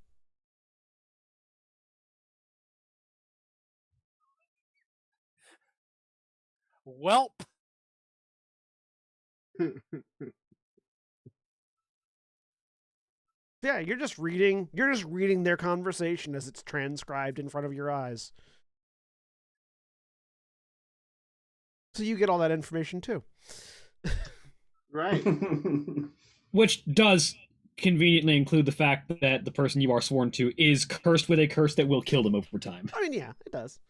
Welp. Yeah, you're just reading their conversation as it's transcribed in front of your eyes. So you get all that information too. Right. Which does conveniently include the fact that the person you are sworn to is cursed with a curse that will kill them over time. I mean, yeah, it does.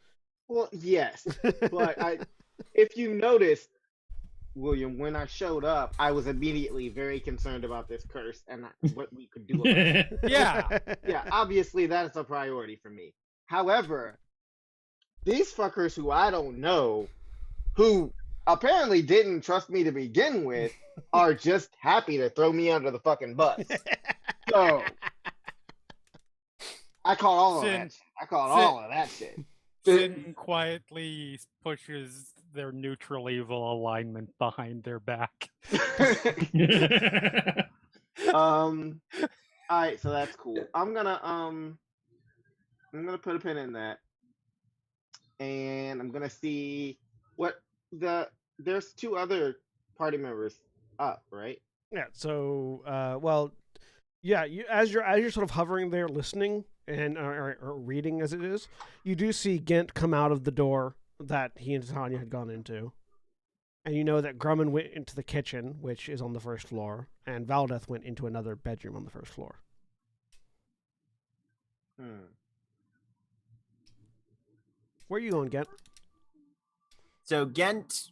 Well, yes, but if you noticed, William, when I showed up, I was immediately very concerned about this curse and what we could do about it. Yeah. Yeah, obviously that is a priority for me. However, these fuckers who I don't know, who apparently didn't trust me to begin with, are just happy to throw me under the fucking bus. So I call all of that. I call all of that shit. Sin quietly pushes their neutral evil alignment behind their back. All right, so that's cool. I'm gonna put a pin in that, and I'm gonna see what there's 2 other party members up, right? Yeah. So, well, yeah. As you're sort of hovering there, listening and or reading as it is, you do see Gent come out of the door that he and Tanya had gone into, and you know that Grumman went into the kitchen, which is on the 1st floor, and Valdeth went into another bedroom on the 1st floor. Where are you going, Gent? So Gent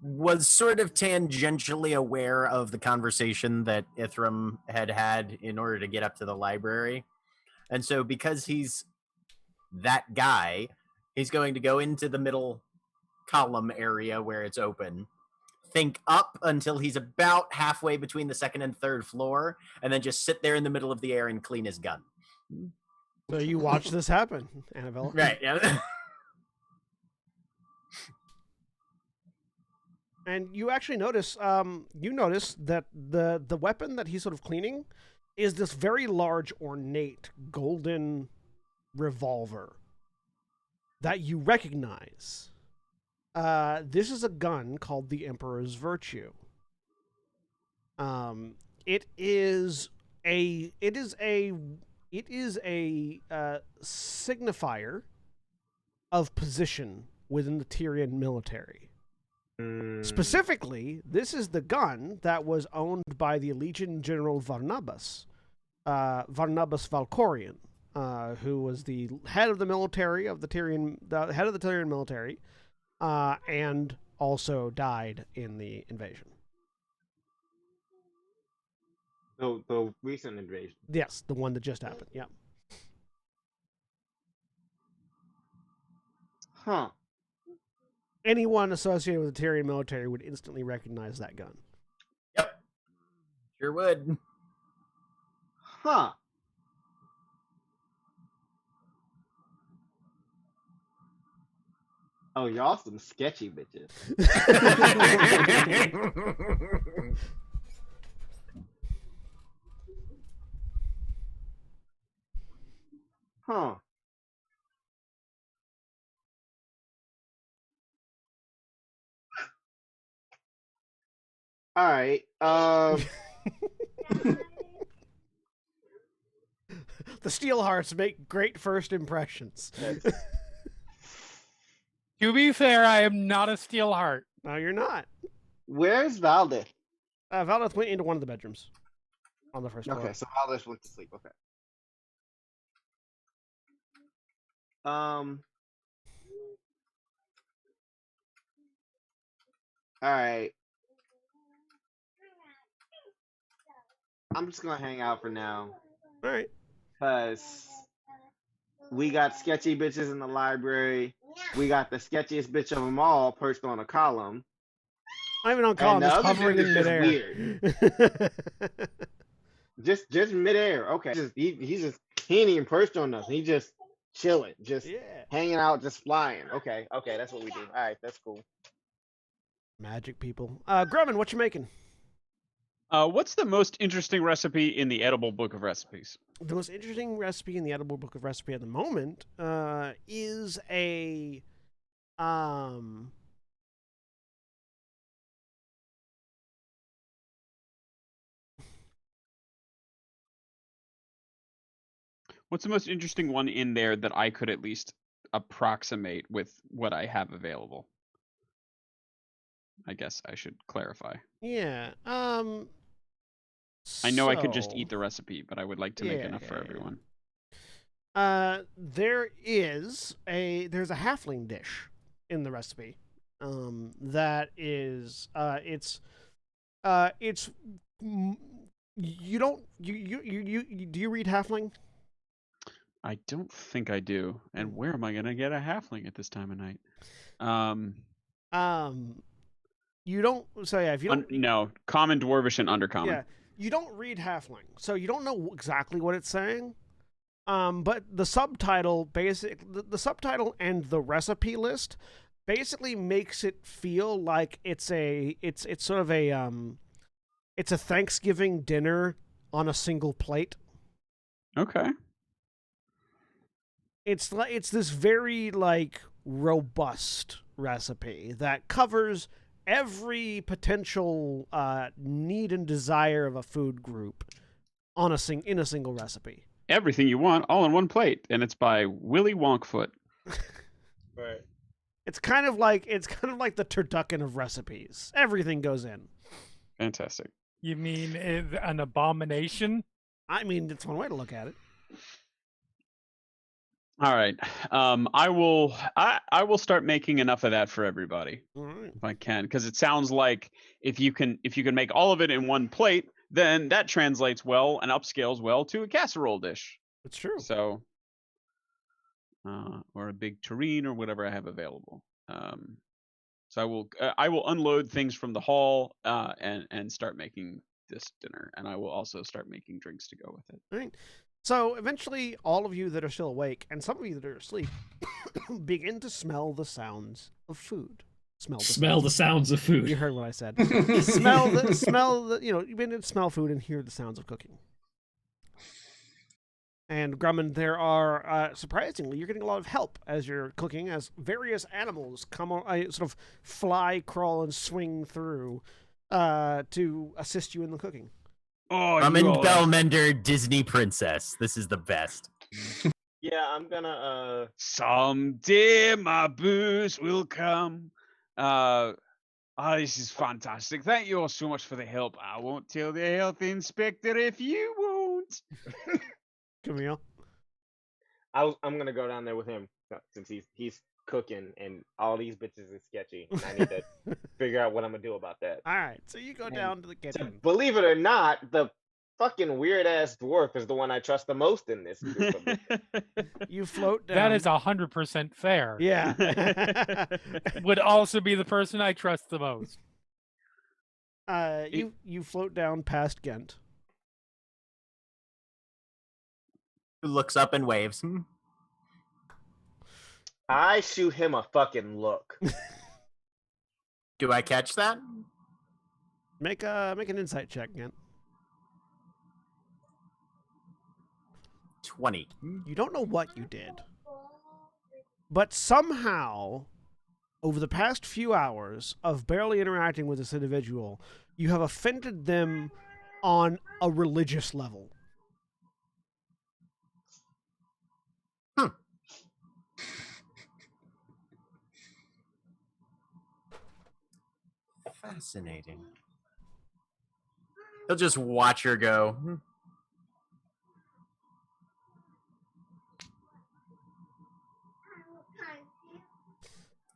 was sort of tangentially aware of the conversation that Ithram had in order to get up to the library. And so because he's that guy, he's going to go into the middle column area where it's open, think up until he's about halfway between the 2nd and 3rd floor, and then just sit there in the middle of the air and clean his gun. So you watch this happen, Annabella. Right, yeah. And you actually notice, that the weapon that he's sort of cleaning is this very large, ornate, golden revolver that you recognize. This is a gun called the Emperor's Virtue. It is a signifier of position within the Tyrian military. Specifically, this is the gun that was owned by the Legion General Varnabas Valkorian, who was the head of the military of the head of the Tyrian military, and also died in the invasion. The recent invasion. Yes, the one that just happened. Yeah. Huh. Anyone associated with the Tyrian military would instantly recognize that gun. Yep. Sure would. Huh. Oh, y'all some sketchy bitches. Huh. All right. The Steel Hearts make great first impressions. To be fair, I am not a Steelheart. No, you're not. Where's Valdeth? Valdeth went into one of the bedrooms on the first floor. Okay, so Valdeth went to sleep. Okay. All right. I'm just gonna hang out for now. All right. Cause we got sketchy bitches in the library. We got the sketchiest bitch of them all perched on a column. I'm even on column, And the just other hovering dude in is just midair. Just midair. Okay. He ain't even perched on nothing. He just chilling, just hanging out, just flying. Okay, that's what we do. All right, that's cool. Magic people. Grumman, what you making? What's the most interesting recipe in the edible book of recipes? The most interesting recipe in the edible book of recipe at the moment is a What's the most interesting one in there that I could at least approximate with what I have available? I guess I should clarify. Yeah. I know I could just eat the recipe, but I would like to make enough for everyone. There's a halfling dish in the recipe. That is you don't do you read halfling? I don't think I do. And where am I gonna get a halfling at this time of night? You don't. So yeah, if you don't. No, common, dwarvish, and undercommon. Yeah, you don't read halfling, so you don't know exactly what it's saying. But the subtitle, the subtitle and the recipe list basically makes it feel like it's sort of a it's a Thanksgiving dinner on a single plate. Okay. It's this very robust recipe that covers every potential need and desire of a food group in a single recipe. Everything you want, all on one plate, and it's by Willy Wonkfoot. Right. It's kind of like the turducken of recipes. Everything goes in. Fantastic. You mean an abomination? I mean, it's one way to look at it. All right. I will start making enough of that for everybody. All right. If I can, because it sounds like if you can make all of it in one plate, then that translates well and upscales well to a casserole dish. It's true. So, or a big terrine or whatever I have available. So I will unload things from the hall and start making this dinner, and I will also start making drinks to go with it. All right. So eventually, all of you that are still awake, and some of you that are asleep, begin to smell the sounds of food. Smell the sounds of food. You heard what I said. smell the you begin to smell food and hear the sounds of cooking. And Grumman, there are surprisingly, you're getting a lot of help as you're cooking, as various animals come on, sort of fly, crawl, and swing through to assist you in the cooking. Oh, Grumman Bellmender, Disney princess. This is the best. Yeah, I'm gonna someday my booze will come. This is fantastic. Thank you all so much for the help. I won't tell the health inspector if you won't. Camille? I'm gonna go down there with him since he's cooking and all these bitches is sketchy. And I need to figure out what I'm gonna do about that. All right, so you go down to the kitchen. Believe it or not, the fucking weird ass dwarf is the one I trust the most in this group of You float down. That is 100% fair. Yeah. Would also be the person I trust the most. You float down past Ghent. Who looks up and waves. I shoot him a fucking look. Do I catch that? Make an insight check, Ghent. 20. You don't know what you did, but somehow over the past few hours of barely interacting with this individual, you have offended them on a religious level. Fascinating. He'll just watch her go.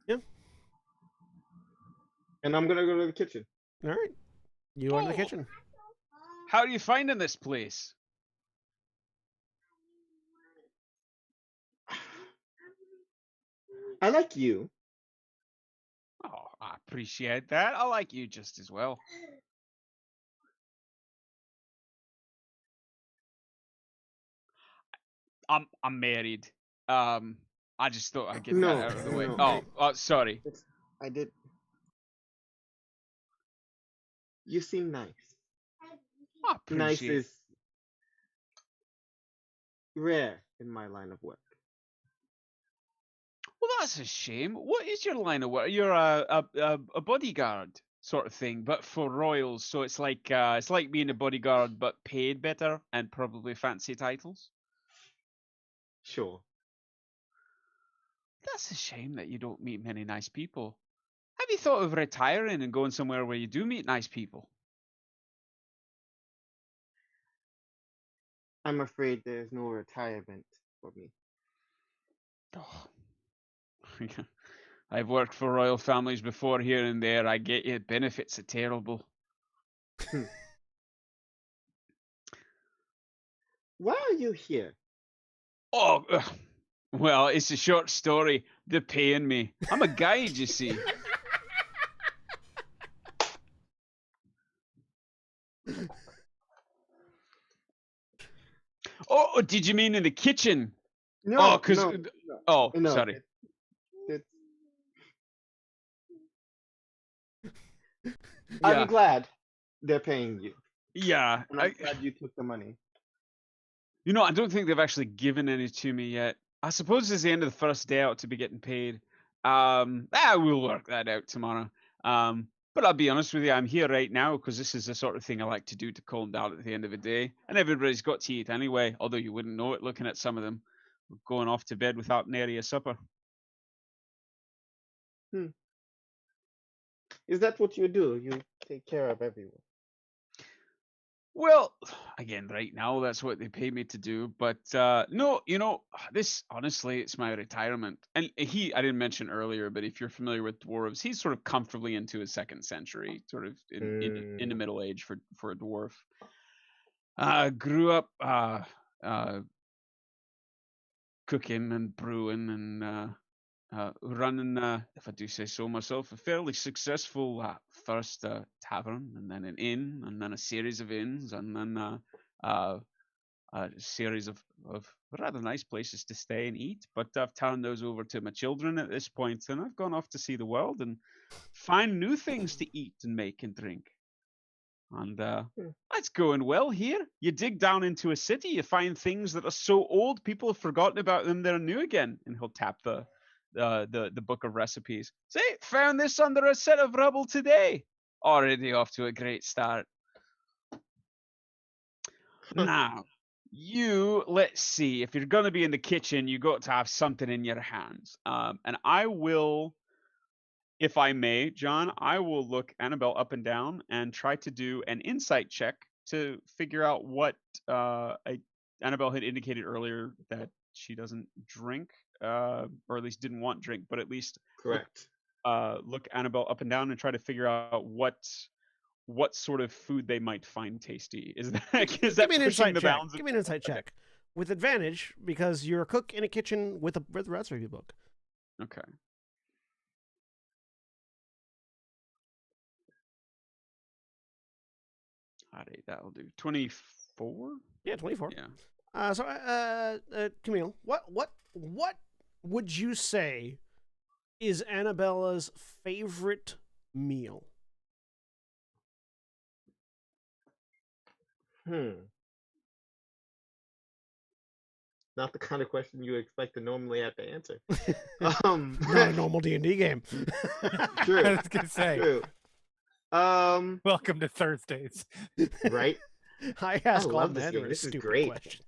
Yeah. And I'm gonna go to the kitchen. All right. You are in the kitchen. How are you finding this place? I like you. Oh, I appreciate that. I like you just as well. I'm married. I just thought I'd get No, that out of the way. no. Sorry. I did. You seem nice. I Nice appreciate. is rare in my line of work. Well, that's a shame. What is your line of work? You're a bodyguard sort of thing, but for royals. So it's like being a bodyguard, but paid better and probably fancy titles. Sure. That's a shame that you don't meet many nice people. Have you thought of retiring and going somewhere where you do meet nice people? I'm afraid there's no retirement for me. Oh. I've worked for royal families before here and there. I get you. Benefits are terrible. Why are you here? Oh, well, it's a short story. They're paying me. I'm a guide, you see. Oh, did you mean in the kitchen? No, no, sorry. I'm glad they're paying you. Yeah. And I'm glad you took the money. You know, I don't think they've actually given any to me yet. I suppose it's the end of the first day out to be getting paid. We'll work that out tomorrow. But I'll be honest with you, I'm here right now because this is the sort of thing I like to do to calm down at the end of the day. And everybody's got to eat anyway, although you wouldn't know it looking at some of them going off to bed without nary a supper. Is that what you do? You take care of everyone? Well, again, right now that's what they pay me to do. But no, you know, this honestly, it's my retirement. And I didn't mention earlier, but if you're familiar with dwarves, he's sort of comfortably into his second century, sort of in the middle age for a dwarf. Grew up cooking and brewing and running, if I do say so myself, a fairly successful first tavern, and then an inn, and then a series of inns, and then a series of rather nice places to stay and eat. But I've turned those over to my children at this point, and I've gone off to see the world and find new things to eat and make and drink. And that's going well here. You dig down into a city, you find things that are so old people have forgotten about them, they're new again. And he'll tap the book of recipes. Say, found this under a set of rubble today. Already off to a great start. Now, let's see. If you're going to be in the kitchen, you got to have something in your hands. And I will, if I may, John, I will look Annabelle up and down and try to do an insight check to figure out what Annabelle had indicated earlier that she doesn't drink. Or at least didn't want drink, but at least correct. Look Annabelle up and down and try to figure out what sort of food they might find tasty. Is that Give me an pushing insight the check. bounds? Give me an insight check with advantage because you're a cook in a kitchen with a recipe book. Okay. Alright, that'll do. 24. Yeah, 24. Yeah. Camille, what would you say is Annabella's favorite meal? not the kind of question you expect to normally have to answer. Not a normal D&D game. True. I was gonna say. True. Welcome to Thursdays. Right. I ask all love this game. manner of This is stupid great. questions.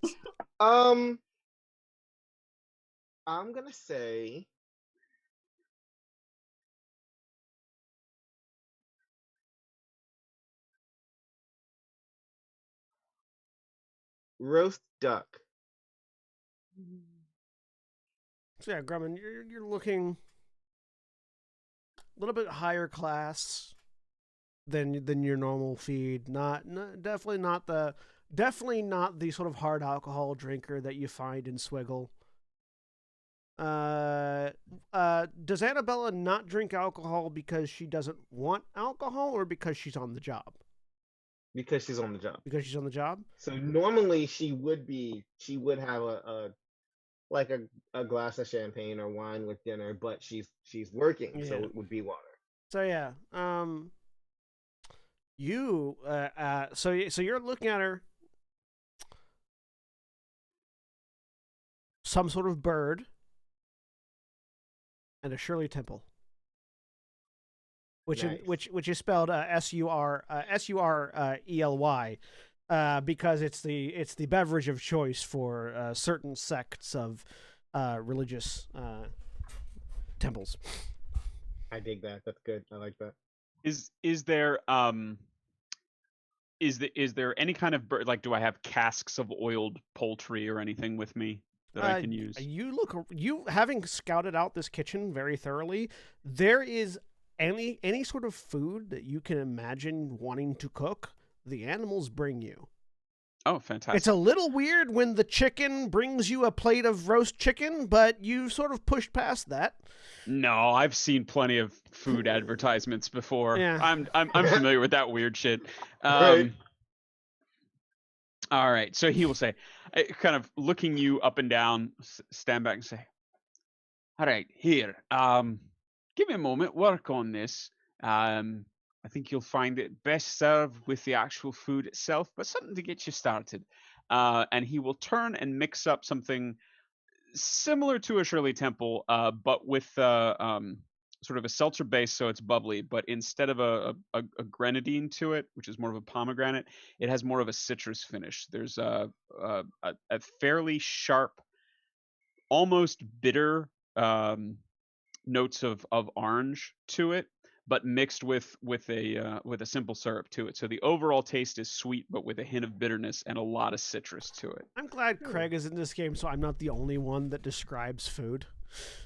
I'm gonna say roast duck. So yeah, Grumman, you're looking a little bit higher class than your normal feed. Definitely not the sort of hard alcohol drinker that you find in Swiggle. Does Annabella not drink alcohol because she doesn't want alcohol, or because she's on the job? Because she's on the job. Because she's on the job. So normally she would have a glass of champagne or wine with dinner, but she's working, so Yeah. it would be water. So yeah, so you're looking at her. Some sort of bird and a Shirley Temple, which Nice. which is spelled SURELY, because it's the beverage of choice for certain sects of religious temples. I dig that. That's good. I like that. Is there any kind of bird? Like, do I have casks of oiled poultry or anything with me that I can use? You having scouted out this kitchen very thoroughly, there is any sort of food that you can imagine wanting to cook, the animals bring you. Oh, fantastic. It's a little weird when the chicken brings you a plate of roast chicken, but you sort of pushed past that. No, I've seen plenty of food advertisements before. Yeah. I'm familiar with that weird shit. Right. All right. So he will say, kind of looking you up and down, stand back and say, "All right, here. Give me a moment. Work on this. I think you'll find it best served with the actual food itself, but something to get you started." And he will turn and mix up something similar to a Shirley Temple, but with sort of a seltzer base, so it's bubbly. But instead of a grenadine to it, which is more of a pomegranate, it has more of a citrus finish. There's a fairly sharp, almost bitter notes of orange to it, but mixed with a simple syrup to it. So the overall taste is sweet, but with a hint of bitterness and a lot of citrus to it. I'm glad Craig is in this game, so I'm not the only one that describes food.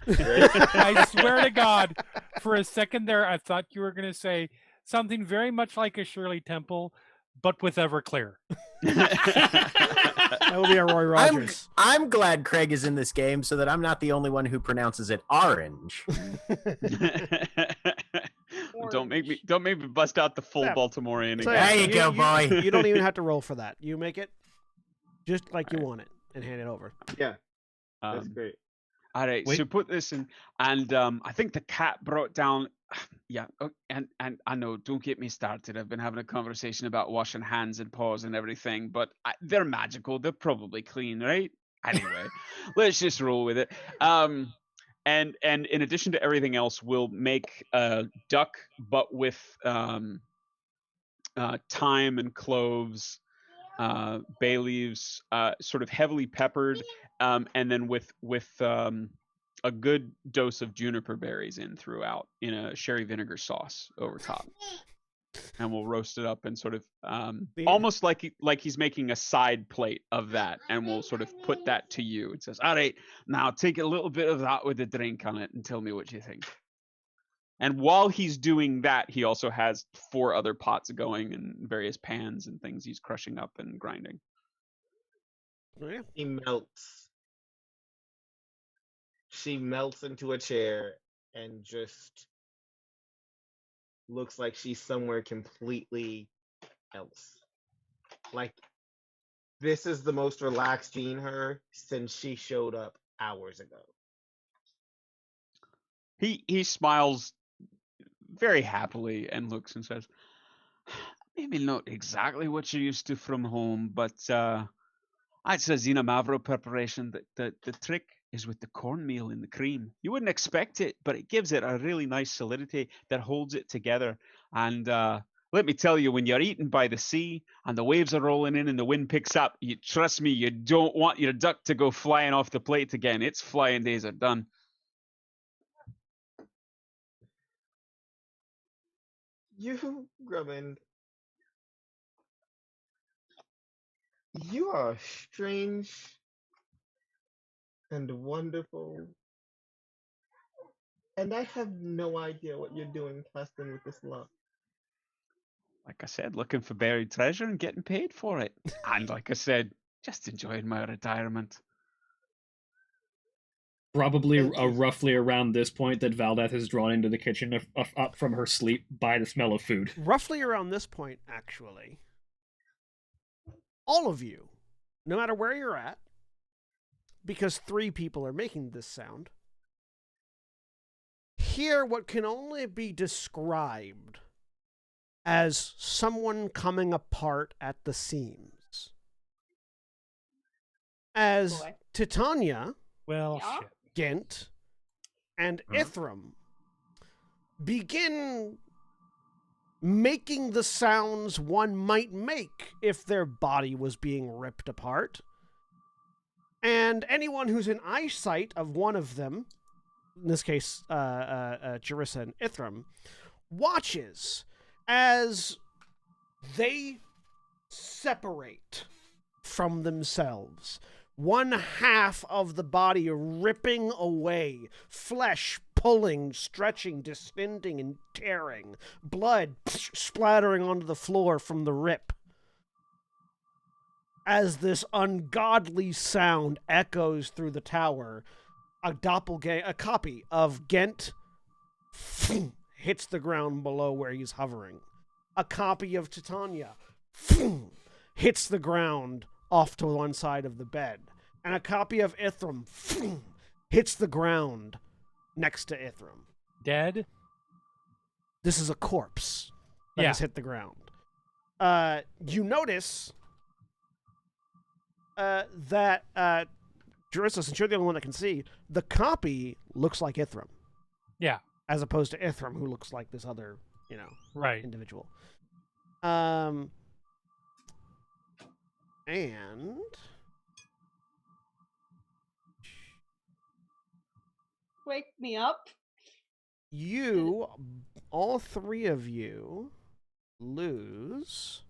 I swear to God, for a second there, I thought you were going to say something very much like a Shirley Temple, but with Everclear. That will be a Roy Rogers. I'm glad Craig is in this game so that I'm not the only one who pronounces it orange. Don't make me bust out the full Yeah. Baltimorean So, again. There you go, boy. You don't even have to roll for that. You make it just like you want it and hand it over. Yeah, that's great. All right, Wait. so put this in, and I think the cat brought down. Yeah, and I know. Don't get me started. I've been having a conversation about washing hands and paws and everything, but they're magical. They're probably clean, right? Anyway, let's just roll with it. And in addition to everything else, we'll make a duck, but with thyme and cloves, bay leaves, sort of heavily peppered, and then with a good dose of juniper berries in throughout in a sherry vinegar sauce over top. And we'll roast it up and sort of almost like he's making a side plate of that, and we'll sort of put that to you. It says, "All right, now take a little bit of that with a drink on it and tell me what you think." And while he's doing that, he also has 4 other pots going and various pans and things he's crushing up and grinding. Yeah. She melts into a chair and just looks like she's somewhere completely else. Like, this is the most relaxed seen her since she showed up hours ago. He smiles very happily and looks and says, "Maybe not exactly what you're used to from home, but It's a Xena Mavro preparation. The trick is with the cornmeal in the cream. You wouldn't expect it, but it gives it a really nice solidity that holds it together. And let me tell you, when you're eaten by the sea and the waves are rolling in and the wind picks up, trust me, you don't want your duck to go flying off the plate again. Its flying days are done. You, Grubbin, you are strange and wonderful, and I have no idea what you're doing testing with this love. Like I said, looking for buried treasure and getting paid for it. And like I said, just enjoying my retirement. Probably Thank you. roughly around this point that Valdeth is drawn into the kitchen up from her sleep by the smell of food. Roughly around this point, actually, all of you, no matter where you're at, because 3 people are making this sound, hear what can only be described as someone coming apart at the seams. As Boy. Titania, Well, Yeah. shit. Gent, and Ithram begin making the sounds one might make if their body was being ripped apart. And anyone who's in eyesight of one of them, in this case, Jerissa and Ithram, watches as they separate from themselves. One half of the body ripping away, flesh pulling, stretching, distending, and tearing, blood splattering onto the floor from the rip. As this ungodly sound echoes through the tower, a copy of Gent hits the ground below where he's hovering. A copy of Titania hits the ground off to one side of the bed. And a copy of Ithram hits the ground next to Ithram. Dead? This is a corpse that Yeah. has hit the ground. You notice that Jerissa, since you're the only one that can see, the copy looks like Ithram. Yeah. As opposed to Ithram, who looks like this other, Right. individual. And Wake me up. you, all 3 of you, lose.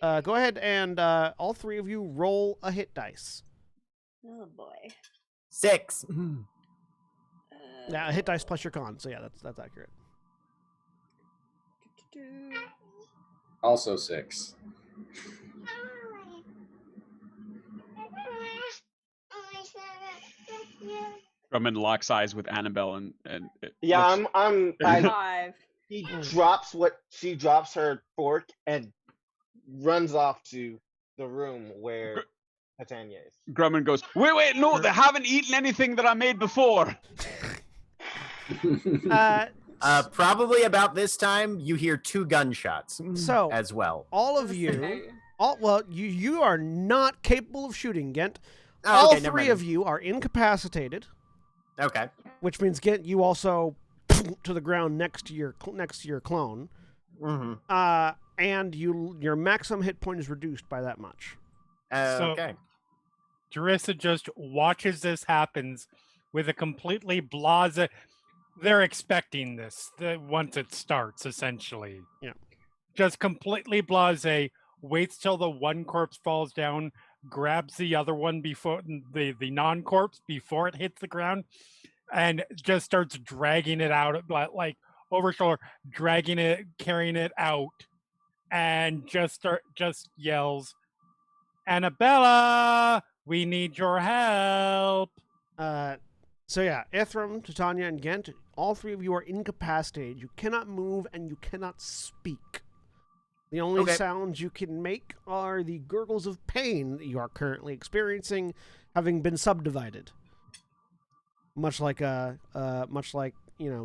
Go ahead and all 3 of you roll a hit dice. Oh boy. 6. Yeah, a hit dice plus your con. So yeah, that's accurate. Also 6. Grumman locks eyes with Annabelle and Yeah, looks- I'm. Five. She drops her fork and runs off to the room where Titania is. Grumman goes, wait, no, they haven't eaten anything that I made before. Probably about this time, you hear 2 gunshots So as well. all of you, you are not capable of shooting, Gent. Oh, All okay, never 3 mind. of you are incapacitated, Okay. which means Gent, you also to the ground next to your clone. Mm-hmm. And your maximum hit point is reduced by that much. Okay. Jerissa just watches this happens with a completely blase. They're expecting this once it starts, essentially. Yeah. Just completely blase. Waits till the one corpse falls down, grabs the other one before the non-corpse before it hits the ground, and just starts dragging it out, like over shoulder, dragging it, carrying it out, and just yells, "Annabella, we need your help!" So yeah, Ithram, Titania, and Gent, all 3 of you are incapacitated. You cannot move and you cannot speak. The only sounds you can make are the gurgles of pain that you are currently experiencing, having been subdivided. Much like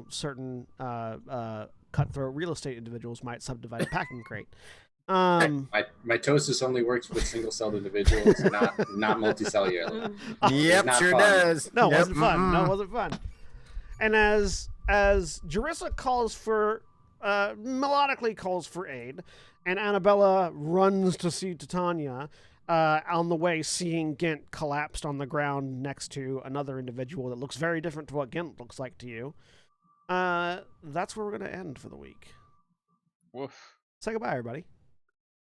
certain cutthroat real estate individuals might subdivide a packing crate. Mitosis only works with single-celled individuals, not multicellular. Yep, not sure fun. does. No, it Yep, wasn't fun. No, it mm-mm. wasn't fun. And as Jerissa calls for, melodically calls for aid, and Annabella runs to see Titania, on the way, seeing Gint collapsed on the ground next to another individual that looks very different to what Gint looks like to you. That's where we're going to end for the week. Woof. Say goodbye, everybody.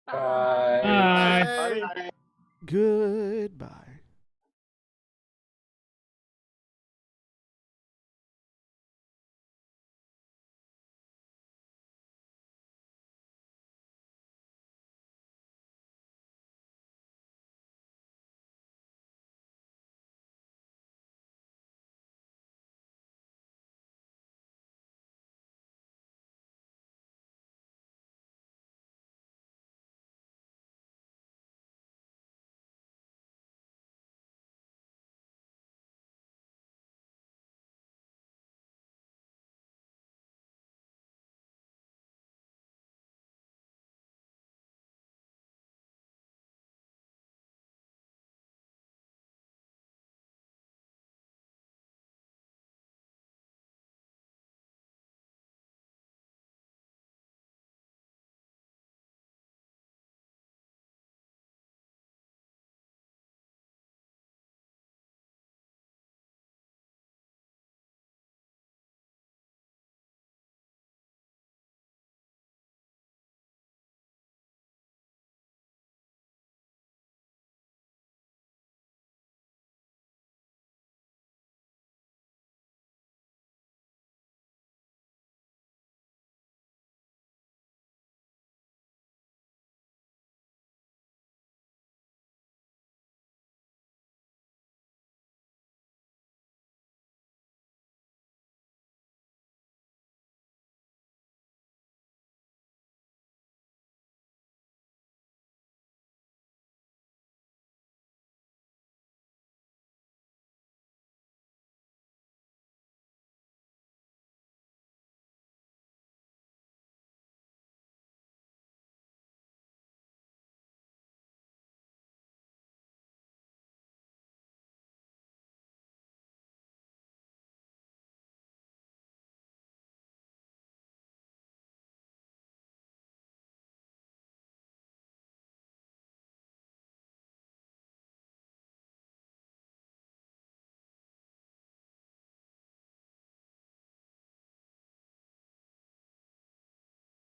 Bye. Bye. Goodbye.